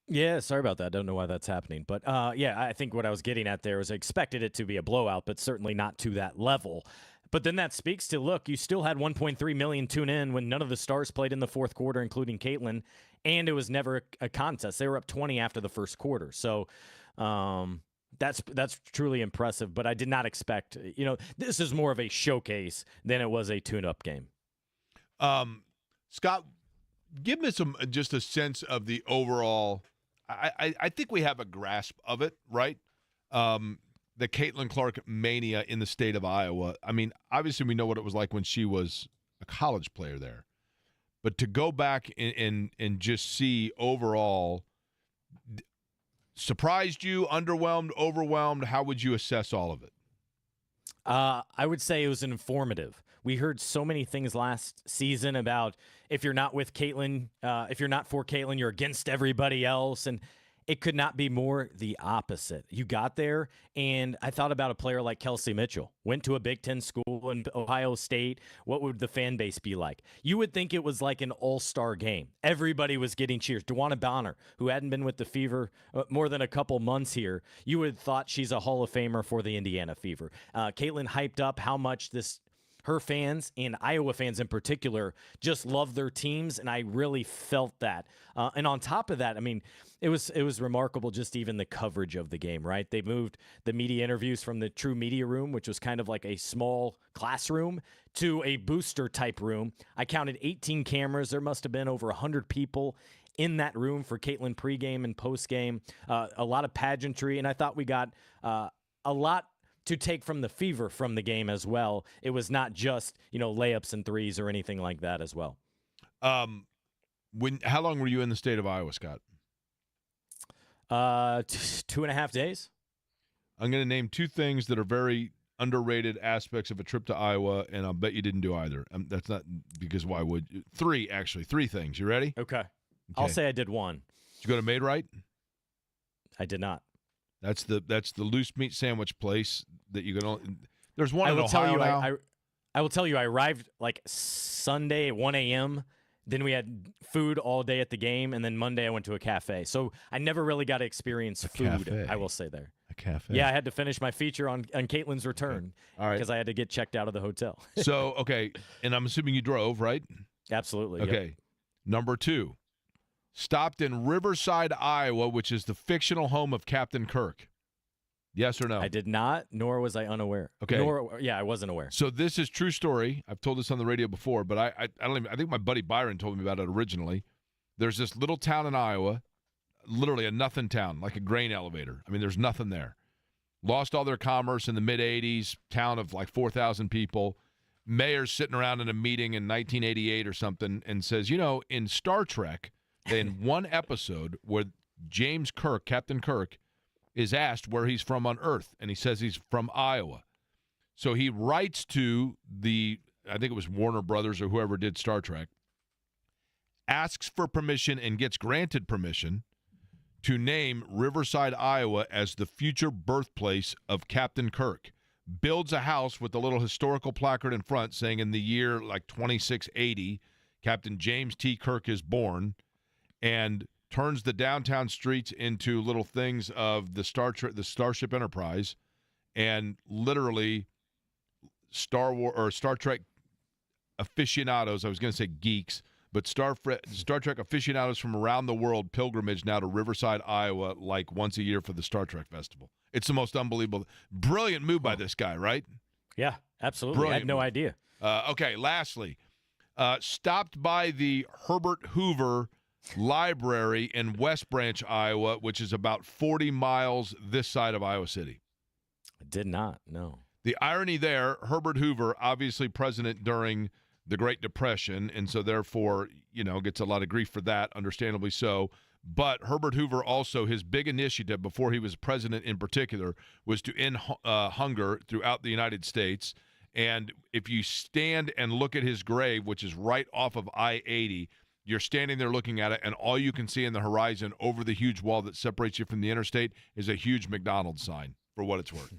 Speaker 8: Yeah, sorry about that. I don't know why that's happening. But, I think what I was getting at there was I expected it to be a blowout, but certainly not to that level. But then that speaks to, look, you still had 1.3 million tune in when none of the stars played in the fourth quarter, including Caitlin, and it was never a contest. They were up 20 after the first quarter. So that's truly impressive, but I did not expect, this is more of a showcase than it was a tune-up game.
Speaker 1: Scott, give me just a sense of the overall. I think we have a grasp of it, right? The Caitlin Clark mania in the state of Iowa. I mean, obviously we know what it was like when she was a college player there. But to go back and just see overall, surprised you, underwhelmed, overwhelmed, how would you assess all of it?
Speaker 8: I would say it was informative. We heard so many things last season about if you're not with Caitlin, if you're not for Caitlin, you're against everybody else. And it could not be more the opposite. You got there, and I thought about a player like Kelsey Mitchell. Went to a Big Ten school in Ohio State. What would the fan base be like? You would think it was like an all-star game. Everybody was getting cheers. DeWanna Bonner, who hadn't been with the Fever more than a couple months here, you would have thought she's a Hall of Famer for the Indiana Fever. Caitlin hyped up how much her fans and Iowa fans in particular just love their teams, and I really felt that. And on top of that, I mean, it was remarkable just even the coverage of the game, right? They moved the media interviews from the true media room, which was kind of like a small classroom, to a booster type room. I counted 18 cameras. There must have been over 100 people in that room for Caitlin pregame and postgame. A lot of pageantry, and I thought we got a lot to take from the Fever from the game as well. It was not just, layups and threes or anything like that as well.
Speaker 1: How long were you in the state of Iowa, Scott?
Speaker 8: 2.5 days.
Speaker 1: I'm going to name two things that are very underrated aspects of a trip to Iowa, and I'll bet you didn't do either. That's not because why would you? Three things. You ready?
Speaker 8: Okay. I'll say I did one.
Speaker 1: Did you go to Made Right?
Speaker 8: I did not.
Speaker 1: That's the loose meat sandwich place that you can. There's one in
Speaker 8: Ohio
Speaker 1: now.
Speaker 8: I will tell you, I arrived like Sunday at 1 a.m. Then we had food all day at the game, and then Monday I went to a cafe. So I never really got to experience food,
Speaker 1: cafe.
Speaker 8: I will say there.
Speaker 1: A cafe?
Speaker 8: Yeah, I had to finish my feature on Caitlin's return.
Speaker 1: Okay. All right.
Speaker 8: Because I had to get checked out of the hotel.
Speaker 1: So, okay, and I'm assuming you drove, right?
Speaker 8: Absolutely.
Speaker 1: Okay.
Speaker 8: Yep.
Speaker 1: Number two, stopped in Riverside, Iowa, which is the fictional home of Captain Kirk. Yes or no?
Speaker 8: I did not, nor was I unaware.
Speaker 1: Okay.
Speaker 8: I wasn't aware.
Speaker 1: So this is true story. I've told this on the radio before, but I think my buddy Byron told me about it originally. There's this little town in Iowa, literally a nothing town, like a grain elevator. I mean, there's nothing there. Lost all their commerce in the mid-'80s, town of like 4,000 people. Mayor's sitting around in a meeting in 1988 or something and says, in Star Trek, in one episode where James Kirk, Captain Kirk, is asked where he's from on Earth, and he says he's from Iowa. So he writes to I think it was Warner Brothers or whoever did Star Trek, asks for permission and gets granted permission to name Riverside, Iowa as the future birthplace of Captain Kirk. Builds a house with a little historical placard in front saying in the year like 2680, Captain James T. Kirk is born, and turns the downtown streets into little things of the Starship Enterprise, and literally Star Trek aficionados, I was going to say geeks, but Star Trek aficionados from around the world pilgrimage now to Riverside, Iowa, like once a year for the Star Trek Festival. It's the most unbelievable, brilliant move by this guy, right?
Speaker 8: Yeah, absolutely.
Speaker 1: Brilliant
Speaker 8: I had no
Speaker 1: move.
Speaker 8: idea.
Speaker 1: Okay, lastly, stopped by the Herbert Hoover Library in West Branch, Iowa, which is about 40 miles this side of Iowa City.
Speaker 8: I did not, no.
Speaker 1: The irony there, Herbert Hoover, obviously president during the Great Depression, and so therefore, gets a lot of grief for that, understandably so. But Herbert Hoover also, his big initiative before he was president in particular, was to end hunger throughout the United States. And if you stand and look at his grave, which is right off of I-80, you're standing there looking at it, and all you can see in the horizon over the huge wall that separates you from the interstate is a huge McDonald's sign, for what it's worth.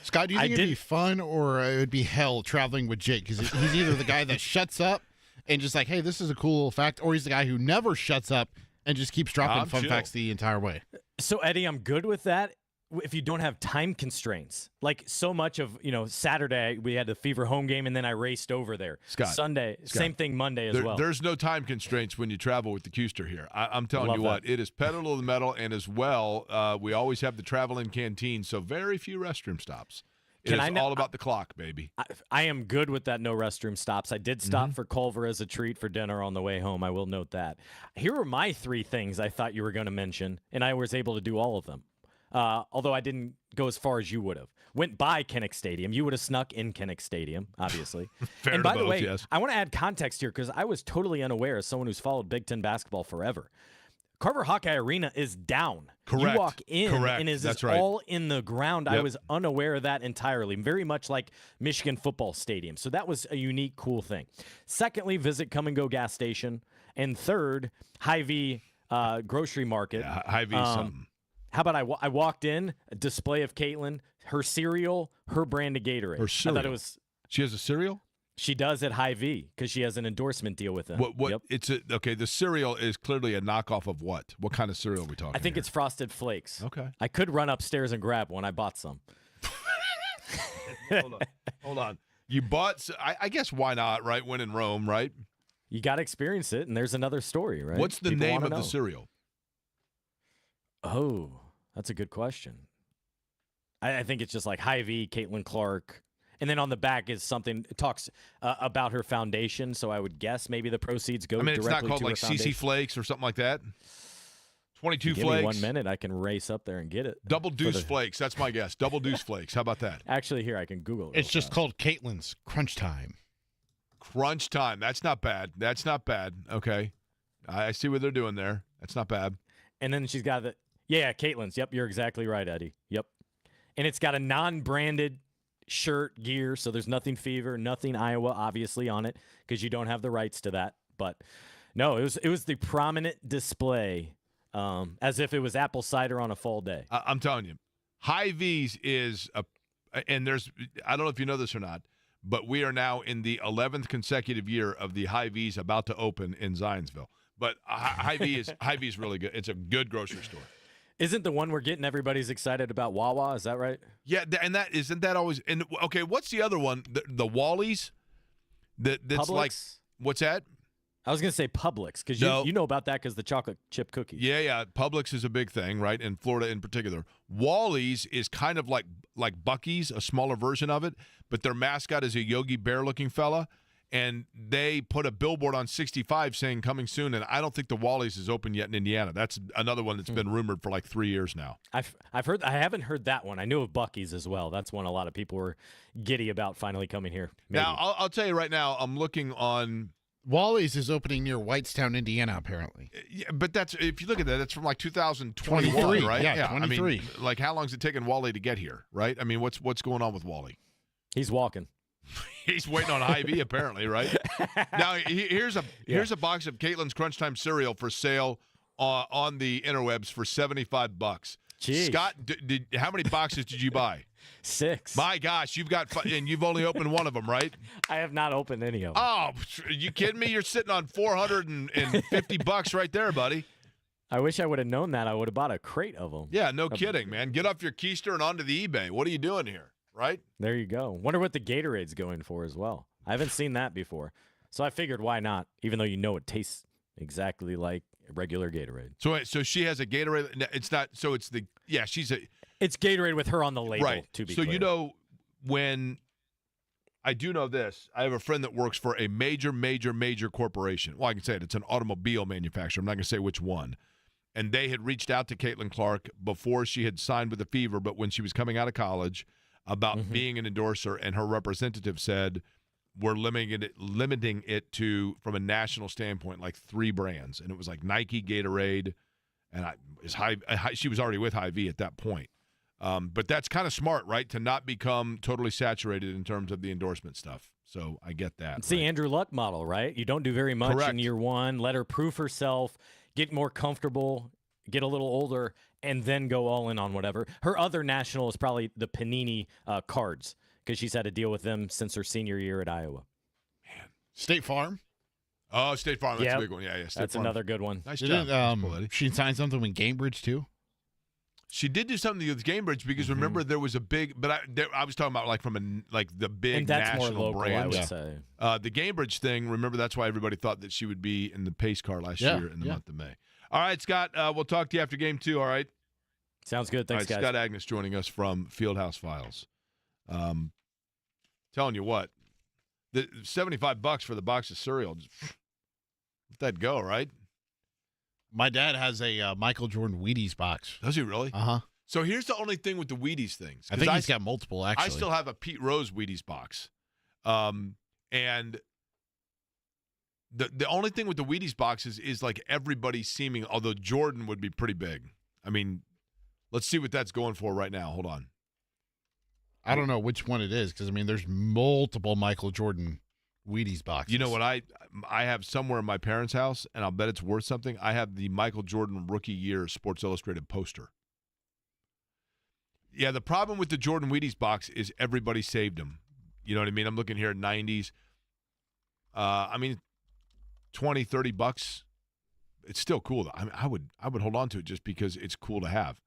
Speaker 2: Scott, do you think it'd be fun or it would be hell traveling with Jake? Because he's either the guy that shuts up and just like, hey, this is a cool little fact, or he's the guy who never shuts up and just keeps dropping fun facts the entire way.
Speaker 8: So, Eddie, I'm good with that if you don't have time constraints. Like so much of, Saturday we had the Fever home game and then I raced over there.
Speaker 1: Scott,
Speaker 8: Sunday, same thing Monday as well.
Speaker 1: There's no time constraints when you travel with the Custer here. I'm telling you what,
Speaker 8: that.
Speaker 1: it is pedal to the metal, and as well, we always have the travel-in canteen, so very few restroom stops. It's all about the clock, baby.
Speaker 8: I am good with that no restroom stops. I did stop for Culver as a treat for dinner on the way home. I will note that. Here are my 3 things I thought you were going to mention, and I was able to do all of them. Although I didn't go as far as you would have. Went by Kinnick Stadium. You would have snuck in Kinnick Stadium, obviously.
Speaker 1: Fair
Speaker 8: and by
Speaker 1: to
Speaker 8: the
Speaker 1: both,
Speaker 8: way,
Speaker 1: yes.
Speaker 8: I want to add context here because I was totally unaware as someone who's followed Big Ten basketball forever. Carver Hawkeye Arena is down.
Speaker 1: Correct.
Speaker 8: You walk in and
Speaker 1: That's
Speaker 8: it's
Speaker 1: right.
Speaker 8: all in the ground.
Speaker 1: Yep.
Speaker 8: I was unaware of that entirely. Very much like Michigan football stadium. So that was a unique, cool thing. Secondly, visit Come and Go gas station. And third, Hy-Vee grocery market.
Speaker 1: Yeah, Hy-Vee something.
Speaker 8: How about I walked in, a display of Caitlin, her cereal, her brand of Gatorade.
Speaker 1: Her cereal?
Speaker 8: I thought it was.
Speaker 1: She has a cereal?
Speaker 8: She does at Hy-Vee because she has an endorsement deal with them.
Speaker 1: What?
Speaker 8: Yep.
Speaker 1: Okay, the cereal is clearly a knockoff of what? What kind of cereal are we talking
Speaker 8: I think
Speaker 1: here?
Speaker 8: it's Frosted Flakes.
Speaker 1: Okay.
Speaker 8: I could run upstairs and grab one. I bought some.
Speaker 1: Hold on. You bought, I guess why not, right? When in Rome, right?
Speaker 8: You got to experience it, and there's another story, right?
Speaker 1: What's the
Speaker 8: People
Speaker 1: name
Speaker 8: wanna
Speaker 1: of the
Speaker 8: know.
Speaker 1: cereal?
Speaker 8: Oh, that's a good question. I think it's just like Hy-Vee, Caitlin Clark. And then on the back is something, it talks about her foundation, so I would guess maybe the proceeds go directly to her
Speaker 1: it's not called like
Speaker 8: foundation.
Speaker 1: CC Flakes or something like that? 22
Speaker 8: Give
Speaker 1: Flakes?
Speaker 8: me 1 minute, I can race up there and get it.
Speaker 1: Double Deuce Flakes, that's my guess. Double Deuce Flakes, how about that?
Speaker 8: Actually, here, I can Google it.
Speaker 2: It's
Speaker 8: real
Speaker 2: just
Speaker 8: fast.
Speaker 2: called Caitlin's Crunch Time.
Speaker 1: Crunch Time, that's not bad. That's not bad, okay. I see what they're doing there. That's not bad.
Speaker 8: And then she's got the, yeah, Caitlin's. Yep, you're exactly right, Eddie. Yep. And it's got a non-branded shirt, gear, so there's nothing Fever, nothing Iowa, obviously, on it because you don't have the rights to that. But no, it was the prominent display, as if it was apple cider on a fall day.
Speaker 1: I'm telling you, Hy-Vee's is and there's, I don't know if you know this or not, but we are now in the 11th consecutive year of the Hy-Vee's about to open in Zionsville. But Hy-Vee's really good. It's a good grocery store.
Speaker 8: Isn't the one we're getting everybody's excited about Wawa? Is that right?
Speaker 1: Yeah, and that isn't that always. And okay, what's the other one? The Wally's. That's
Speaker 8: Publix?
Speaker 1: like, what's that?
Speaker 8: I was going to say Publix because
Speaker 1: No.
Speaker 8: you know about that because the chocolate chip cookies.
Speaker 1: Yeah. Publix is a big thing, right? In Florida in particular. Wally's is kind of like Buc-ee's, a smaller version of it, but their mascot is a Yogi Bear-looking fella. And they put a billboard on 65 saying coming soon, and I don't think the Wally's is open yet in Indiana. That's another one that's been rumored for like 3 years now.
Speaker 8: I've heard. I haven't heard that one. I knew of Buc-ee's as well. That's one a lot of people were giddy about finally coming here. Maybe.
Speaker 1: Now, I'll tell you right now, I'm looking on.
Speaker 2: Wally's is opening near Whitestown, Indiana, apparently.
Speaker 1: Yeah, but that's, if you look at that, that's from like 2021,
Speaker 2: 23,
Speaker 1: right?
Speaker 2: yeah, 23.
Speaker 1: I mean, like how long is it taking Wally to get here, right? I mean, what's going on with Wally?
Speaker 8: He's walking.
Speaker 1: He's waiting on Hy-Vee, apparently, right? Now, here's a box of Caitlin's Crunch Time cereal for sale on the interwebs for $75.
Speaker 8: Jeez.
Speaker 1: Scott, how many boxes did you buy?
Speaker 8: 6.
Speaker 1: My gosh, and you've only opened one of them, right?
Speaker 8: I have not opened any of them.
Speaker 1: Oh, are you kidding me? You're sitting on $450 right there, buddy.
Speaker 8: I wish I would have known that. I would have bought a crate of them.
Speaker 1: Yeah, no kidding, man. Get off your keister and onto the eBay. What are you doing here, right?
Speaker 8: There you go. Wonder what the Gatorade's going for as well. I haven't seen that before. So I figured why not, even though you know it tastes exactly like a regular Gatorade.
Speaker 1: So she has a Gatorade. It's not. So it's the she's a.
Speaker 8: It's Gatorade with her on the label,
Speaker 1: Right.
Speaker 8: to be
Speaker 1: so
Speaker 8: clear.
Speaker 1: you know when. I do know this. I have a friend that works for a major corporation. Well, I can say it. It's an automobile manufacturer. I'm not going to say which one. And they had reached out to Caitlin Clark before she had signed with the Fever, but when she was coming out of college, about being an endorser, and her representative said, we're limiting it to, from a national standpoint, like 3 brands. And it was like Nike, Gatorade, and she was already with Hy-Vee at that point. But that's kind of smart, right, to not become totally saturated in terms of the endorsement stuff. So I get that.
Speaker 8: It's the Andrew Luck model, right? You don't do very much
Speaker 1: Correct.
Speaker 8: in year one. Let her prove herself, get more comfortable, get a little older, and then go all in on whatever. Her other national is probably the Panini cards because she's had to deal with them since her senior year at Iowa.
Speaker 2: State Farm.
Speaker 1: Oh, State Farm. That's
Speaker 8: Yep.
Speaker 1: a big one. Yeah. State
Speaker 8: That's
Speaker 1: Farm.
Speaker 8: another good one.
Speaker 1: Nice
Speaker 2: Didn't
Speaker 1: job. Nice pull, Eddie.
Speaker 2: she sign something with Cambridge too?
Speaker 1: She did do something with Gamebridge because remember there was a big, but I was talking about like from the big
Speaker 8: And that's
Speaker 1: national
Speaker 8: more local,
Speaker 1: brand.
Speaker 8: I would say.
Speaker 1: The Gamebridge thing, remember that's why everybody thought that she would be in the pace car last year in the month of May. All right, Scott, we'll talk to you after game 2, all right?
Speaker 8: Sounds good. Thanks,
Speaker 1: all right,
Speaker 8: guys.
Speaker 1: Scott Agness joining us from Fieldhouse Files. Telling you what, the $75 for the box of cereal, just let that go, right?
Speaker 2: My dad has a Michael Jordan Wheaties box.
Speaker 1: Does he really?
Speaker 2: Uh-huh.
Speaker 1: So here's the only thing with the Wheaties things.
Speaker 2: I think he's got multiple, actually.
Speaker 1: I still have a Pete Rose Wheaties box. And the only thing with the Wheaties boxes is like everybody seeming, although Jordan would be pretty big. I mean, let's see what that's going for right now. Hold on.
Speaker 2: I don't know which one it is because, I mean, there's multiple Michael Jordan Wheaties boxes.
Speaker 1: You know what I have somewhere in my parents' house, and I'll bet it's worth something? I have the Michael Jordan Rookie Year Sports Illustrated poster. Yeah, the problem with the Jordan Wheaties box is everybody saved them. You know what I mean? I'm looking here at 90s. I mean, $20, $30. It's still cool. I would hold on to it just because it's cool to have.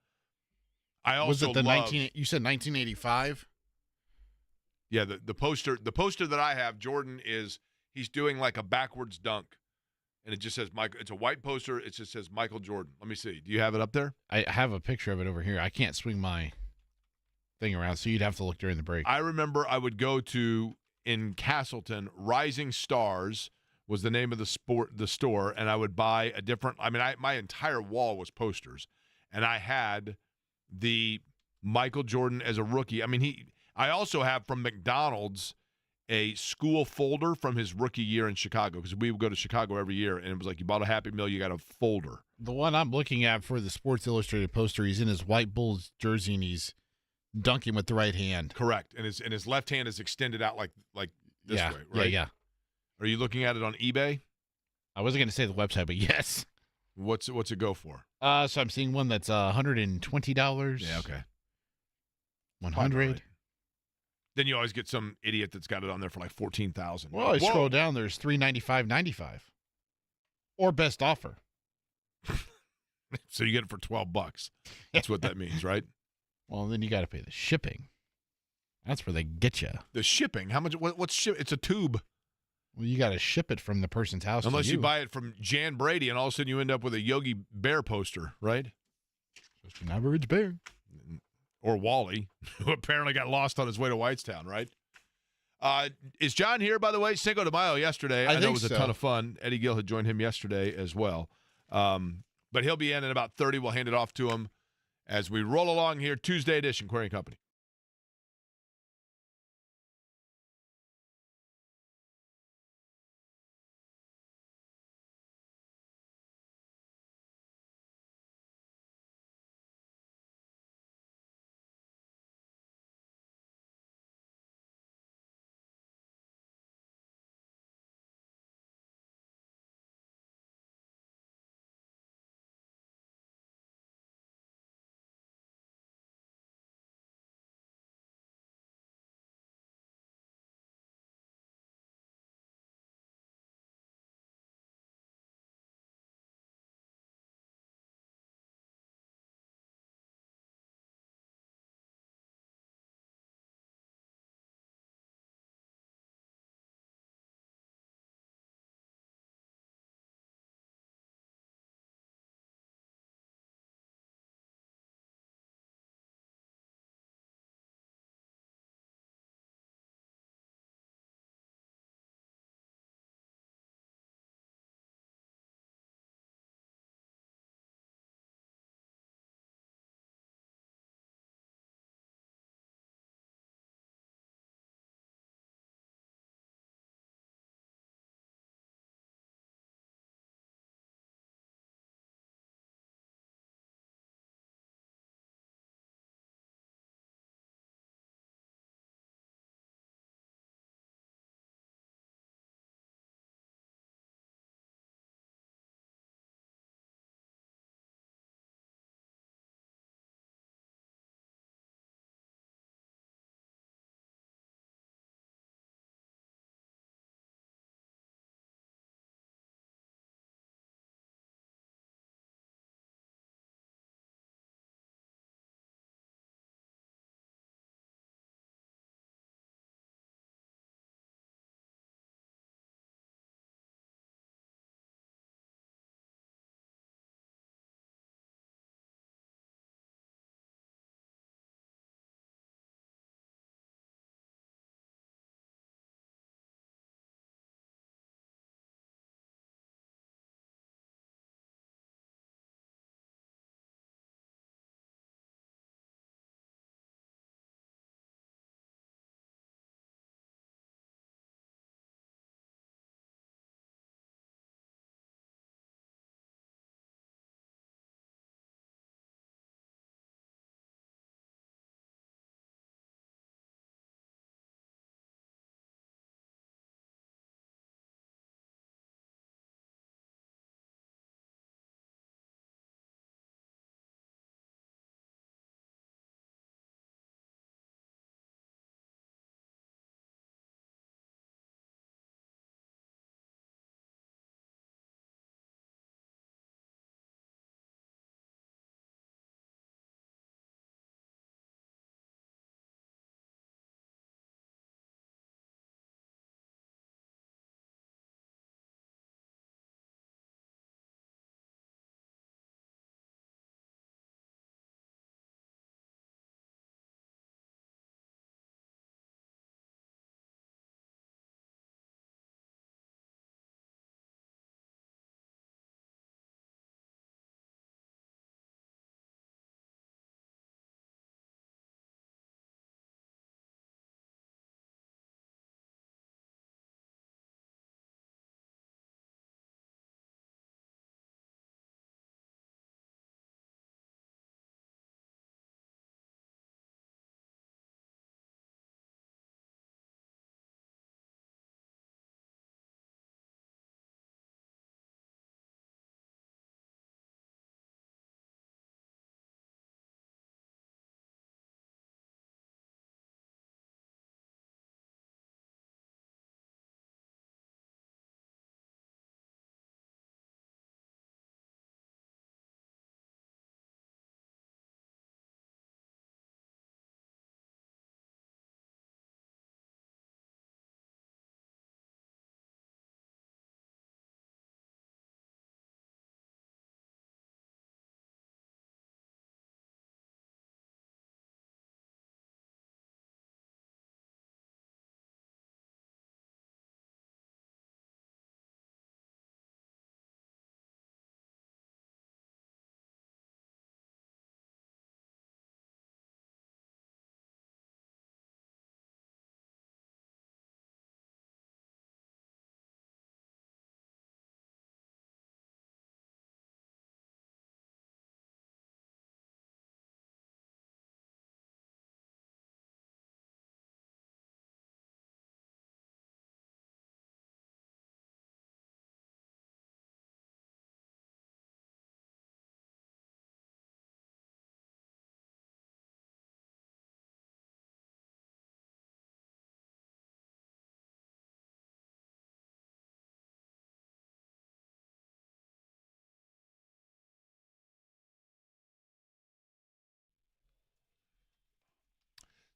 Speaker 1: I also
Speaker 2: was it the
Speaker 1: love,
Speaker 2: you said 1985?
Speaker 1: Yeah, the poster that I have, Jordan he's doing like a backwards dunk. And it just says Michael. It's a white poster. It just says Michael Jordan. Let me see. Do you have it up there?
Speaker 2: I have a picture of it over here. I can't swing my thing around, so you'd have to look during the break.
Speaker 1: I remember I would go to, in Castleton, Rising Stars was the name of the store, and I would buy a different, my entire wall was posters, and I had the Michael Jordan as a rookie. I mean, I also have from McDonald's a school folder from his rookie year in Chicago, because we would go to Chicago every year, and it was like you bought a Happy Meal, you got a folder.
Speaker 2: The one I'm looking at for the Sports Illustrated poster, he's in his white Bulls jersey, and he's dunking with the right hand.
Speaker 1: Correct. And his left hand is extended out like this way, right?
Speaker 2: Yeah.
Speaker 1: Are you looking at it on eBay?
Speaker 2: I wasn't going to say the website, but yes.
Speaker 1: What's it go for?
Speaker 2: So I'm seeing one that's $120.
Speaker 1: Yeah, okay.
Speaker 2: 100.
Speaker 1: Right. Then you always get some idiot that's got it on there for like $14,000.
Speaker 2: Well, I scroll down, there's $395.95. Or best offer.
Speaker 1: So you get it for $12. That's what that means, right?
Speaker 2: Well, then you got to pay the shipping. That's where they get you.
Speaker 1: The shipping? How much? What's ship? It's a tube.
Speaker 2: Well, you got to ship it from the person's house.
Speaker 1: Unless
Speaker 2: to
Speaker 1: you buy it from Jan Brady, and all of a sudden you end up with a Yogi Bear poster, right?
Speaker 2: Just an average bear.
Speaker 1: Or Wally, who apparently got lost on his way to Whitestown, right? Is John here, by the way? Cinco de Mayo yesterday. I know it was a ton of fun. Eddie Gill had joined him yesterday as well. But he'll be in about 30. We'll hand it off to him as we roll along here. Tuesday edition, Query & Company.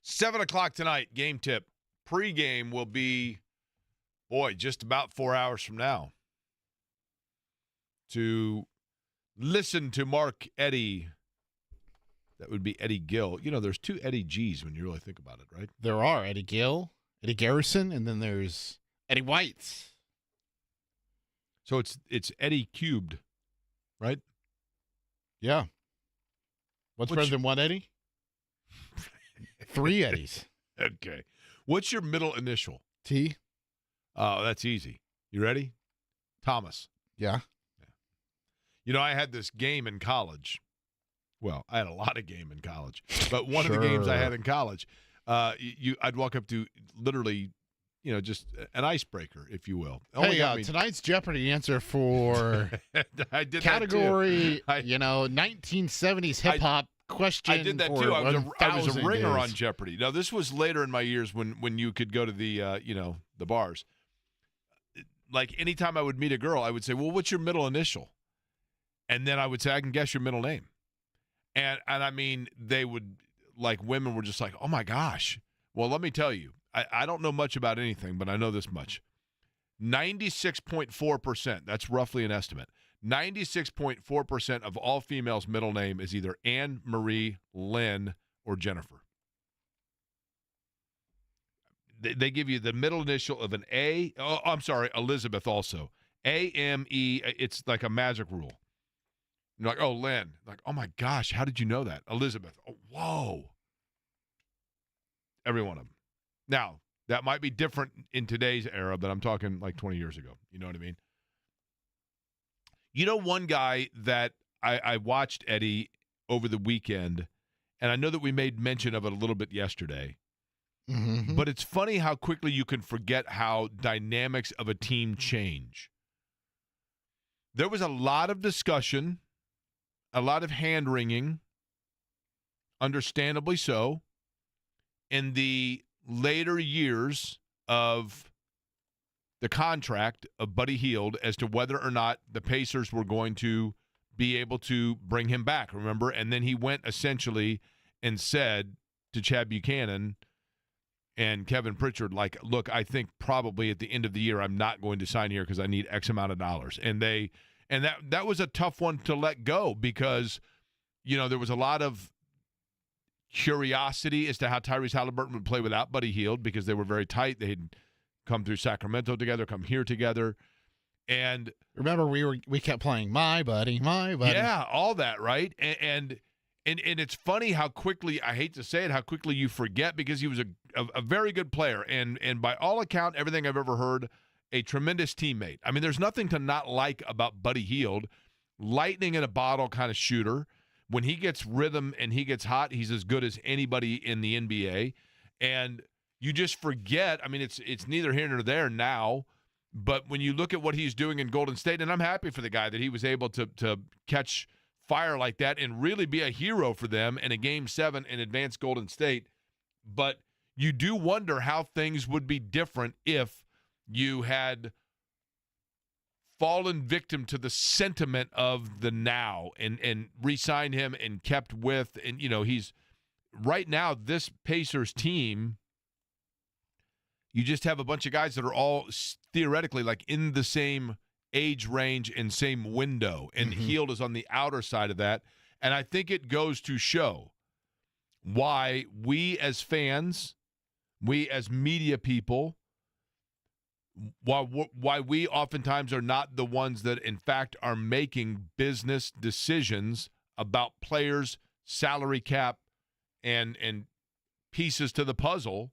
Speaker 1: 7 o'clock tonight, game tip. Pre-game will be, just about 4 hours from now. To listen to Mark Eddie, that would be Eddie Gill. There's two Eddie G's when you really think about it, right?
Speaker 2: There are Eddie Gill, Eddie Garrison, and then there's Eddie White.
Speaker 1: So it's Eddie cubed, right?
Speaker 2: Yeah. What's better than one Eddie? 3 Eddies.
Speaker 1: Okay. What's your middle initial?
Speaker 2: T.
Speaker 1: Oh, that's easy. You ready? Thomas.
Speaker 2: Yeah.
Speaker 1: I had this game in college. Well, I had a lot of game in college, but one of the games I had in college, I'd walk up to literally, just an icebreaker, if you will.
Speaker 2: Tonight's Jeopardy answer for
Speaker 1: I did
Speaker 2: category, 1970s hip hop question.
Speaker 1: I did that too. I was a ringer on Jeopardy. Now, this was later in my years when you could go to the the bars. Like anytime I would meet a girl, I would say, "Well, what's your middle initial?" And then I would say, "I can guess your middle name." And I mean, they would, like, women were just like, "Oh my gosh." Well, let me tell you, I don't know much about anything, but I know this much. 96.4%, that's roughly an estimate. 96.4% of all females' middle name is either Anne, Marie, Lynn, or Jennifer. They give you the middle initial of an A. Oh, I'm sorry, Elizabeth also. A-M-E, it's like a magic rule. You're like, oh, Lynn. Like, oh, my gosh, how did you know that? Elizabeth. Oh, whoa. Every one of them. Now, that might be different in today's era, but I'm talking like 20 years ago. You know what I mean? One guy that I watched, Eddie, over the weekend, and I know that we made mention of it a little bit yesterday, but it's funny how quickly you can forget how dynamics of a team change. There was a lot of discussion, a lot of hand-wringing, understandably so, in the later years of the contract of Buddy Hield as to whether or not the Pacers were going to be able to bring him back, remember? And then he went essentially and said to Chad Buchanan and Kevin Pritchard, like, look, I think probably at the end of the year I'm not going to sign here because I need X amount of dollars. And that was a tough one to let go because, there was a lot of curiosity as to how Tyrese Halliburton would play without Buddy Hield because they were very tight. They had come through Sacramento together, come here together. And
Speaker 2: remember, we kept playing My Buddy.
Speaker 1: Yeah, all that, right? And it's funny how quickly, I hate to say it, how quickly you forget because he was a very good player. And by all account, everything I've ever heard, a tremendous teammate. I mean, there's nothing to not like about Buddy Hield. Lightning in a bottle kind of shooter. When he gets rhythm and he gets hot, he's as good as anybody in the NBA. And you just forget, I mean, it's neither here nor there now, but when you look at what he's doing in Golden State, and I'm happy for the guy that he was able to catch fire like that and really be a hero for them in a Game 7 and advance Golden State. But you do wonder how things would be different if you had fallen victim to the sentiment of the now and re-signed him and kept with, and he's right now, this Pacers team, you just have a bunch of guys that are all theoretically like in the same age range and same window, and Hield is on the outer side of that. And I think it goes to show why we as fans, we as media people, why we oftentimes are not the ones that, in fact, are making business decisions about players, salary cap, and pieces to the puzzle,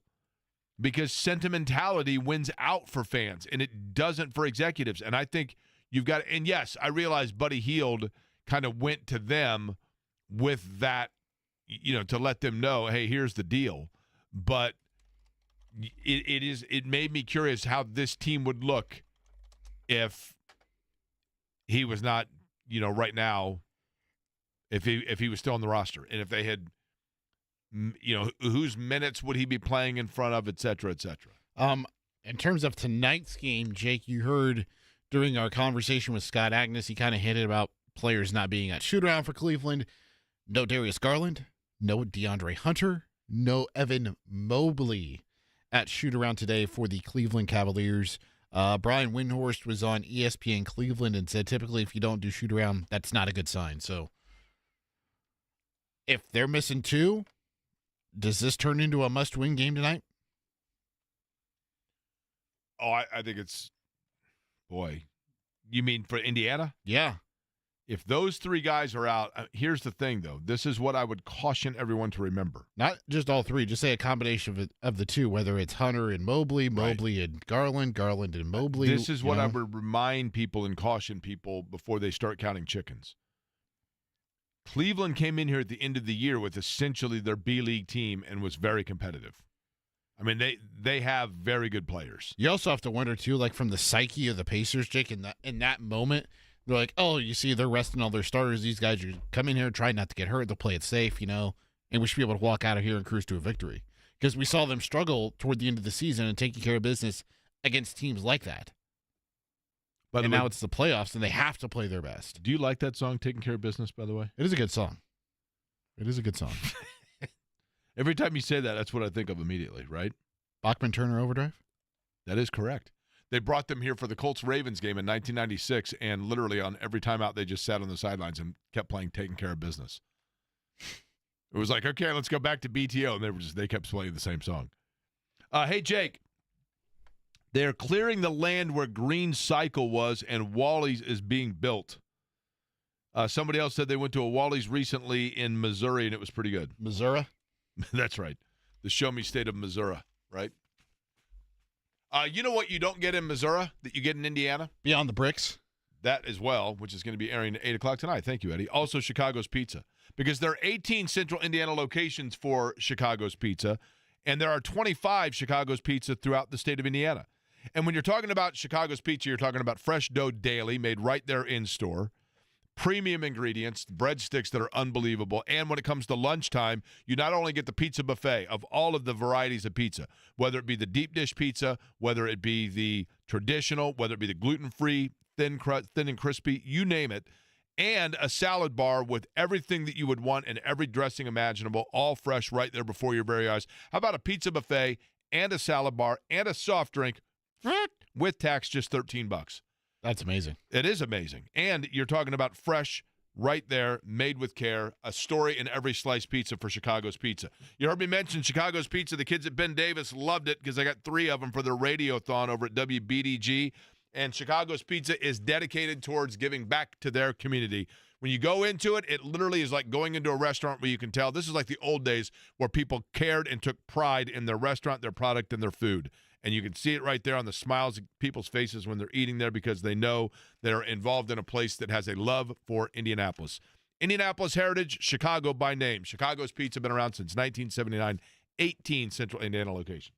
Speaker 1: because sentimentality wins out for fans, and it doesn't for executives. And I think you've got – and, yes, I realize Buddy Hield kind of went to them with that, to let them know, hey, here's the deal. But – it made me curious how this team would look if he was not, right now, if he was still on the roster, and if they had, whose minutes would he be playing in front of, et cetera, et cetera.
Speaker 2: In terms of tonight's game, Jake, you heard during our conversation with Scott Agness, he kind of hinted about players not being at shoot-around for Cleveland. No Darius Garland, no DeAndre Hunter, no Evan Mobley at shoot-around today for the Cleveland Cavaliers. Brian Windhorst was on ESPN Cleveland and said typically if you don't do shoot-around, that's not a good sign. So if they're missing two, does this turn into a must-win game tonight?
Speaker 1: Oh, I think it's, boy, you mean for Indiana?
Speaker 2: Yeah.
Speaker 1: If those three guys are out, here's the thing, though. This is what I would caution everyone to remember.
Speaker 2: Not just all three, just say a combination of the two, whether it's Hunter and Mobley, Mobley and Garland, Garland and Mobley.
Speaker 1: This is what I would remind people and caution people before they start counting chickens. Cleveland came in here at the end of the year with essentially their B-League team and was very competitive. I mean, they have very good players.
Speaker 2: You also have to wonder, too, like from the psyche of the Pacers, Jake, in that moment, they're like, oh, you see, they're resting all their starters. These guys are coming here, trying not to get hurt. They'll play it safe, and we should be able to walk out of here and cruise to a victory. Because we saw them struggle toward the end of the season and taking care of business against teams like that. And now it's the playoffs, and they have to play their best.
Speaker 1: Do you like that song, Taking Care of Business, by the way?
Speaker 2: It is a good song. It is a good song.
Speaker 1: Every time you say that, that's what I think of immediately, right?
Speaker 2: Bachman-Turner Overdrive?
Speaker 1: That is correct. They brought them here for the Colts-Ravens game in 1996, and literally on every time out, they just sat on the sidelines and kept playing Taking Care of Business. It was like, okay, let's go back to BTO, and they kept playing the same song. Hey, Jake, they're clearing the land where Green Cycle was, and Wally's is being built. Somebody else said they went to a Wally's recently in Missouri, and it was pretty good.
Speaker 2: Missouri?
Speaker 1: That's right. The show me state of Missouri, right? You know what you don't get in Missouri that you get in Indiana?
Speaker 2: Beyond the Bricks.
Speaker 1: That as well, which is going to be airing at 8 o'clock tonight. Thank you, Eddie. Also, Chicago's Pizza. Because there are 18 central Indiana locations for Chicago's Pizza, and there are 25 Chicago's Pizza throughout the state of Indiana. And when you're talking about Chicago's Pizza, you're talking about fresh dough daily, made right there in store. Premium ingredients, breadsticks that are unbelievable. And when it comes to lunchtime, you not only get the pizza buffet of all of the varieties of pizza, whether it be the deep dish pizza, whether it be the traditional, whether it be the gluten-free, thin and crispy, you name it, and a salad bar with everything that you would want and every dressing imaginable, all fresh right there before your very eyes. How about a pizza buffet and a salad bar and a soft drink with tax, just $13?
Speaker 2: That's amazing.
Speaker 1: It is amazing. And you're talking about fresh, right there, made with care, a story in every sliced pizza for Chicago's Pizza. You heard me mention Chicago's Pizza. The kids at Ben Davis loved it because I got 3 of them for their radiothon over at WBDG. And Chicago's Pizza is dedicated towards giving back to their community. When you go into it, it literally is like going into a restaurant where you can tell this is like the old days where people cared and took pride in their restaurant, their product, and their food. And you can see it right there on the smiles of people's faces when they're eating there because they know they're involved in a place that has a love for Indianapolis. Indianapolis heritage, Chicago by name. Chicago's Pizza been around since 1979, 18 central Indiana locations.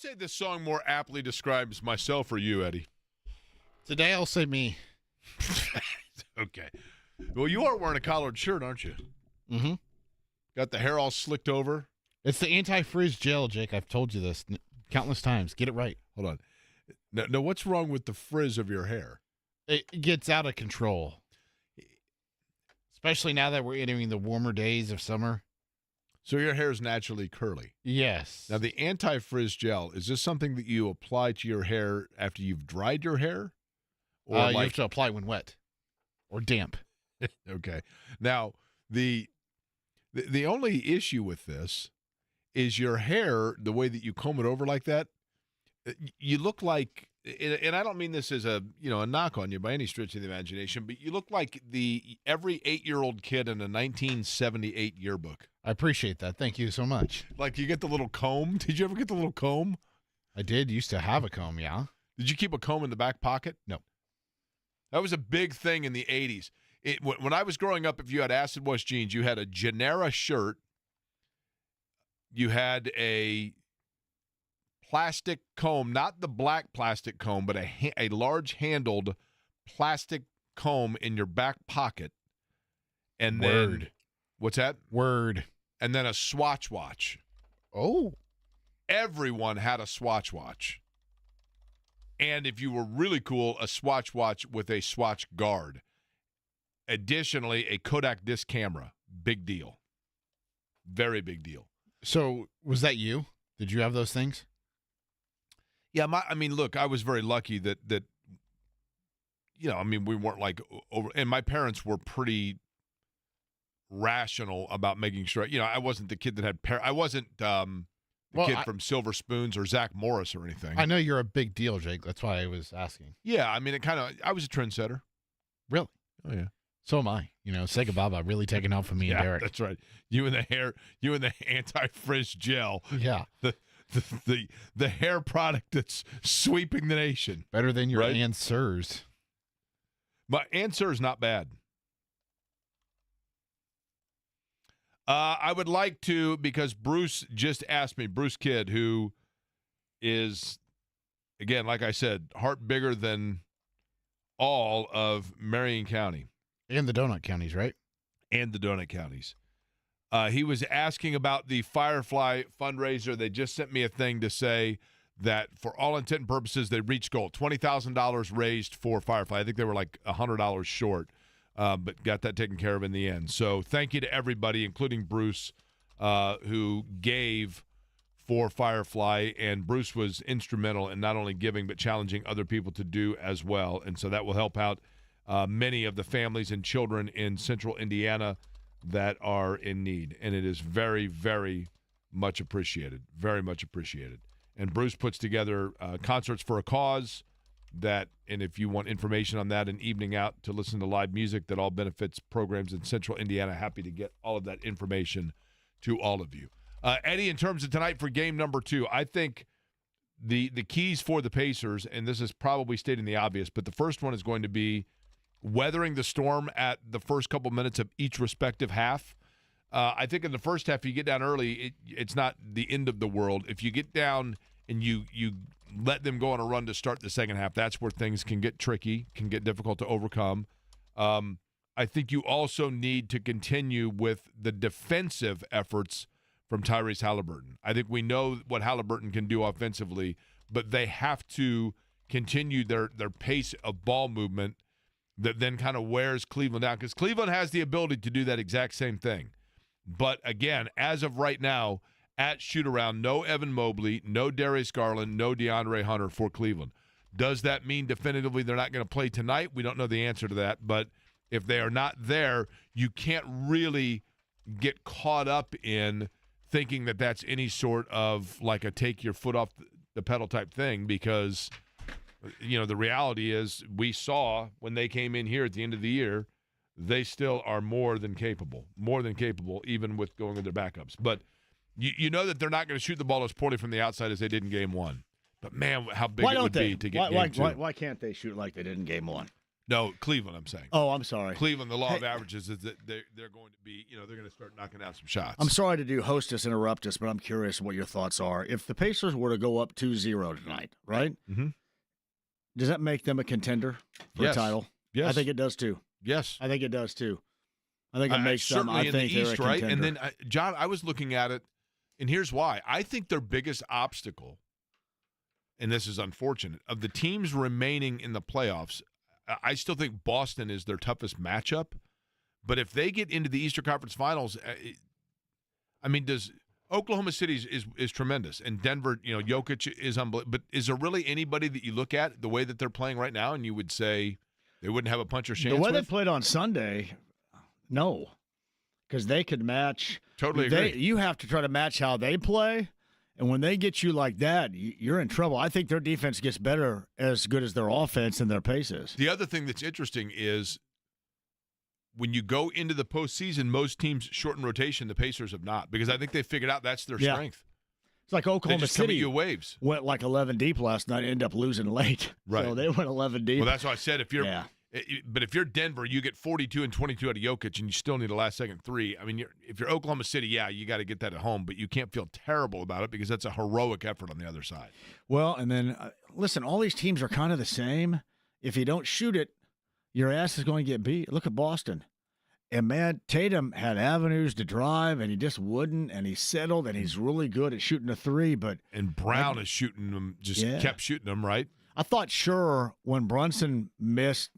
Speaker 1: say this song more aptly describes myself or you, Eddie?
Speaker 2: Today I'll say me.
Speaker 1: Okay. Well, you are wearing a collared shirt, aren't you?
Speaker 2: Mm-hmm.
Speaker 1: Got the hair all slicked over.
Speaker 2: It's the anti-frizz gel, Jake. I've told you this countless times. Get it right.
Speaker 1: Hold on. No, what's wrong with the frizz of your hair?
Speaker 2: It gets out of control. Especially now that we're entering the warmer days of summer.
Speaker 1: So your hair is naturally curly.
Speaker 2: Yes.
Speaker 1: Now, the anti-frizz gel, is this something that you apply to your hair after you've dried your hair? Or
Speaker 2: you have to apply when wet or damp.
Speaker 1: Okay. Now, the only issue with this is your hair, the way that you comb it over like that, you look like, and I don't mean this as a knock on you by any stretch of the imagination, but you look like every 8-year-old kid in a 1978 yearbook.
Speaker 2: I appreciate that. Thank you so much.
Speaker 1: Like you get the little comb. Did you ever get the little comb?
Speaker 2: I did. Used to have a comb, yeah.
Speaker 1: Did you keep a comb in the back pocket?
Speaker 2: No.
Speaker 1: That was a big thing in the 80s. When I was growing up, if you had acid wash jeans, you had a Genera shirt. You had a plastic comb, not the black plastic comb, but a large-handled plastic comb in your back pocket. And then, what's that?
Speaker 2: Word.
Speaker 1: And then a Swatch watch.
Speaker 2: Oh.
Speaker 1: Everyone had a Swatch watch. And if you were really cool, a Swatch watch with a Swatch guard. Additionally, a Kodak disc camera. Big deal. Very big deal.
Speaker 2: So, was that you? Did you have those things?
Speaker 1: Yeah, look, I was very lucky that we weren't like over, and my parents were pretty rational about making sure, I wasn't the kid that had I wasn't the kid from Silver Spoons or Zach Morris or anything.
Speaker 2: I know you're a big deal, Jake. That's why I was asking.
Speaker 1: Yeah, I was a trendsetter.
Speaker 2: Really?
Speaker 1: Oh, yeah.
Speaker 2: So am I. Sega Baba really taking off for me and Derek.
Speaker 1: That's right. You and the anti-frizz gel.
Speaker 2: Yeah.
Speaker 1: The hair product that's sweeping the nation.
Speaker 2: Better than your Ann Sir's.
Speaker 1: My Ann Sir's not bad. I would like to, because Bruce just asked me, Bruce Kidd, who is, again, like I said, heart bigger than all of Marion County.
Speaker 2: And the donut counties, right?
Speaker 1: And the donut counties. He was asking about the Firefly fundraiser. They just sent me a thing to say that for all intent and purposes, they reached goal. $20,000 raised for Firefly. I think they were like $100 short, but got that taken care of in the end. So thank you to everybody, including Bruce, who gave for Firefly. And Bruce was instrumental in not only giving, but challenging other people to do as well. And so that will help out many of the families and children in central Indiana that are in need. And it is very, very much appreciated. Very much appreciated. And Bruce puts together concerts for a cause and if you want information on that, an evening out to listen to live music that all benefits programs in central Indiana, happy to get all of that information to all of you. Eddie, in terms of tonight for game number 2, I think the keys for the Pacers, and this is probably stating the obvious, but the first one is going to be weathering the storm at the first couple minutes of each respective half. I think in the first half, you get down early, it's not the end of the world. If you get down and you let them go on a run to start the second half, that's where things can get tricky, can get difficult to overcome. I think you also need to continue with the defensive efforts from Tyrese Halliburton. I think we know what Halliburton can do offensively, but they have to continue their pace of ball movement that then kind of wears Cleveland down, because Cleveland has the ability to do that exact same thing. But again, as of right now, at shoot-around, no Evan Mobley, no Darius Garland, no DeAndre Hunter for Cleveland. Does that mean definitively they're not going to play tonight? We don't know the answer to that. But if they are not there, you can't really get caught up in thinking that that's any sort of like a take your foot off the pedal type thing, because – the reality is we saw when they came in here at the end of the year, they still are more than capable, even with going with their backups. But you know that they're not going to shoot the ball as poorly from the outside as they did in game 1. But, man, how big it would be to get game 2.
Speaker 9: Why can't they shoot like they did in game 1?
Speaker 1: No, Cleveland, I'm saying.
Speaker 9: Oh, I'm sorry.
Speaker 1: Cleveland, the law of averages is that they're going to be, they're going to start knocking down some shots.
Speaker 9: I'm sorry to do hostess interrupt us, but I'm curious what your thoughts are. If the Pacers were to go up 2-0 tonight, right?
Speaker 1: Mm-hmm.
Speaker 9: Does that make them a contender for a title?
Speaker 1: Yes.
Speaker 9: I think it does too.
Speaker 1: Yes.
Speaker 9: I think it does too. I think it makes them.
Speaker 1: Certainly
Speaker 9: I
Speaker 1: in
Speaker 9: think
Speaker 1: the
Speaker 9: they're
Speaker 1: East,
Speaker 9: a
Speaker 1: right?
Speaker 9: contender.
Speaker 1: And then, John, I was looking at it, and here's why. I think their biggest obstacle, and this is unfortunate, of the teams remaining in the playoffs, I still think Boston is their toughest matchup. But if they get into the Eastern Conference Finals, does Oklahoma City is tremendous, and Denver, Jokic is unbelievable. But is there really anybody that you look at the way that they're playing right now, and you would say they wouldn't have a puncher's chance?
Speaker 9: The way
Speaker 1: with?
Speaker 9: they played on Sunday, no, because they could match.
Speaker 1: Totally agree.
Speaker 9: You have to try to match how they play, and when they get you like that, you're in trouble. I think their defense gets better as good as their offense and their pace is.
Speaker 1: The other thing that's interesting is when you go into the postseason, most teams shorten rotation. The Pacers have not, because I think they figured out that's their strength.
Speaker 9: It's like Oklahoma
Speaker 1: they just come at
Speaker 9: City
Speaker 1: you waves.
Speaker 9: went like 11 deep last night, ended up losing late.
Speaker 1: Right.
Speaker 9: So they went 11 deep.
Speaker 1: Well, that's why I said but if you're Denver, you get 42 and 22 out of Jokic, and you still need a last-second three. I mean, if you're Oklahoma City, you got to get that at home, but you can't feel terrible about it because that's a heroic effort on the other side.
Speaker 9: Well, and then, listen, all these teams are kind of the same. If you don't shoot it, your ass is going to get beat. Look at Boston. And, man, Tatum had avenues to drive, and he just wouldn't, and he settled, and he's really good at shooting a three.
Speaker 1: And Brown is shooting them, kept shooting them, right?
Speaker 9: I thought sure when Brunson missed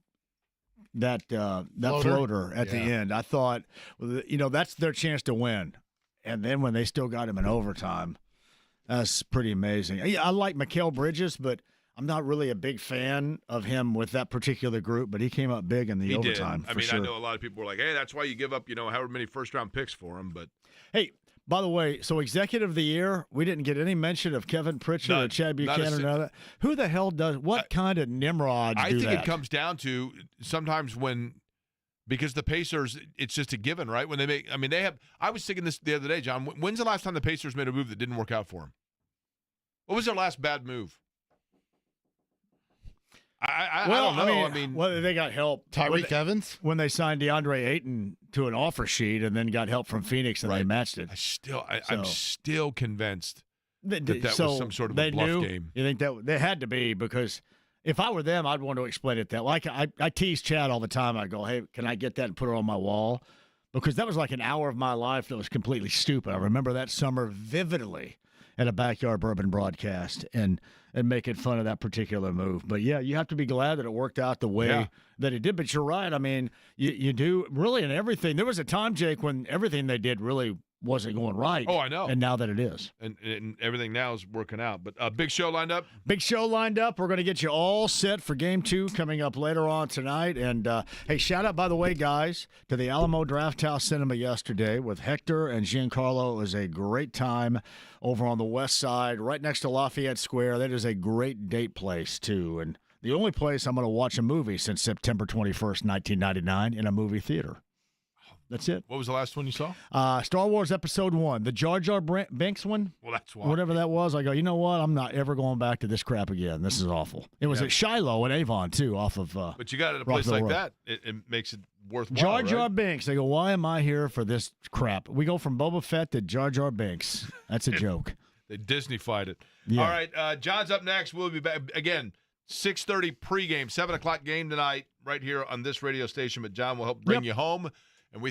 Speaker 9: that floater at the end, I thought, that's their chance to win. And then when they still got him in overtime, that's pretty amazing. I like Mikal Bridges, but I'm not really a big fan of him with that particular group, but he came up big in the overtime.
Speaker 1: I know a lot of people were like, hey, that's why you give up, however many first-round picks for him. But
Speaker 9: hey, by the way, so Executive of the Year, we didn't get any mention of Kevin Pritchard or Chad Buchanan or none of that. Who the hell does – what kind of Nimrods do that?
Speaker 1: I think it comes down to sometimes because the Pacers, it's just a given, right? When they have – I was thinking this the other day, John. When's the last time the Pacers made a move that didn't work out for them? What was their last bad move? I don't know.
Speaker 9: Well, they got help.
Speaker 2: Tyreek Evans?
Speaker 9: When they signed DeAndre Ayton to an offer sheet and then got help from Phoenix and they matched it.
Speaker 1: I'm still convinced that was some sort of a bluff game.
Speaker 9: You think that they had to be, because if I were them, I'd want to explain it that. Like I tease Chad all the time. I go, hey, can I get that and put it on my wall? Because that was like an hour of my life that was completely stupid. I remember that summer vividly at a Backyard Bourbon broadcast and making fun of that particular move. But, yeah, you have to be glad that it worked out the way that it did. But you're right. I mean, you do really in everything. There was a time, Jake, when everything they did really wasn't going right.
Speaker 1: Oh, I know.
Speaker 9: And now that it is.
Speaker 1: And everything now is working out. But big show lined up?
Speaker 9: Big show lined up. We're going to get you all set for Game 2 coming up later on tonight. And, hey, shout out, by the way, guys, to the Alamo Drafthouse Cinema yesterday with Hector and Giancarlo. It was a great time over on the west side, right next to Lafayette Square. That is a great date place, too. And the only place I'm going to watch a movie since September 21st, 1999 in a movie theater. That's it.
Speaker 1: What was the last one you saw?
Speaker 9: Star Wars Episode 1, the Jar Jar Binks one.
Speaker 1: Well, that's why.
Speaker 9: Whatever that was, I go, you know what? I'm not ever going back to this crap again. This is awful. It was at Shiloh and Avon, too, off of
Speaker 1: But you got it at a place like that, it makes it worthwhile,
Speaker 9: Jar Jar
Speaker 1: right?
Speaker 9: Binks. They go, why am I here for this crap? We go from Boba Fett to Jar Jar Binks. That's a joke.
Speaker 1: They Disney-fied it.
Speaker 9: Yeah.
Speaker 1: All right, John's up next. We'll be back. Again, 6:30 pregame, 7 o'clock game tonight right here on this radio station. But John will help bring you home. And we